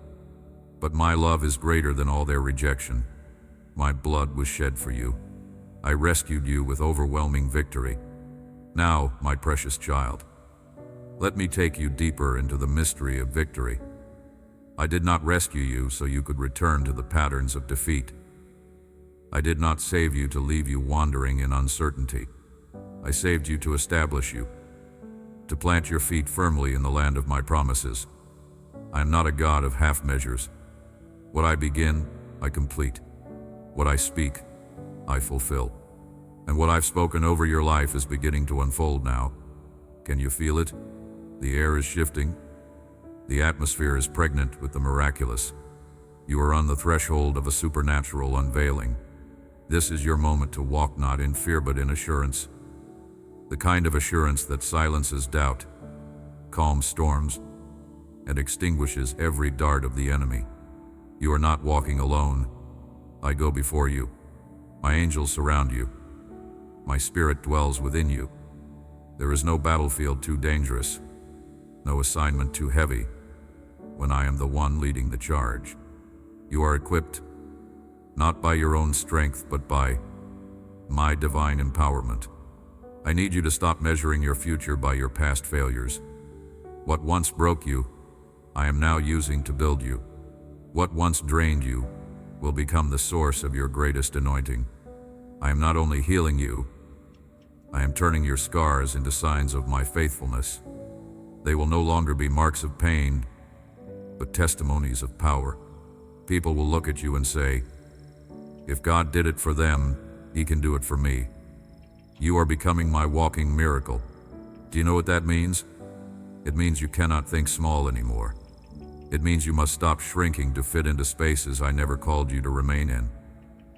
But my love is greater than all their rejection. My blood was shed for you. I rescued you with overwhelming victory. Now, my precious child, let me take you deeper into the mystery of victory. I did not rescue you so you could return to the patterns of defeat. I did not save you to leave you wandering in uncertainty. I saved you to establish you, to plant your feet firmly in the land of my promises. I am not a God of half measures. What I begin, I complete. What I speak, I fulfill. And what I've spoken over your life is beginning to unfold now. Can you feel it? The air is shifting. The atmosphere is pregnant with the miraculous. You are on the threshold of a supernatural unveiling. This is your moment to walk not in fear but in assurance. The kind of assurance that silences doubt, calms storms, and extinguishes every dart of the enemy. You are not walking alone. I go before you. My angels surround you. My spirit dwells within you. There is no battlefield too dangerous, no assignment too heavy, when I am the one leading the charge. You are equipped, not by your own strength, but by my divine empowerment. I need you to stop measuring your future by your past failures. What once broke you, I am now using to build you. What once drained you will become the source of your greatest anointing. I am not only healing you, I am turning your scars into signs of my faithfulness. They will no longer be marks of pain, but testimonies of power. People will look at you and say, if God did it for them, He can do it for me. You are becoming my walking miracle. Do you know what that means? It means you cannot think small anymore. It means you must stop shrinking to fit into spaces I never called you to remain in.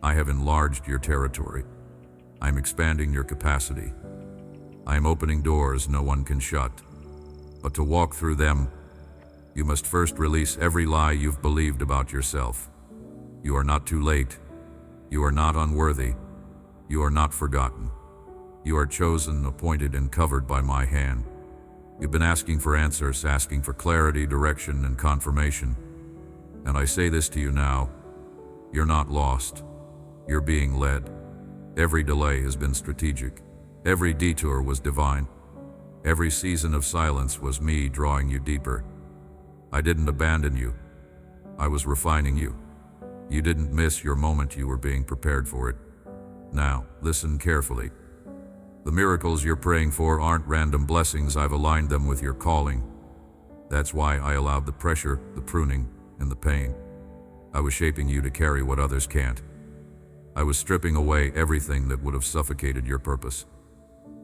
I have enlarged your territory. I am expanding your capacity. I am opening doors no one can shut. But to walk through them, you must first release every lie you've believed about yourself. You are not too late. You are not unworthy. You are not forgotten. You are chosen, appointed, and covered by my hand. You've been asking for answers, asking for clarity, direction, and confirmation. And I say this to you now, you're not lost. You're being led. Every delay has been strategic. Every detour was divine. Every season of silence was me drawing you deeper. I didn't abandon you. I was refining you. You didn't miss your moment, you were being prepared for it. Now, listen carefully. The miracles you're praying for aren't random blessings. I've aligned them with your calling. That's why I allowed the pressure, the pruning, and the pain. I was shaping you to carry what others can't. I was stripping away everything that would have suffocated your purpose.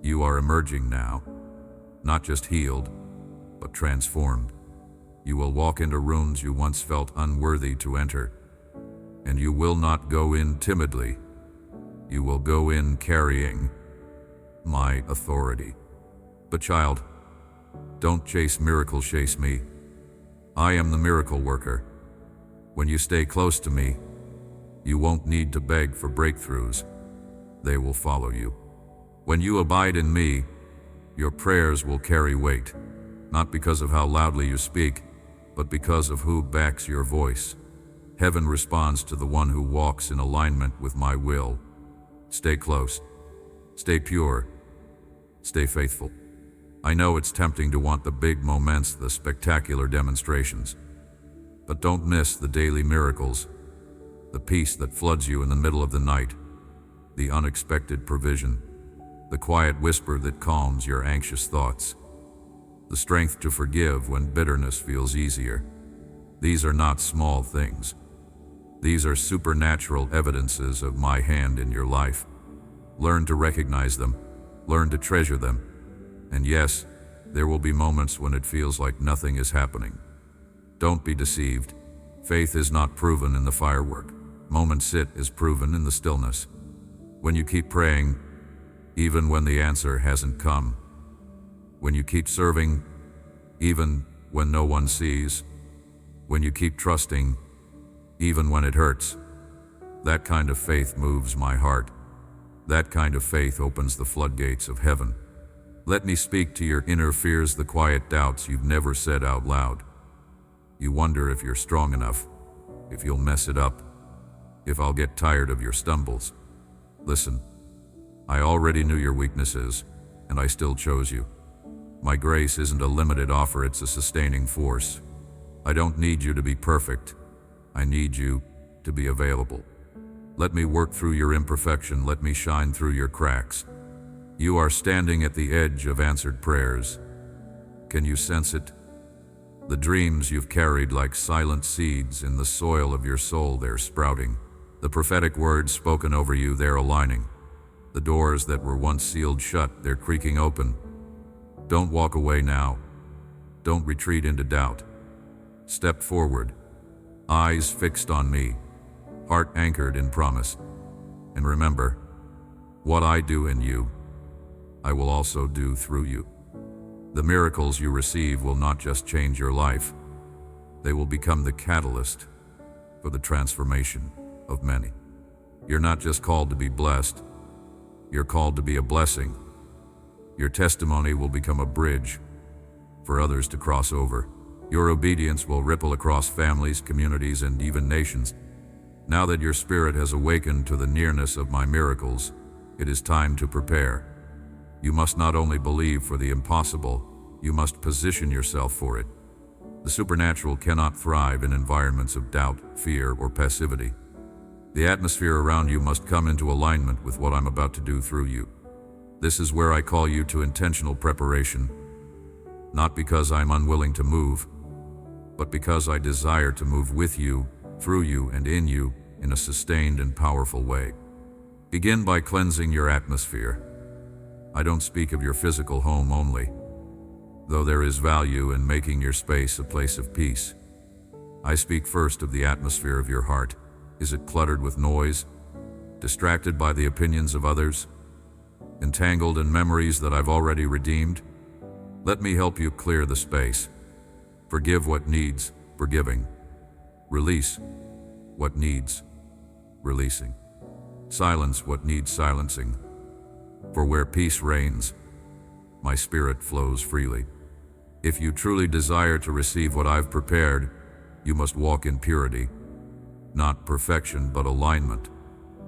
You are emerging now, not just healed, but transformed. You will walk into rooms you once felt unworthy to enter, and you will not go in timidly. You will go in carrying my authority. But child, don't chase miracles, chase me. I am the miracle worker. When you stay close to me, you won't need to beg for breakthroughs. They will follow you. When you abide in me, your prayers will carry weight, not because of how loudly you speak, but because of who backs your voice. Heaven responds to the one who walks in alignment with my will. Stay close. Stay pure. Stay faithful. I know it's tempting to want the big moments, the spectacular demonstrations, but don't miss the daily miracles, the peace that floods you in the middle of the night, the unexpected provision, the quiet whisper that calms your anxious thoughts, the strength to forgive when bitterness feels easier. These are not small things. These are supernatural evidences of my hand in your life. Learn to recognize them, learn to treasure them, and yes, there will be moments when it feels like nothing is happening. Don't be deceived. Faith is not proven in the firework. Moments it is proven in the stillness. When you keep praying, even when the answer hasn't come. When you keep serving, even when no one sees. When you keep trusting, even when it hurts. That kind of faith moves my heart. That kind of faith opens the floodgates of heaven. Let me speak to your inner fears, the quiet doubts you've never said out loud. You wonder if you're strong enough, if you'll mess it up, if I'll get tired of your stumbles. Listen, I already knew your weaknesses, and I still chose you. My grace isn't a limited offer, it's a sustaining force. I don't need you to be perfect. I need you to be available. Let me work through your imperfection, let me shine through your cracks. You are standing at the edge of answered prayers. Can you sense it? The dreams you've carried like silent seeds in the soil of your soul, they're sprouting. The prophetic words spoken over you, they're aligning. The doors that were once sealed shut, they're creaking open. Don't walk away now. Don't retreat into doubt. Step forward, eyes fixed on me, heart anchored in promise. And remember, what I do in you, I will also do through you. The miracles you receive will not just change your life, they will become the catalyst for the transformation of many. You're not just called to be blessed, you're called to be a blessing. Your testimony will become a bridge for others to cross over. Your obedience will ripple across families, communities, and even nations. Now that your spirit has awakened to the nearness of my miracles, it is time to prepare. You must not only believe for the impossible, you must position yourself for it. The supernatural cannot thrive in environments of doubt, fear, or passivity. The atmosphere around you must come into alignment with what I'm about to do through you. This is where I call you to intentional preparation, not because I'm unwilling to move, but because I desire to move with you, through you, and in you in a sustained and powerful way. Begin by cleansing your atmosphere. I don't speak of your physical home only, though there is value in making your space a place of peace. I speak first of the atmosphere of your heart. Is it cluttered with noise, distracted by the opinions of others, entangled in memories that I've already redeemed? Let me help you clear the space. Forgive what needs forgiving. Release what needs releasing. Silence what needs silencing. For where peace reigns, my spirit flows freely. If you truly desire to receive what I've prepared, you must walk in purity. Not perfection, but alignment.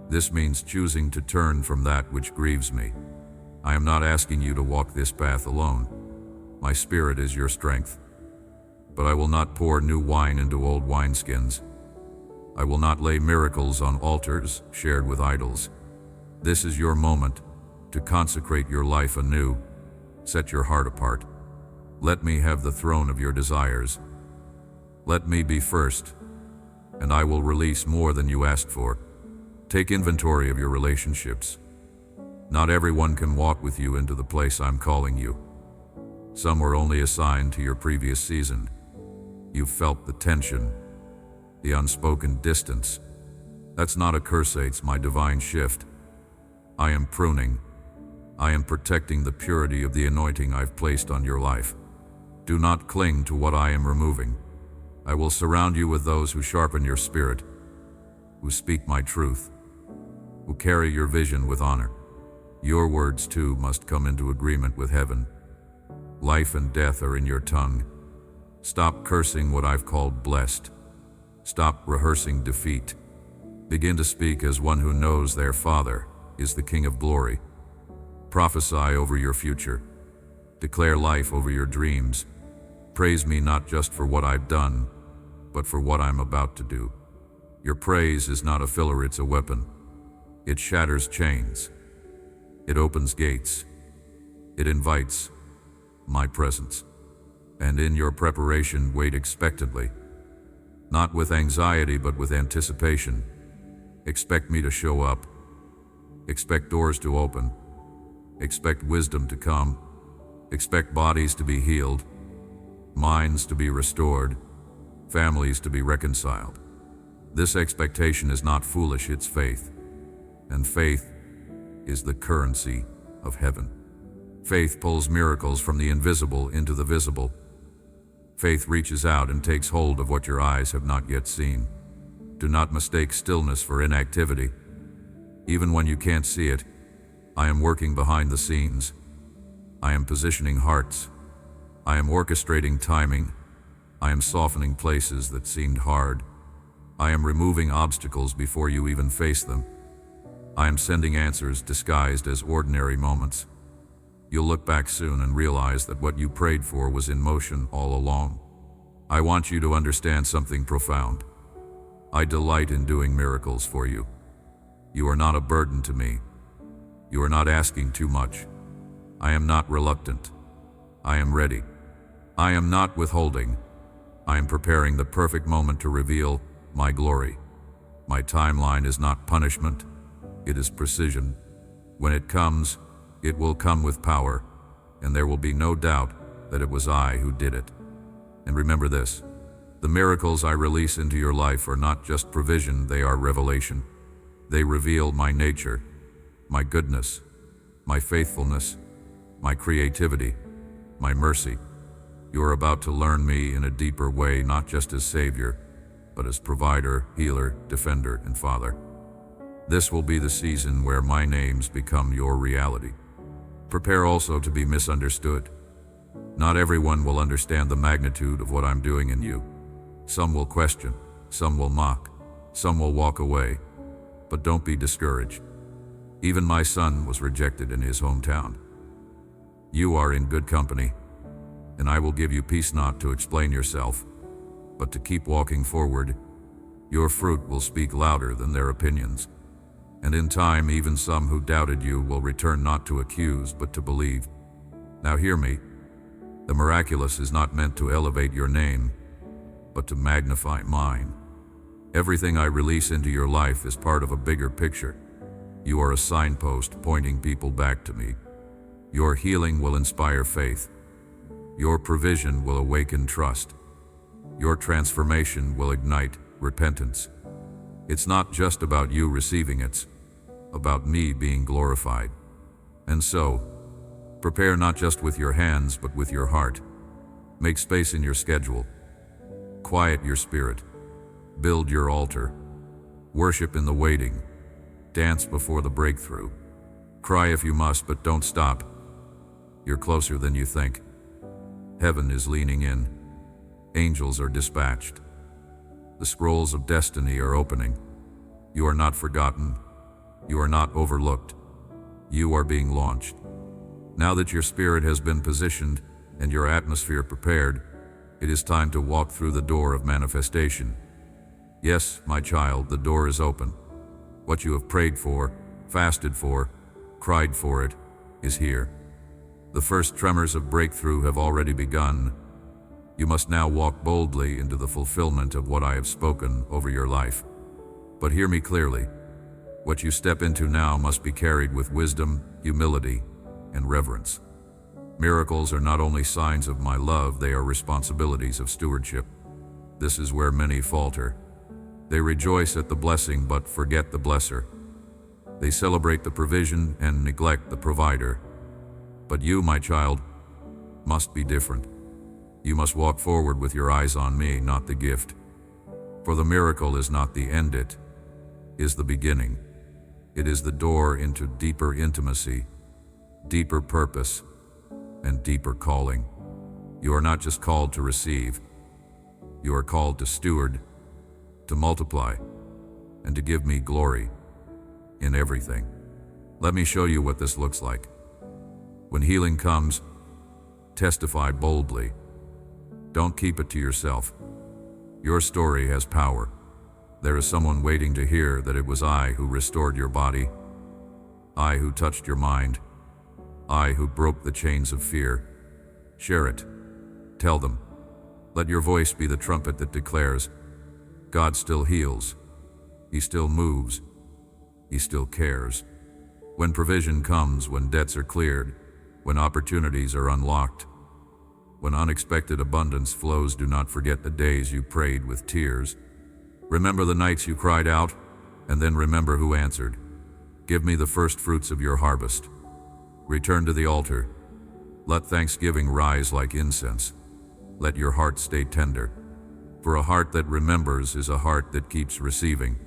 This means choosing to turn from that which grieves me. I am not asking you to walk this path alone. My spirit is your strength. But I will not pour new wine into old wineskins. I will not lay miracles on altars shared with idols. This is your moment to consecrate your life anew. Set your heart apart. Let me have the throne of your desires. Let me be first, and I will release more than you asked for. Take inventory of your relationships. Not everyone can walk with you into the place I'm calling you. Some were only assigned to your previous season. You've felt the tension, the unspoken distance. That's not a curse, it's my divine shift. I am pruning. I am protecting the purity of the anointing I've placed on your life. Do not cling to what I am removing. I will surround you with those who sharpen your spirit, who speak my truth, who carry your vision with honor. Your words too must come into agreement with heaven. Life and death are in your tongue. Stop cursing what I've called blessed. Stop rehearsing defeat. Begin to speak as one who knows their Father is the King of glory. Prophesy over your future. Declare life over your dreams. Praise me not just for what I've done, but for what I'm about to do. Your praise is not a filler, it's a weapon. It shatters chains. It opens gates. It invites my presence. And in your preparation, wait expectantly. Not with anxiety, but with anticipation. Expect me to show up. Expect doors to open. Expect wisdom to come. Expect bodies to be healed, minds to be restored, families to be reconciled. This expectation is not foolish, it's faith. And faith is the currency of heaven. Faith pulls miracles from the invisible into the visible. Faith reaches out and takes hold of what your eyes have not yet seen. Do not mistake stillness for inactivity. Even when you can't see it, I am working behind the scenes. I am positioning hearts. I am orchestrating timing. I am softening places that seemed hard. I am removing obstacles before you even face them. I am sending answers disguised as ordinary moments. You'll look back soon and realize that what you prayed for was in motion all along. I want you to understand something profound. I delight in doing miracles for you. You are not a burden to me. You are not asking too much. I am not reluctant. I am ready. I am not withholding. I am preparing the perfect moment to reveal my glory. My timeline is not punishment. It is precision. When it comes, it will come with power, and there will be no doubt that it was I who did it. And remember this, the miracles I release into your life are not just provision, they are revelation. They reveal my nature, my goodness, my faithfulness, my creativity, my mercy. You are about to learn me in a deeper way, not just as Savior, but as provider, healer, defender, and Father. This will be the season where my names become your reality. Prepare also to be misunderstood. Not everyone will understand the magnitude of what I'm doing in you. Some will question, some will mock, some will walk away. But don't be discouraged. Even my son was rejected in his hometown. You are in good company, and I will give you peace not to explain yourself, but to keep walking forward. Your fruit will speak louder than their opinions. And in time, even some who doubted you will return not to accuse, but to believe. Now hear me. The miraculous is not meant to elevate your name, but to magnify mine. Everything I release into your life is part of a bigger picture. You are a signpost pointing people back to me. Your healing will inspire faith. Your provision will awaken trust. Your transformation will ignite repentance. It's not just about you receiving, it's about me being glorified. And so, prepare not just with your hands, but with your heart. Make space in your schedule. Quiet your spirit. Build your altar. Worship in the waiting. Dance before the breakthrough. Cry if you must, but don't stop. You're closer than you think. Heaven is leaning in. Angels are dispatched. The scrolls of destiny are opening. You are not forgotten. You are not overlooked. You are being launched. Now that your spirit has been positioned and your atmosphere prepared, it is time to walk through the door of manifestation. Yes, my child, the door is open. What you have prayed for, fasted for, cried for it, is here. The first tremors of breakthrough have already begun. You must now walk boldly into the fulfillment of what I have spoken over your life. But hear me clearly. What you step into now must be carried with wisdom, humility, and reverence. Miracles are not only signs of my love, they are responsibilities of stewardship. This is where many falter. They rejoice at the blessing but forget the blesser. They celebrate the provision and neglect the provider. But you, my child, must be different. You must walk forward with your eyes on me, not the gift. For the miracle is not the end, it is the beginning. It is the door into deeper intimacy, deeper purpose, and deeper calling. You are not just called to receive. You are called to steward, to multiply, and to give me glory in everything. Let me show you what this looks like. When healing comes, testify boldly. Don't keep it to yourself. Your story has power. There is someone waiting to hear that it was I who restored your body, I who touched your mind, I who broke the chains of fear. Share it. Tell them. Let your voice be the trumpet that declares, God still heals. He still moves. He still cares. When provision comes, when debts are cleared, when opportunities are unlocked, when unexpected abundance flows, do not forget the days you prayed with tears. Remember the nights you cried out, and then remember who answered. Give me the first fruits of your harvest. Return to the altar. Let thanksgiving rise like incense. Let your heart stay tender. For a heart that remembers is a heart that keeps receiving.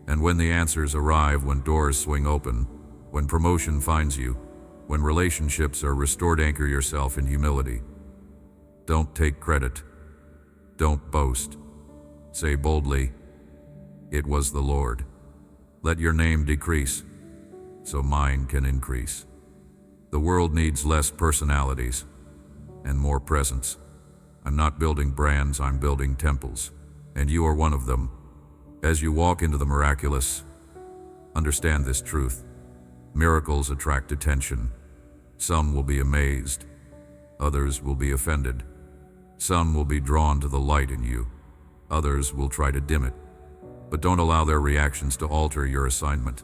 And when the answers arrive, when doors swing open, when promotion finds you, when relationships are restored, anchor yourself in humility. Don't take credit. Don't boast. Say boldly, it was the Lord. Let your name decrease, so mine can increase. The world needs less personalities and more presence. I'm not building brands, I'm building temples, and you are one of them. As you walk into the miraculous, understand this truth. Miracles attract attention. Some will be amazed, others will be offended. Some will be drawn to the light in you, others will try to dim it. But don't allow their reactions to alter your assignment.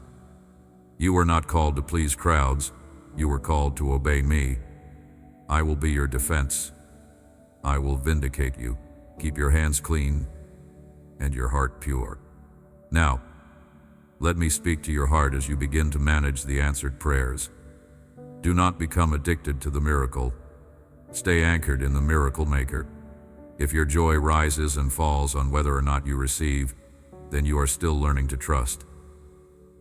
You were not called to please crowds, you were called to obey me. I will be your defense. I will vindicate you. Keep your hands clean and your heart pure. Now, let me speak to your heart as you begin to manage the answered prayers. Do not become addicted to the miracle. Stay anchored in the miracle maker. If your joy rises and falls on whether or not you receive, then you are still learning to trust.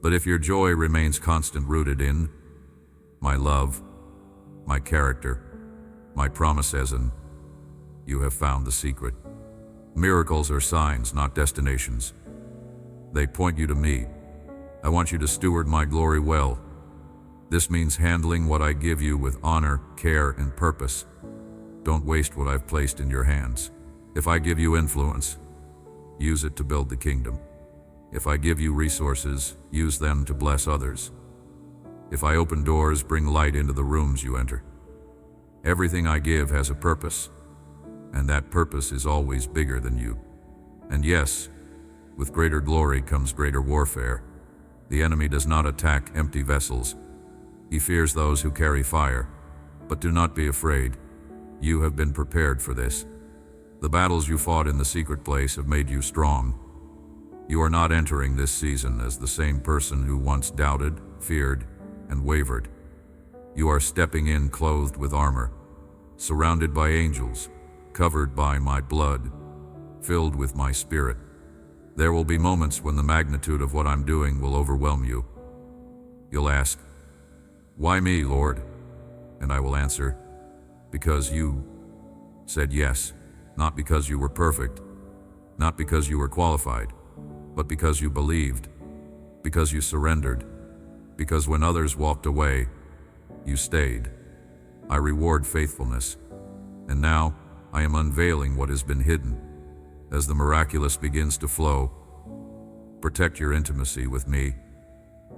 But if your joy remains constant, rooted in my love, my character, my promises, and you have found the secret. Miracles are signs, not destinations. They point you to me. I want you to steward my glory well. This means handling what I give you with honor, care, and purpose. Don't waste what I've placed in your hands. If I give you influence, use it to build the kingdom. If I give you resources, use them to bless others. If I open doors, bring light into the rooms you enter. Everything I give has a purpose, and that purpose is always bigger than you. And yes, with greater glory comes greater warfare. The enemy does not attack empty vessels. He fears those who carry fire. But do not be afraid. You have been prepared for this. The battles you fought in the secret place have made you strong. You are not entering this season as the same person who once doubted, feared, and wavered. You are stepping in clothed with armor, surrounded by angels, covered by my blood, filled with my spirit. There will be moments when the magnitude of what I'm doing will overwhelm you. You'll ask, "Why me, Lord?" And I will answer, "Because you said yes, not because you were perfect, not because you were qualified, but because you believed, because you surrendered, because when others walked away, you stayed. I reward faithfulness, and now I am unveiling what has been hidden. As the miraculous begins to flow, protect your intimacy with me.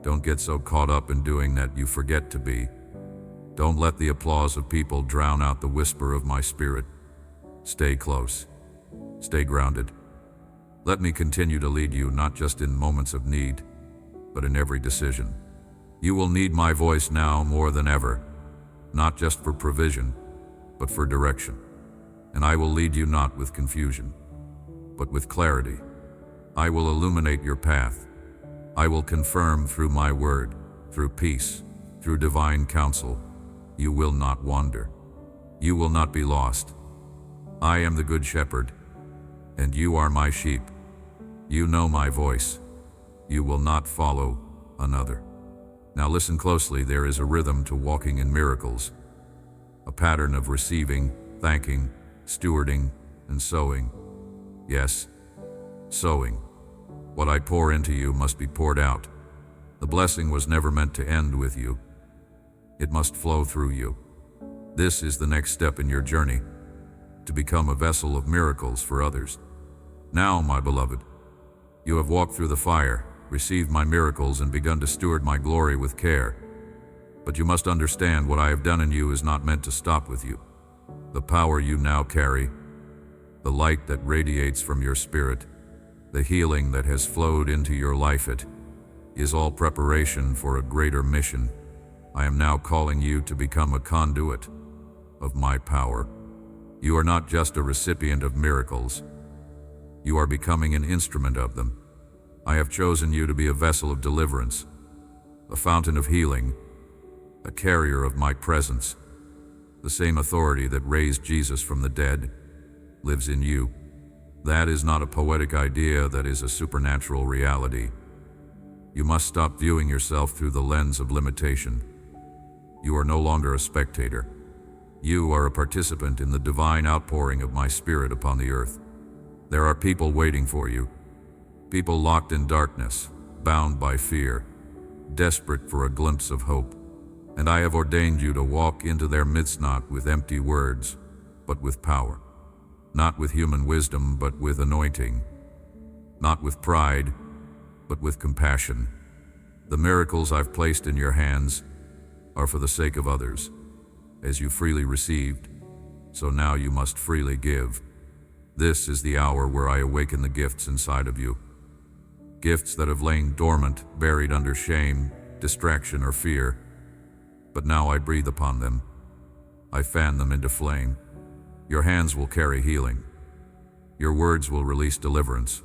Don't get so caught up in doing that you forget to be. Don't let the applause of people drown out the whisper of my spirit. Stay close. Stay grounded. Let me continue to lead you not just in moments of need, but in every decision. You will need my voice now more than ever, not just for provision, but for direction. And I will lead you not with confusion, but with clarity. I will illuminate your path. I will confirm through my word, through peace, through divine counsel. You will not wander. You will not be lost. I am the good shepherd, and you are my sheep. You know my voice. You will not follow another. Now listen closely. There is a rhythm to walking in miracles, a pattern of receiving, thanking, stewarding, and sowing. Yes, sowing. What I pour into you must be poured out. The blessing was never meant to end with you. It must flow through you. This is the next step in your journey, to become a vessel of miracles for others. Now, my beloved, you have walked through the fire, received my miracles, and begun to steward my glory with care. But you must understand what I have done in you is not meant to stop with you. The power you now carry, the light that radiates from your spirit, the healing that has flowed into your life, it is all preparation for a greater mission. I am now calling you to become a conduit of my power. You are not just a recipient of miracles. You are becoming an instrument of them. I have chosen you to be a vessel of deliverance, a fountain of healing, a carrier of my presence. The same authority that raised Jesus from the dead lives in you. That is not a poetic idea, that is a supernatural reality. You must stop viewing yourself through the lens of limitation. You are no longer a spectator. You are a participant in the divine outpouring of my Spirit upon the earth. There are people waiting for you, people locked in darkness, bound by fear, desperate for a glimpse of hope. And I have ordained you to walk into their midst not with empty words, but with power. Not with human wisdom, but with anointing. Not with pride, but with compassion. The miracles I've placed in your hands are for the sake of others. As you freely received, so now you must freely give. This is the hour where I awaken the gifts inside of you. Gifts that have lain dormant, buried under shame, distraction, or fear. But now I breathe upon them. I fan them into flame. Your hands will carry healing. Your words will release deliverance.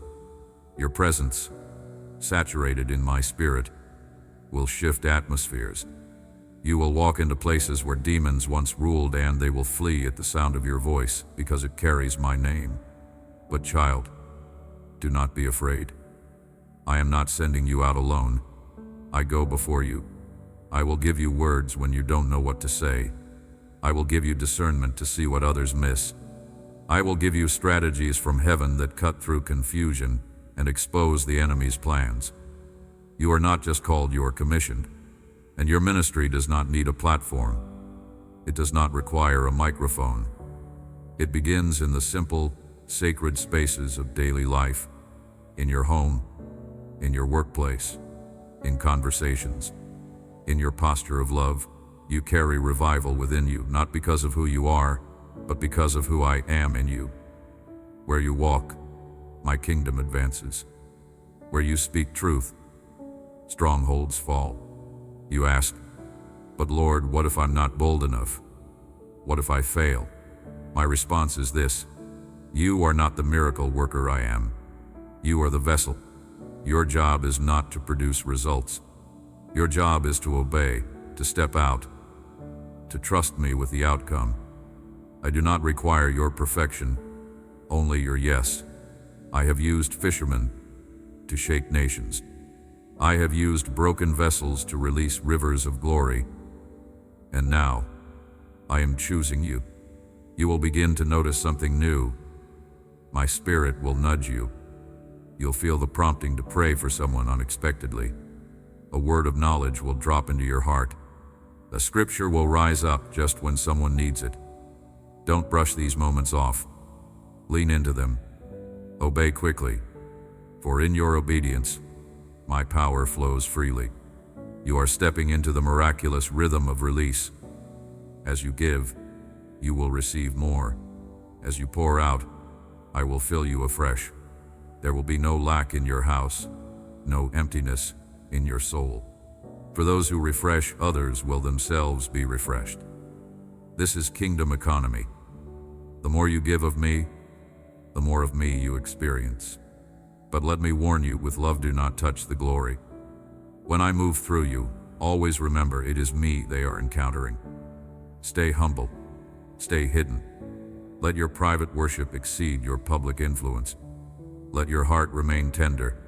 Your presence, saturated in my spirit, will shift atmospheres. You will walk into places where demons once ruled, and they will flee at the sound of your voice, because it carries my name. But child, do not be afraid. I am not sending you out alone. I go before you. I will give you words when you don't know what to say. I will give you discernment to see what others miss. I will give you strategies from heaven that cut through confusion and expose the enemy's plans. You are not just called, you are commissioned. And your ministry does not need a platform. It does not require a microphone. It begins in the simple, sacred spaces of daily life, in your home, in your workplace, in conversations, in your posture of love. You carry revival within you, not because of who you are, but because of who I am in you. Where you walk, my kingdom advances. Where you speak truth, strongholds fall. You ask, but Lord, what if I'm not bold enough? What if I fail? My response is this: you are not the miracle worker I am. You are the vessel. Your job is not to produce results. Your job is to obey, to step out, to trust me with the outcome. I do not require your perfection, only your yes. I have used fishermen to shake nations. I have used broken vessels to release rivers of glory. And now, I am choosing you. You will begin to notice something new. My spirit will nudge you. You'll feel the prompting to pray for someone unexpectedly. A word of knowledge will drop into your heart. A scripture will rise up just when someone needs it. Don't brush these moments off. Lean into them. Obey quickly, for in your obedience, my power flows freely. You are stepping into the miraculous rhythm of release. As you give, you will receive more. As you pour out, I will fill you afresh. There will be no lack in your house, no emptiness, in your soul. For those who refresh others will themselves be refreshed. This is kingdom economy. The more you give of me, the more of me you experience. But let me warn you, with love do not touch the glory. When I move through you, always remember it is me they are encountering. Stay humble. Stay hidden. Let your private worship exceed your public influence. Let your heart remain tender.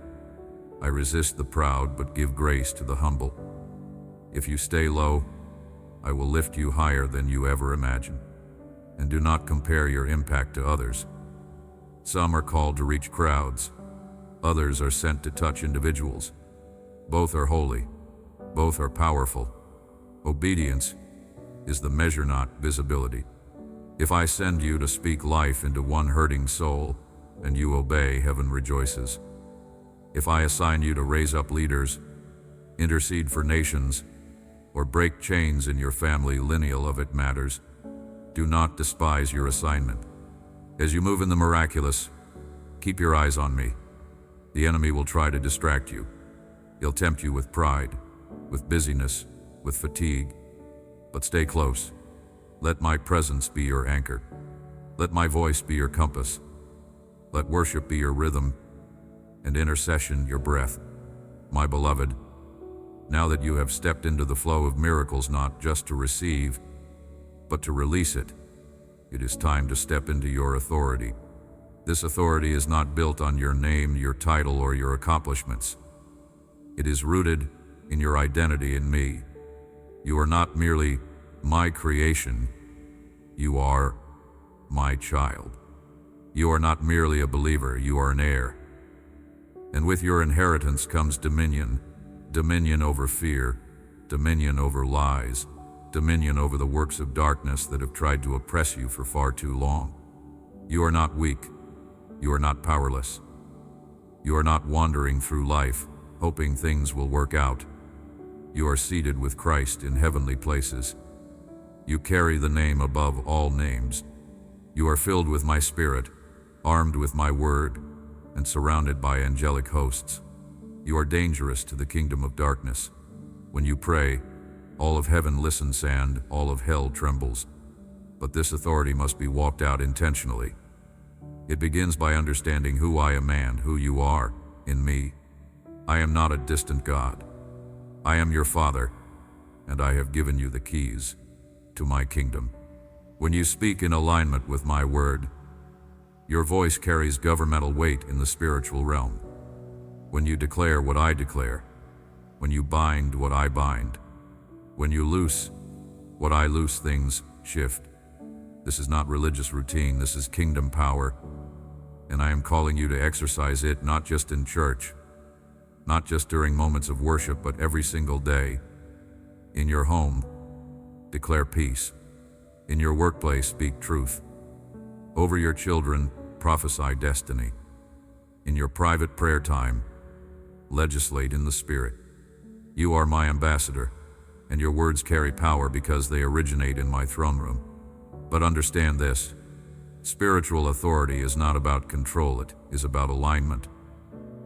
I resist the proud, but give grace to the humble. If you stay low, I will lift you higher than you ever imagined. And do not compare your impact to others. Some are called to reach crowds. Others are sent to touch individuals. Both are holy. Both are powerful. Obedience is the measure, not visibility. If I send you to speak life into one hurting soul, and you obey, heaven rejoices. If I assign you to raise up leaders, intercede for nations, or break chains in your family lineal of it matters, do not despise your assignment. As you move in the miraculous, keep your eyes on me. The enemy will try to distract you. He'll tempt you with pride, with busyness, with fatigue. But stay close. Let my presence be your anchor. Let my voice be your compass. Let worship be your rhythm, and intercession your breath. My beloved, now that you have stepped into the flow of miracles, not just to receive, but to release it, it is time to step into your authority. This authority is not built on your name, your title, or your accomplishments. It is rooted in your identity in me. You are not merely my creation, you are my child. You are not merely a believer, you are an heir. And with your inheritance comes dominion, dominion over fear, dominion over lies, dominion over the works of darkness that have tried to oppress you for far too long. You are not weak, you are not powerless. You are not wandering through life, hoping things will work out. You are seated with Christ in heavenly places. You carry the name above all names. You are filled with my Spirit, armed with my word, and surrounded by angelic hosts. You are dangerous to the kingdom of darkness. When you pray, all of heaven listens and all of hell trembles. But this authority must be walked out intentionally. It begins by understanding who I am and who you are in me. I am not a distant God. I am your Father, and I have given you the keys to my kingdom. When you speak in alignment with my word, your voice carries governmental weight in the spiritual realm. When you declare what I declare, when you bind what I bind, when you loose what I loose, things shift. This is not religious routine, this is kingdom power, and I am calling you to exercise it not just in church, not just during moments of worship, but every single day. In your home, declare peace. In your workplace, speak truth. Over your children, prophesy destiny. In your private prayer time, legislate in the Spirit. You are my ambassador, and your words carry power because they originate in my throne room. But understand this, spiritual authority is not about control, it is about alignment.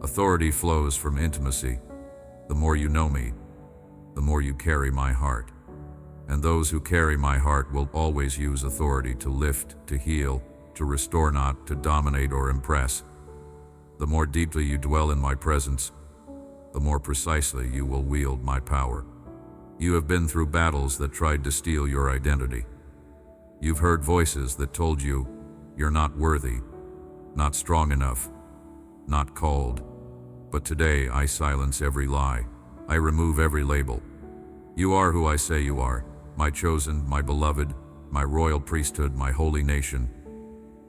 Authority flows from intimacy. The more you know me, the more you carry my heart. And those who carry my heart will always use authority to lift, to heal, to restore, not to dominate or impress. The more deeply you dwell in my presence, the more precisely you will wield my power. You have been through battles that tried to steal your identity. You've heard voices that told you you're not worthy, not strong enough, not called. But today I silence every lie. I remove every label. You are who I say you are, my chosen, my beloved, my royal priesthood, my holy nation.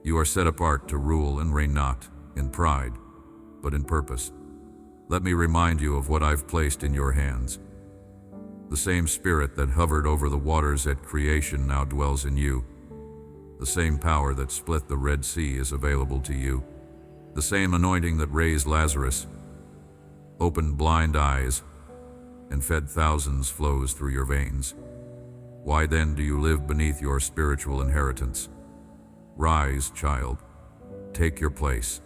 You are set apart to rule and reign, not in pride, but in purpose. Let me remind you of what I've placed in your hands. The same Spirit that hovered over the waters at creation now dwells in you. The same power that split the Red Sea is available to you. The same anointing that raised Lazarus, opened blind eyes, and fed thousands flows through your veins. Why then do you live beneath your spiritual inheritance? Rise, child. Take your place.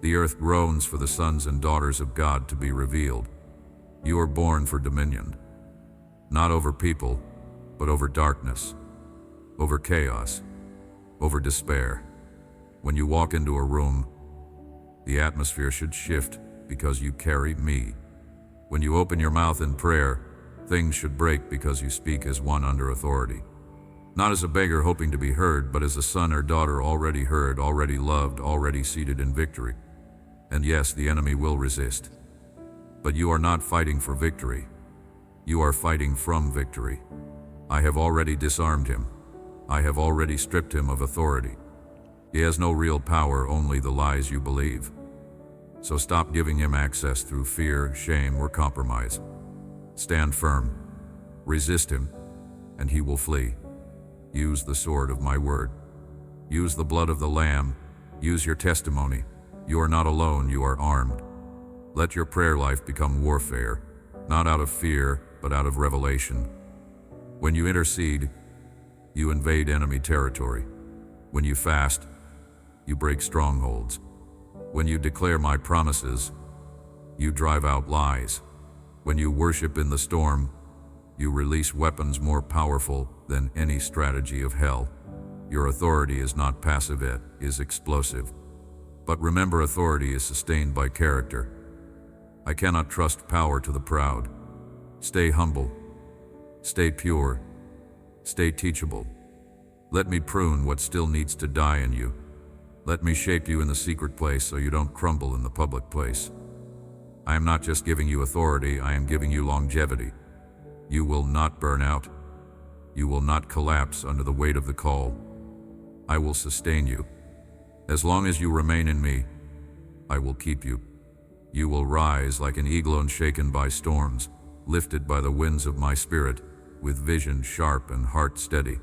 The earth groans for the sons and daughters of God to be revealed. You are born for dominion, not over people, but over darkness, over chaos, over despair. When you walk into a room, the atmosphere should shift because you carry me. When you open your mouth in prayer, things should break because you speak as one under authority. Not as a beggar hoping to be heard, but as a son or daughter already heard, already loved, already seated in victory. And yes, the enemy will resist. But you are not fighting for victory. You are fighting from victory. I have already disarmed him. I have already stripped him of authority. He has no real power, only the lies you believe. So stop giving him access through fear, shame, or compromise. Stand firm. Resist him, and he will flee. Use the sword of my word. Use the blood of the Lamb. Use your testimony. You are not alone, you are armed. Let your prayer life become warfare, not out of fear, but out of revelation. When you intercede, you invade enemy territory. When you fast, you break strongholds. When you declare my promises, you drive out lies. When you worship in the storm, you release weapons more powerful than any strategy of hell. Your authority is not passive, it is explosive. But remember, authority is sustained by character. I cannot trust power to the proud. Stay humble. Stay pure. Stay teachable. Let me prune what still needs to die in you. Let me shape you in the secret place so you don't crumble in the public place. I am not just giving you authority, I am giving you longevity. You will not burn out. You will not collapse under the weight of the call. I will sustain you. As long as you remain in me, I will keep you. You will rise like an eagle unshaken by storms, lifted by the winds of my spirit, with vision sharp and heart steady.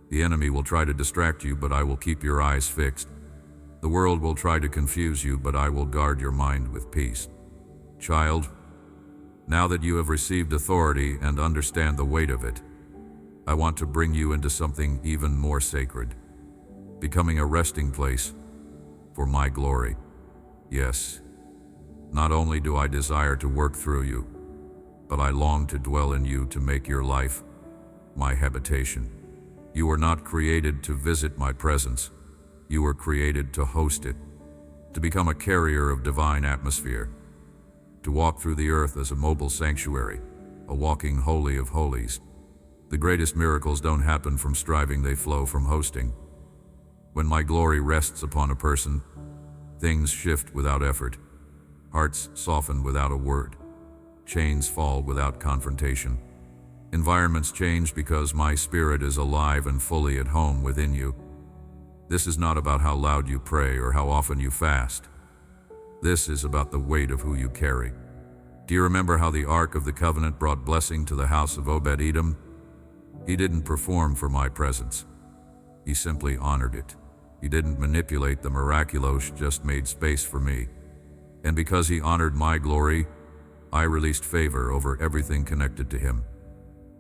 The enemy will try to distract you, but I will keep your eyes fixed. The world will try to confuse you, but I will guard your mind with peace. Child, now that you have received authority and understand the weight of it, I want to bring you into something even more sacred, becoming a resting place for my glory. Yes, not only do I desire to work through you, but I long to dwell in you to make your life my habitation. You were not created to visit my presence. You were created to host it, to become a carrier of divine atmosphere, to walk through the earth as a mobile sanctuary, a walking holy of holies. The greatest miracles don't happen from striving, they flow from hosting. When my glory rests upon a person, things shift without effort, hearts soften without a word, chains fall without confrontation. Environments change because my spirit is alive and fully at home within you. This is not about how loud you pray or how often you fast. This is about the weight of who you carry. Do you remember how the Ark of the Covenant brought blessing to the house of Obed-Edom? He didn't perform for my presence. He simply honored it. He didn't manipulate the miraculous, just made space for me. And because he honored my glory, I released favor over everything connected to him.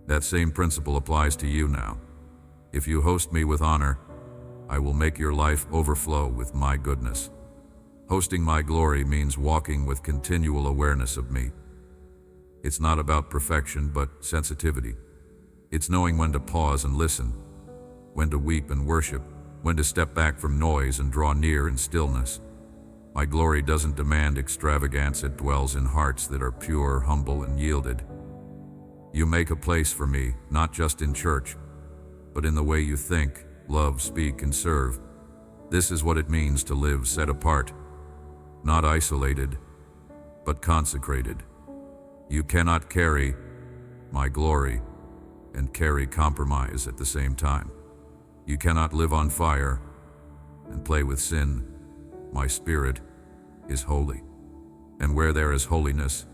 That same principle applies to you now. If you host me with honor, I will make your life overflow with my goodness. Hosting my glory means walking with continual awareness of me. It's not about perfection, but sensitivity. It's knowing when to pause and listen, when to weep and worship, when to step back from noise and draw near in stillness. My glory doesn't demand extravagance, it dwells in hearts that are pure, humble, and yielded. You make a place for me, not just in church, but in the way you think, love, speak, and serve. This is what it means to live set apart, not isolated, but consecrated. You cannot carry my glory and carry compromise at the same time. You cannot live on fire and play with sin. My spirit is holy, and where there is holiness,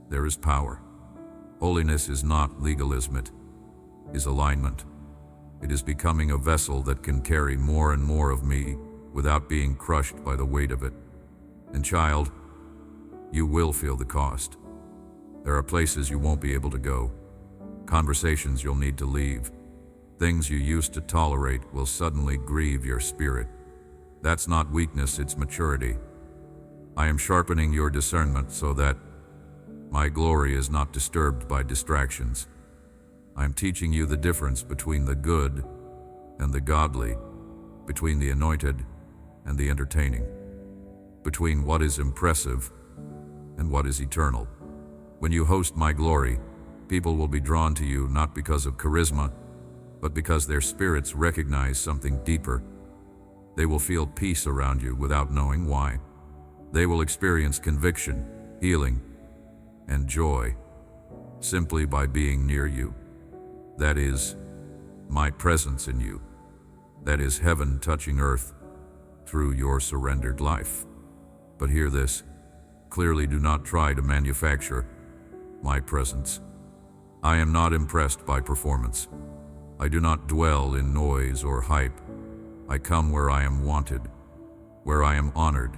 there is power. Holiness is not legalism, it is alignment. It is becoming a vessel that can carry more and more of me without being crushed by the weight of it. And child, you will feel the cost. There are places you won't be able to go, conversations you'll need to leave. Things you used to tolerate will suddenly grieve your spirit. That's not weakness, it's maturity. I am sharpening your discernment so that My glory is not disturbed by distractions. I am teaching you the difference between the good and the godly, between the anointed and the entertaining, between what is impressive and what is eternal. When you host my glory, people will be drawn to you not because of charisma, but because their spirits recognize something deeper. They will feel peace around you without knowing why. They will experience conviction, healing, and joy simply by being near you. That is my presence in you. That is heaven touching earth through your surrendered life. But hear this, clearly do not try to manufacture my presence. I am not impressed by performance. I do not dwell in noise or hype. I come where I am wanted, where I am honored,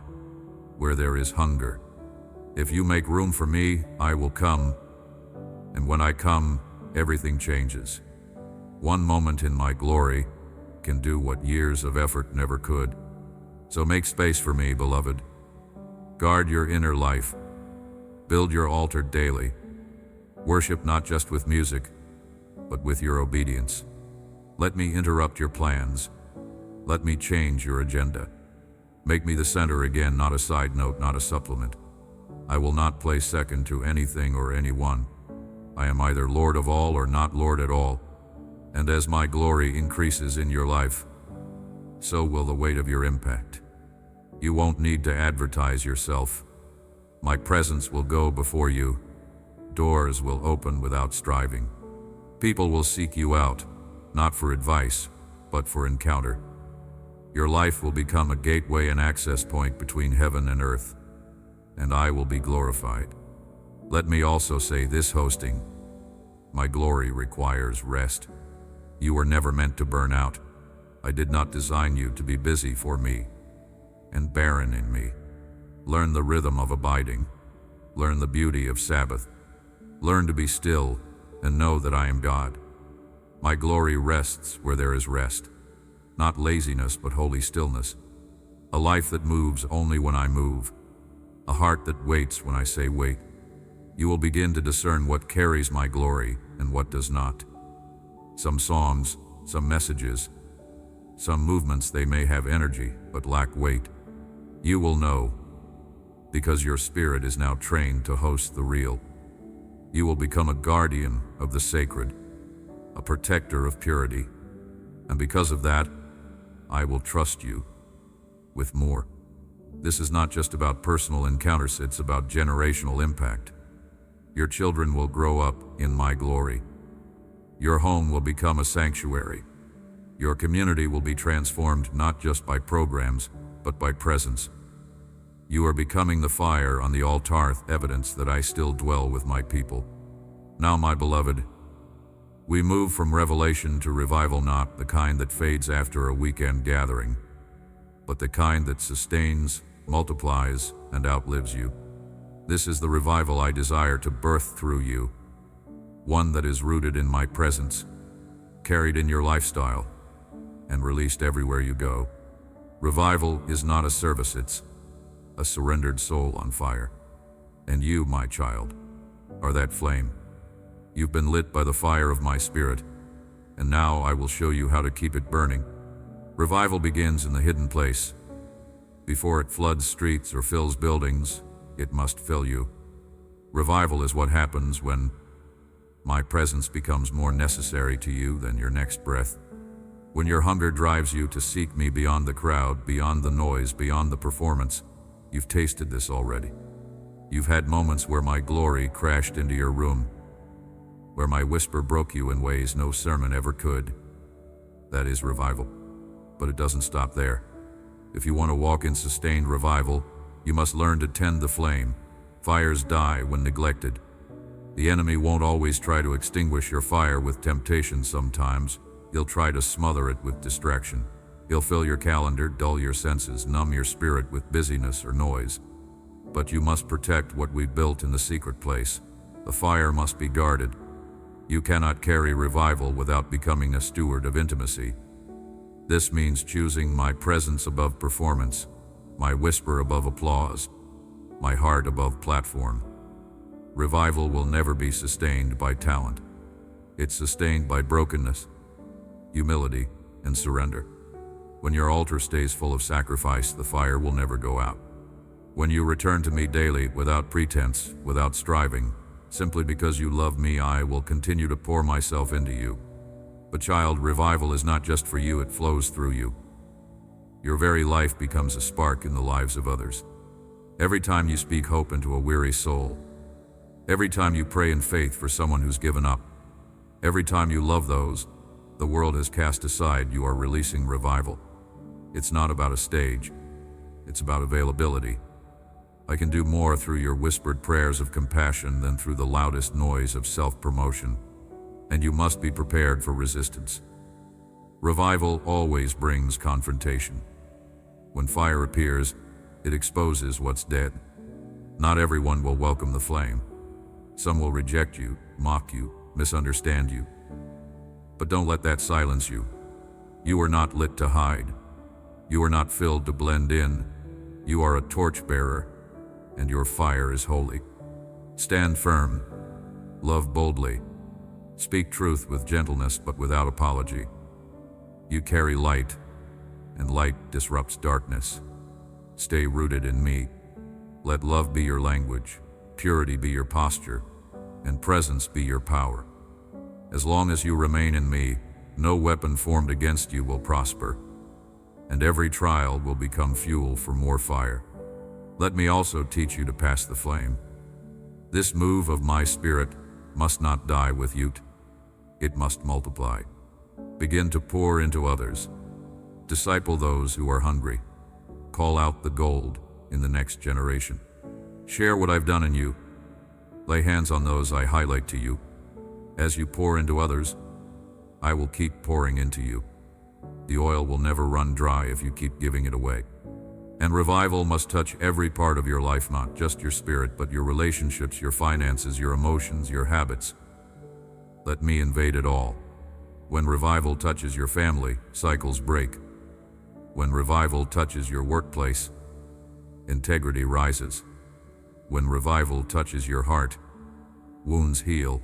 where there is hunger. If you make room for me, I will come, and when I come, everything changes. One moment in my glory can do what years of effort never could. So make space for me, beloved. Guard your inner life. Build your altar daily. Worship not just with music, but with your obedience. Let me interrupt your plans. Let me change your agenda. Make me the center again, not a side note, not a supplement. I will not play second to anything or anyone. I am either Lord of all or not Lord at all. And as my glory increases in your life, so will the weight of your impact. You won't need to advertise yourself. My presence will go before you. Doors will open without striving. People will seek you out, not for advice, but for encounter. Your life will become a gateway and access point between heaven and earth, and I will be glorified. Let me also say this, hosting my glory requires rest. You were never meant to burn out. I did not design you to be busy for me and barren in me. Learn the rhythm of abiding. Learn the beauty of Sabbath. Learn to be still and know that I am God. My glory rests where there is rest, not laziness but holy stillness. A life that moves only when I move. A heart that waits when I say wait. You will begin to discern what carries my glory and what does not. Some songs, some messages, some movements, they may have energy but lack weight. You will know, because your spirit is now trained to host the real. You will become a guardian of the sacred, a protector of purity, and because of that, I will trust you with more. This is not just about personal encounters, it's about generational impact. Your children will grow up in my glory. Your home will become a sanctuary. Your community will be transformed not just by programs, but by presence. You are becoming the fire on the altar, evidence that I still dwell with my people. Now, my beloved, we move from revelation to revival, not the kind that fades after a weekend gathering, but the kind that sustains, multiplies, and outlives you. This is the revival I desire to birth through you, one that is rooted in my presence, carried in your lifestyle, and released everywhere you go. Revival is not a service, it's a surrendered soul on fire. And you, my child, are that flame. You've been lit by the fire of my spirit, and now I will show you how to keep it burning. Revival begins in the hidden place. Before it floods streets or fills buildings, it must fill you. Revival is what happens when my presence becomes more necessary to you than your next breath. When your hunger drives you to seek me beyond the crowd, beyond the noise, beyond the performance. You've tasted this already. You've had moments where my glory crashed into your room, where my whisper broke you in ways no sermon ever could. That is revival. But it doesn't stop there. If you want to walk in sustained revival, you must learn to tend the flame. Fires die when neglected. The enemy won't always try to extinguish your fire with temptation. Sometimes he'll try to smother it with distraction. He'll fill your calendar, dull your senses, numb your spirit with busyness or noise. But you must protect what we've built in the secret place. The fire must be guarded. You cannot carry revival without becoming a steward of intimacy. This means choosing my presence above performance, my whisper above applause, my heart above platform. Revival will never be sustained by talent. It's sustained by brokenness, humility, and surrender. When your altar stays full of sacrifice, the fire will never go out. When you return to me daily, without pretense, without striving, simply because you love me, I will continue to pour myself into you. But child, revival is not just for you, it flows through you. Your very life becomes a spark in the lives of others. Every time you speak hope into a weary soul, every time you pray in faith for someone who's given up, every time you love those the world has cast aside, you are releasing revival. It's not about a stage, it's about availability. I can do more through your whispered prayers of compassion than through the loudest noise of self-promotion, and you must be prepared for resistance. Revival always brings confrontation. When fire appears, it exposes what's dead. Not everyone will welcome the flame. Some will reject you, mock you, misunderstand you. But don't let that silence you. You are not lit to hide. You are not filled to blend in. You are a torchbearer, and your fire is holy. Stand firm. Love boldly. Speak truth with gentleness but without apology. You carry light, and light disrupts darkness. Stay rooted in me. Let love be your language, purity be your posture, and presence be your power. As long as you remain in me, no weapon formed against you will prosper, and every trial will become fuel for more fire. Let me also teach you to pass the flame. This move of my spirit must not die with you. It must multiply. Begin to pour into others. Disciple those who are hungry. Call out the gold in the next generation. Share what I've done in you. Lay hands on those I highlight to you. As you pour into others, I will keep pouring into you. The oil will never run dry if you keep giving it away. And revival must touch every part of your life, not just your spirit, but your relationships, your finances, your emotions, your habits. Let me invade it all. When revival touches your family, cycles break. When revival touches your workplace, integrity rises. When revival touches your heart, wounds heal.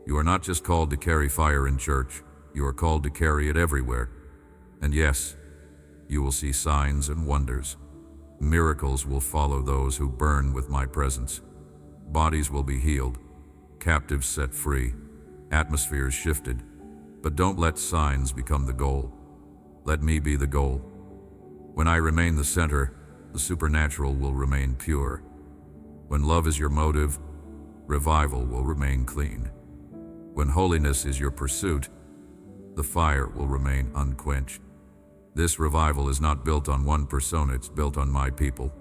You are not just called to carry fire in church, you are called to carry it everywhere. And yes, you will see signs and wonders. Miracles will follow those who burn with my presence. Bodies will be healed, captives set free, atmospheres shifted. But don't let signs become the goal. Let me be the goal. When I remain the center, the supernatural will remain pure. When love is your motive, revival will remain clean. When holiness is your pursuit, the fire will remain unquenched. This revival is not built on one persona, it's built on my people.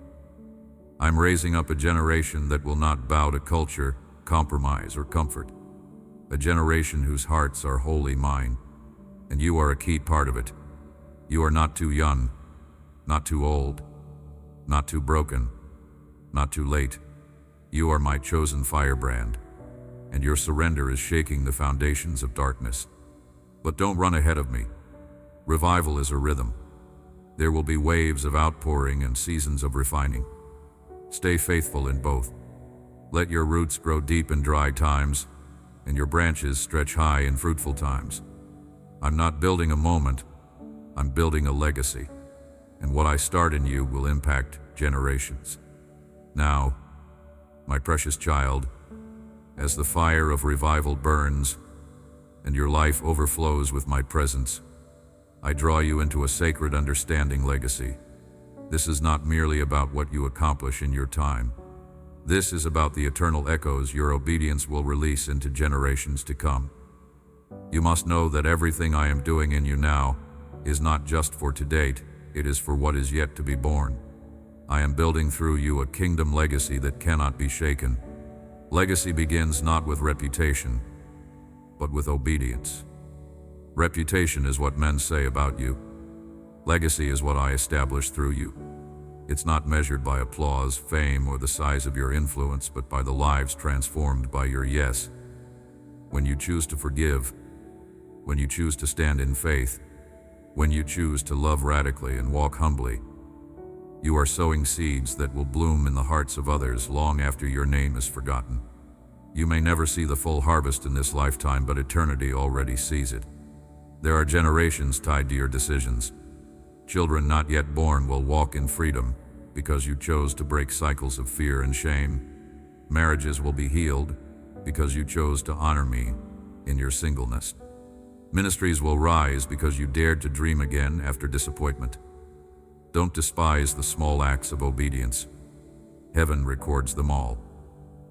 I'm raising up a generation that will not bow to culture, compromise, or comfort. A generation whose hearts are wholly mine, and you are a key part of it. You are not too young, not too old, not too broken, not too late. You are my chosen firebrand, and your surrender is shaking the foundations of darkness. But don't run ahead of me. Revival is a rhythm. There will be waves of outpouring and seasons of refining. Stay faithful in both. Let your roots grow deep in dry times, and your branches stretch high in fruitful times. I'm not building a moment, I'm building a legacy, and what I start in you will impact generations. Now, my precious child, as the fire of revival burns and your life overflows with my presence, I draw you into a sacred understanding legacy. This is not merely about what you accomplish in your time. This is about the eternal echoes your obedience will release into generations to come. You must know that everything I am doing in you now is not just for today, it is for what is yet to be born. I am building through you a kingdom legacy that cannot be shaken. Legacy begins not with reputation, but with obedience. Reputation is what men say about you. Legacy is what I establish through you. It's not measured by applause, fame, or the size of your influence, but by the lives transformed by your yes. When you choose to forgive, when you choose to stand in faith, when you choose to love radically and walk humbly, you are sowing seeds that will bloom in the hearts of others long after your name is forgotten. You may never see the full harvest in this lifetime, but eternity already sees it. There are generations tied to your decisions. Children not yet born will walk in freedom because you chose to break cycles of fear and shame. Marriages will be healed because you chose to honor me in your singleness. Ministries will rise because you dared to dream again after disappointment. Don't despise the small acts of obedience. Heaven records them all.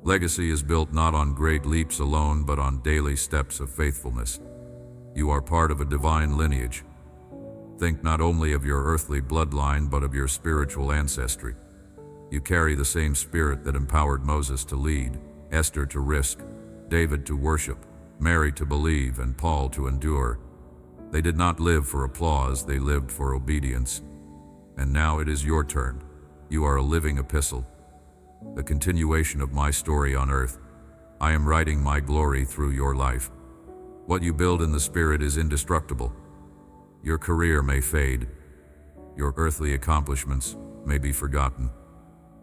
Legacy is built not on great leaps alone, but on daily steps of faithfulness. You are part of a divine lineage. Think not only of your earthly bloodline, but of your spiritual ancestry. You carry the same spirit that empowered Moses to lead, Esther to risk, David to worship, Mary to believe, and Paul to endure. They did not live for applause, they lived for obedience. And now it is your turn. You are a living epistle, a continuation of my story on earth. I am writing my glory through your life. What you build in the Spirit is indestructible. Your career may fade. Your earthly accomplishments may be forgotten.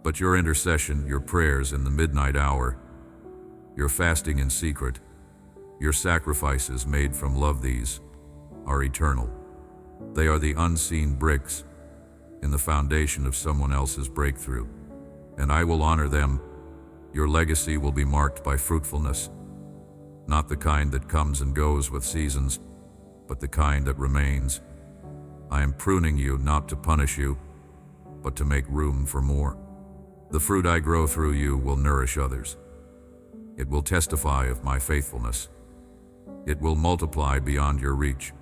But your intercession, your prayers in the midnight hour, your fasting in secret, your sacrifices made from love, these are eternal. They are the unseen bricks in the foundation of someone else's breakthrough. And I will honor them. Your legacy will be marked by fruitfulness, not the kind that comes and goes with seasons, but the kind that remains. I am pruning you not to punish you, but to make room for more. The fruit I grow through you will nourish others. It will testify of my faithfulness. It will multiply beyond your reach.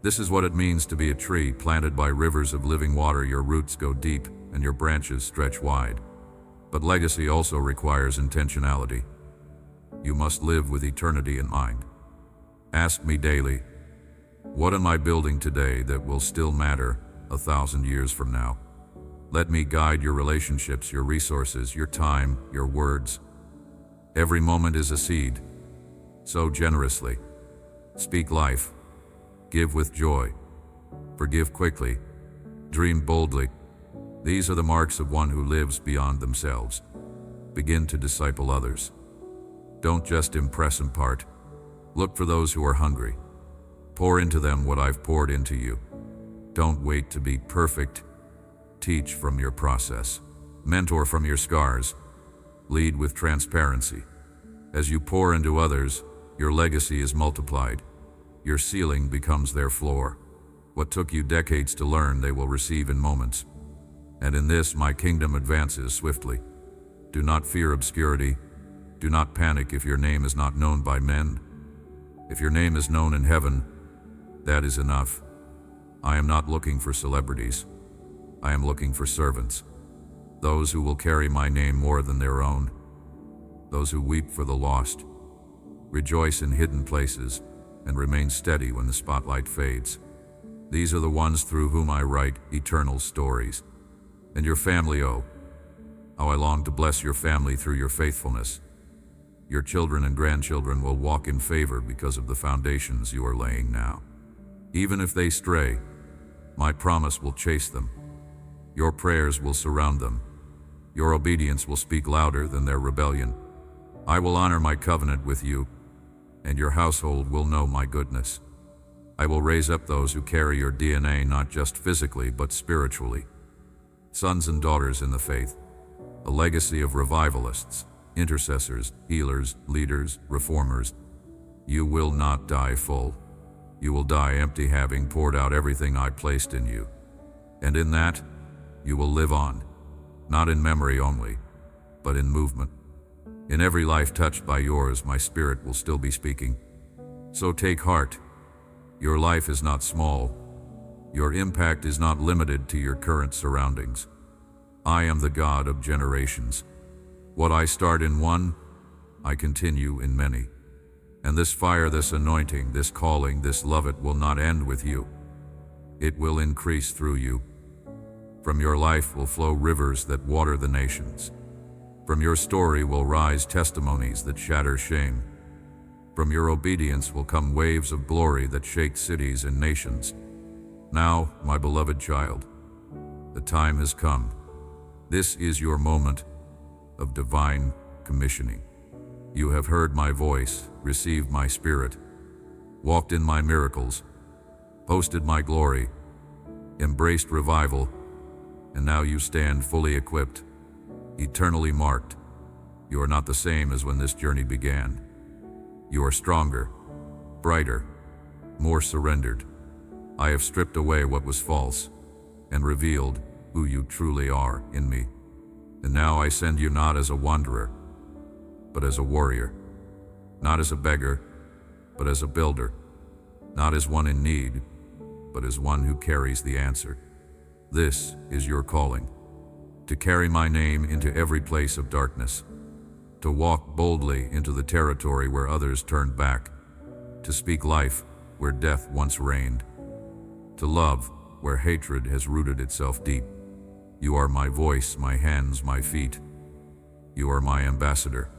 This is what it means to be a tree planted by rivers of living water. Your roots go deep and your branches stretch wide. But legacy also requires intentionality. You must live with eternity in mind. Ask me daily, what am I building today that will still matter 1,000 years from now? Let me guide your relationships, your resources, your time, your words. Every moment is a seed. Sow generously. Speak life. Give with joy. Forgive quickly. Dream boldly. These are the marks of one who lives beyond themselves. Begin to disciple others. Don't just impress, impart. Look for those who are hungry. Pour into them what I've poured into you. Don't wait to be perfect. Teach from your process. Mentor from your scars. Lead with transparency. As you pour into others, your legacy is multiplied. Your ceiling becomes their floor. What took you decades to learn, they will receive in moments. And in this, my kingdom advances swiftly. Do not fear obscurity. Do not panic if your name is not known by men. If your name is known in heaven, that is enough. I am not looking for celebrities. I am looking for servants. Those who will carry my name more than their own. Those who weep for the lost. Rejoice in hidden places and remain steady when the spotlight fades. These are the ones through whom I write eternal stories. And your family, oh, how I long to bless your family through your faithfulness. Your children and grandchildren will walk in favor because of the foundations you are laying now. Even if they stray, my promise will chase them. Your prayers will surround them. Your obedience will speak louder than their rebellion. I will honor my covenant with you, and your household will know my goodness. I will raise up those who carry your DNA not just physically but spiritually. Sons and daughters in the faith, a legacy of revivalists, intercessors, healers, leaders, reformers. You will not die full. You will die empty, having poured out everything I placed in you. And in that, you will live on, not in memory only, but in movement. In every life touched by yours, my spirit will still be speaking. So take heart. Your life is not small. Your impact is not limited to your current surroundings. I am the God of generations. What I start in one, I continue in many. And this fire, this anointing, this calling, this love, it will not end with you. It will increase through you. From your life will flow rivers that water the nations. From your story will rise testimonies that shatter shame. From your obedience will come waves of glory that shake cities and nations. Now, my beloved child, the time has come. This is your moment of divine commissioning. You have heard my voice, received my spirit, walked in my miracles, posted my glory, embraced revival, and now you stand fully equipped, eternally marked. You are not the same as when this journey began. You are stronger, brighter, more surrendered. I have stripped away what was false and revealed who you truly are in me. And now I send you not as a wanderer, but as a warrior, not as a beggar, but as a builder, not as one in need, but as one who carries the answer. This is your calling, to carry my name into every place of darkness, to walk boldly into the territory where others turned back, to speak life where death once reigned, to love where hatred has rooted itself deep. You are my voice, my hands, my feet. You are my ambassador.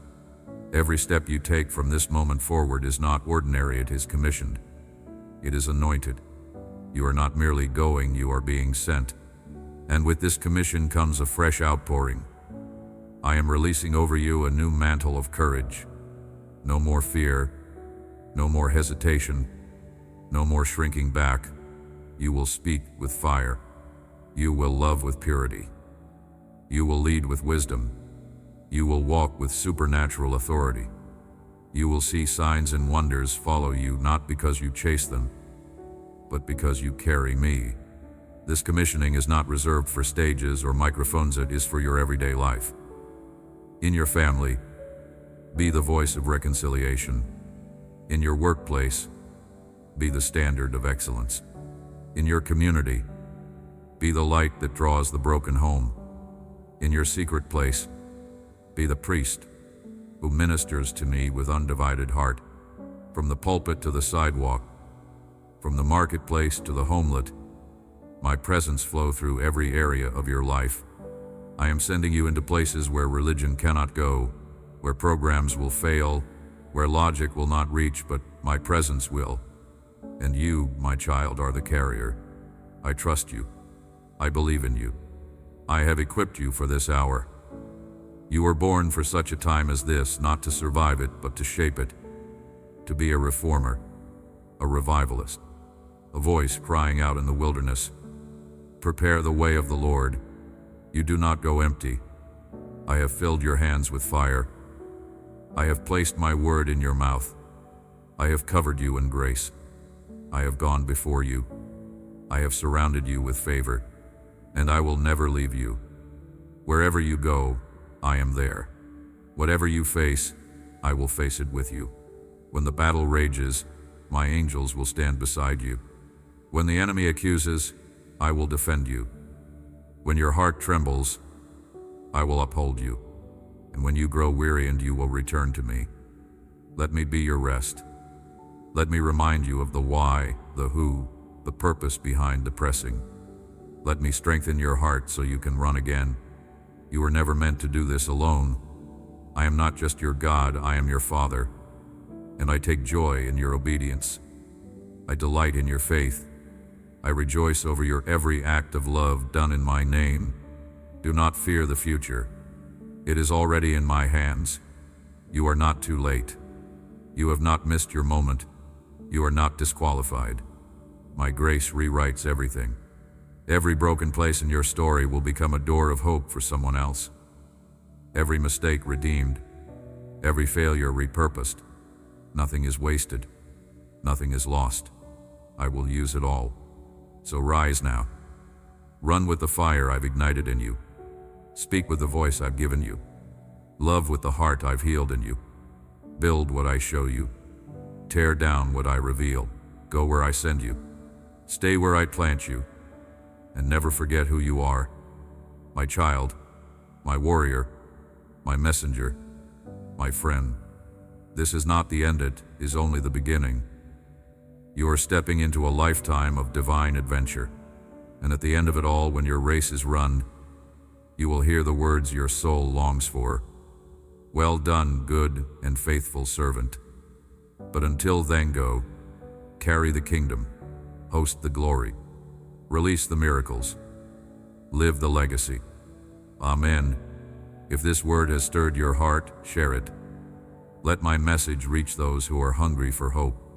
Every step you take from this moment forward is not ordinary, it is commissioned. It is anointed. You are not merely going, you are being sent. And with this commission comes a fresh outpouring. I am releasing over you a new mantle of courage. No more fear, no more hesitation, no more shrinking back. You will speak with fire. You will love with purity. You will lead with wisdom. You will walk with supernatural authority. You will see signs and wonders follow you, not because you chase them, but because you carry me. This commissioning is not reserved for stages or microphones, it is for your everyday life. In your family, be the voice of reconciliation. In your workplace, be the standard of excellence. In your community, be the light that draws the broken home. In your secret place, be the priest who ministers to me with undivided heart. From the pulpit to the sidewalk, from the marketplace to the homelet, my presence flow through every area of your life. I am sending you into places where religion cannot go, where programs will fail, where logic will not reach, but my presence will. And you, my child, are the carrier. I trust you. I believe in you. I have equipped you for this hour. You were born for such a time as this, not to survive it, but to shape it, to be a reformer, a revivalist, a voice crying out in the wilderness, "Prepare the way of the Lord." You do not go empty. I have filled your hands with fire. I have placed my word in your mouth. I have covered you in grace. I have gone before you. I have surrounded you with favor, and I will never leave you. Wherever you go, I am there. Whatever you face, I will face it with you. When the battle rages, my angels will stand beside you. When the enemy accuses, I will defend you. When your heart trembles, I will uphold you. And when you grow weary, and you will return to me. Let me be your rest. Let me remind you of the why, the who, the purpose behind the pressing. Let me strengthen your heart so you can run again. You were never meant to do this alone. I am not just your God, I am your Father, and I take joy in your obedience. I delight in your faith. I rejoice over your every act of love done in my name. Do not fear the future. It is already in my hands. You are not too late. You have not missed your moment. You are not disqualified. My grace rewrites everything. Every broken place in your story will become a door of hope for someone else. Every mistake redeemed. Every failure repurposed. Nothing is wasted. Nothing is lost. I will use it all. So rise now. Run with the fire I've ignited in you. Speak with the voice I've given you. Love with the heart I've healed in you. Build what I show you. Tear down what I reveal. Go where I send you. Stay where I plant you. And never forget who you are. My child, my warrior, my messenger, my friend. This is not the end, it is only the beginning. You are stepping into a lifetime of divine adventure. And at the end of it all, when your race is run, you will hear the words your soul longs for. Well done, good and faithful servant. But until then, go, carry the kingdom, host the glory, release the miracles, live the legacy. Amen. If this word has stirred your heart, share it. Let my message reach those who are hungry for hope.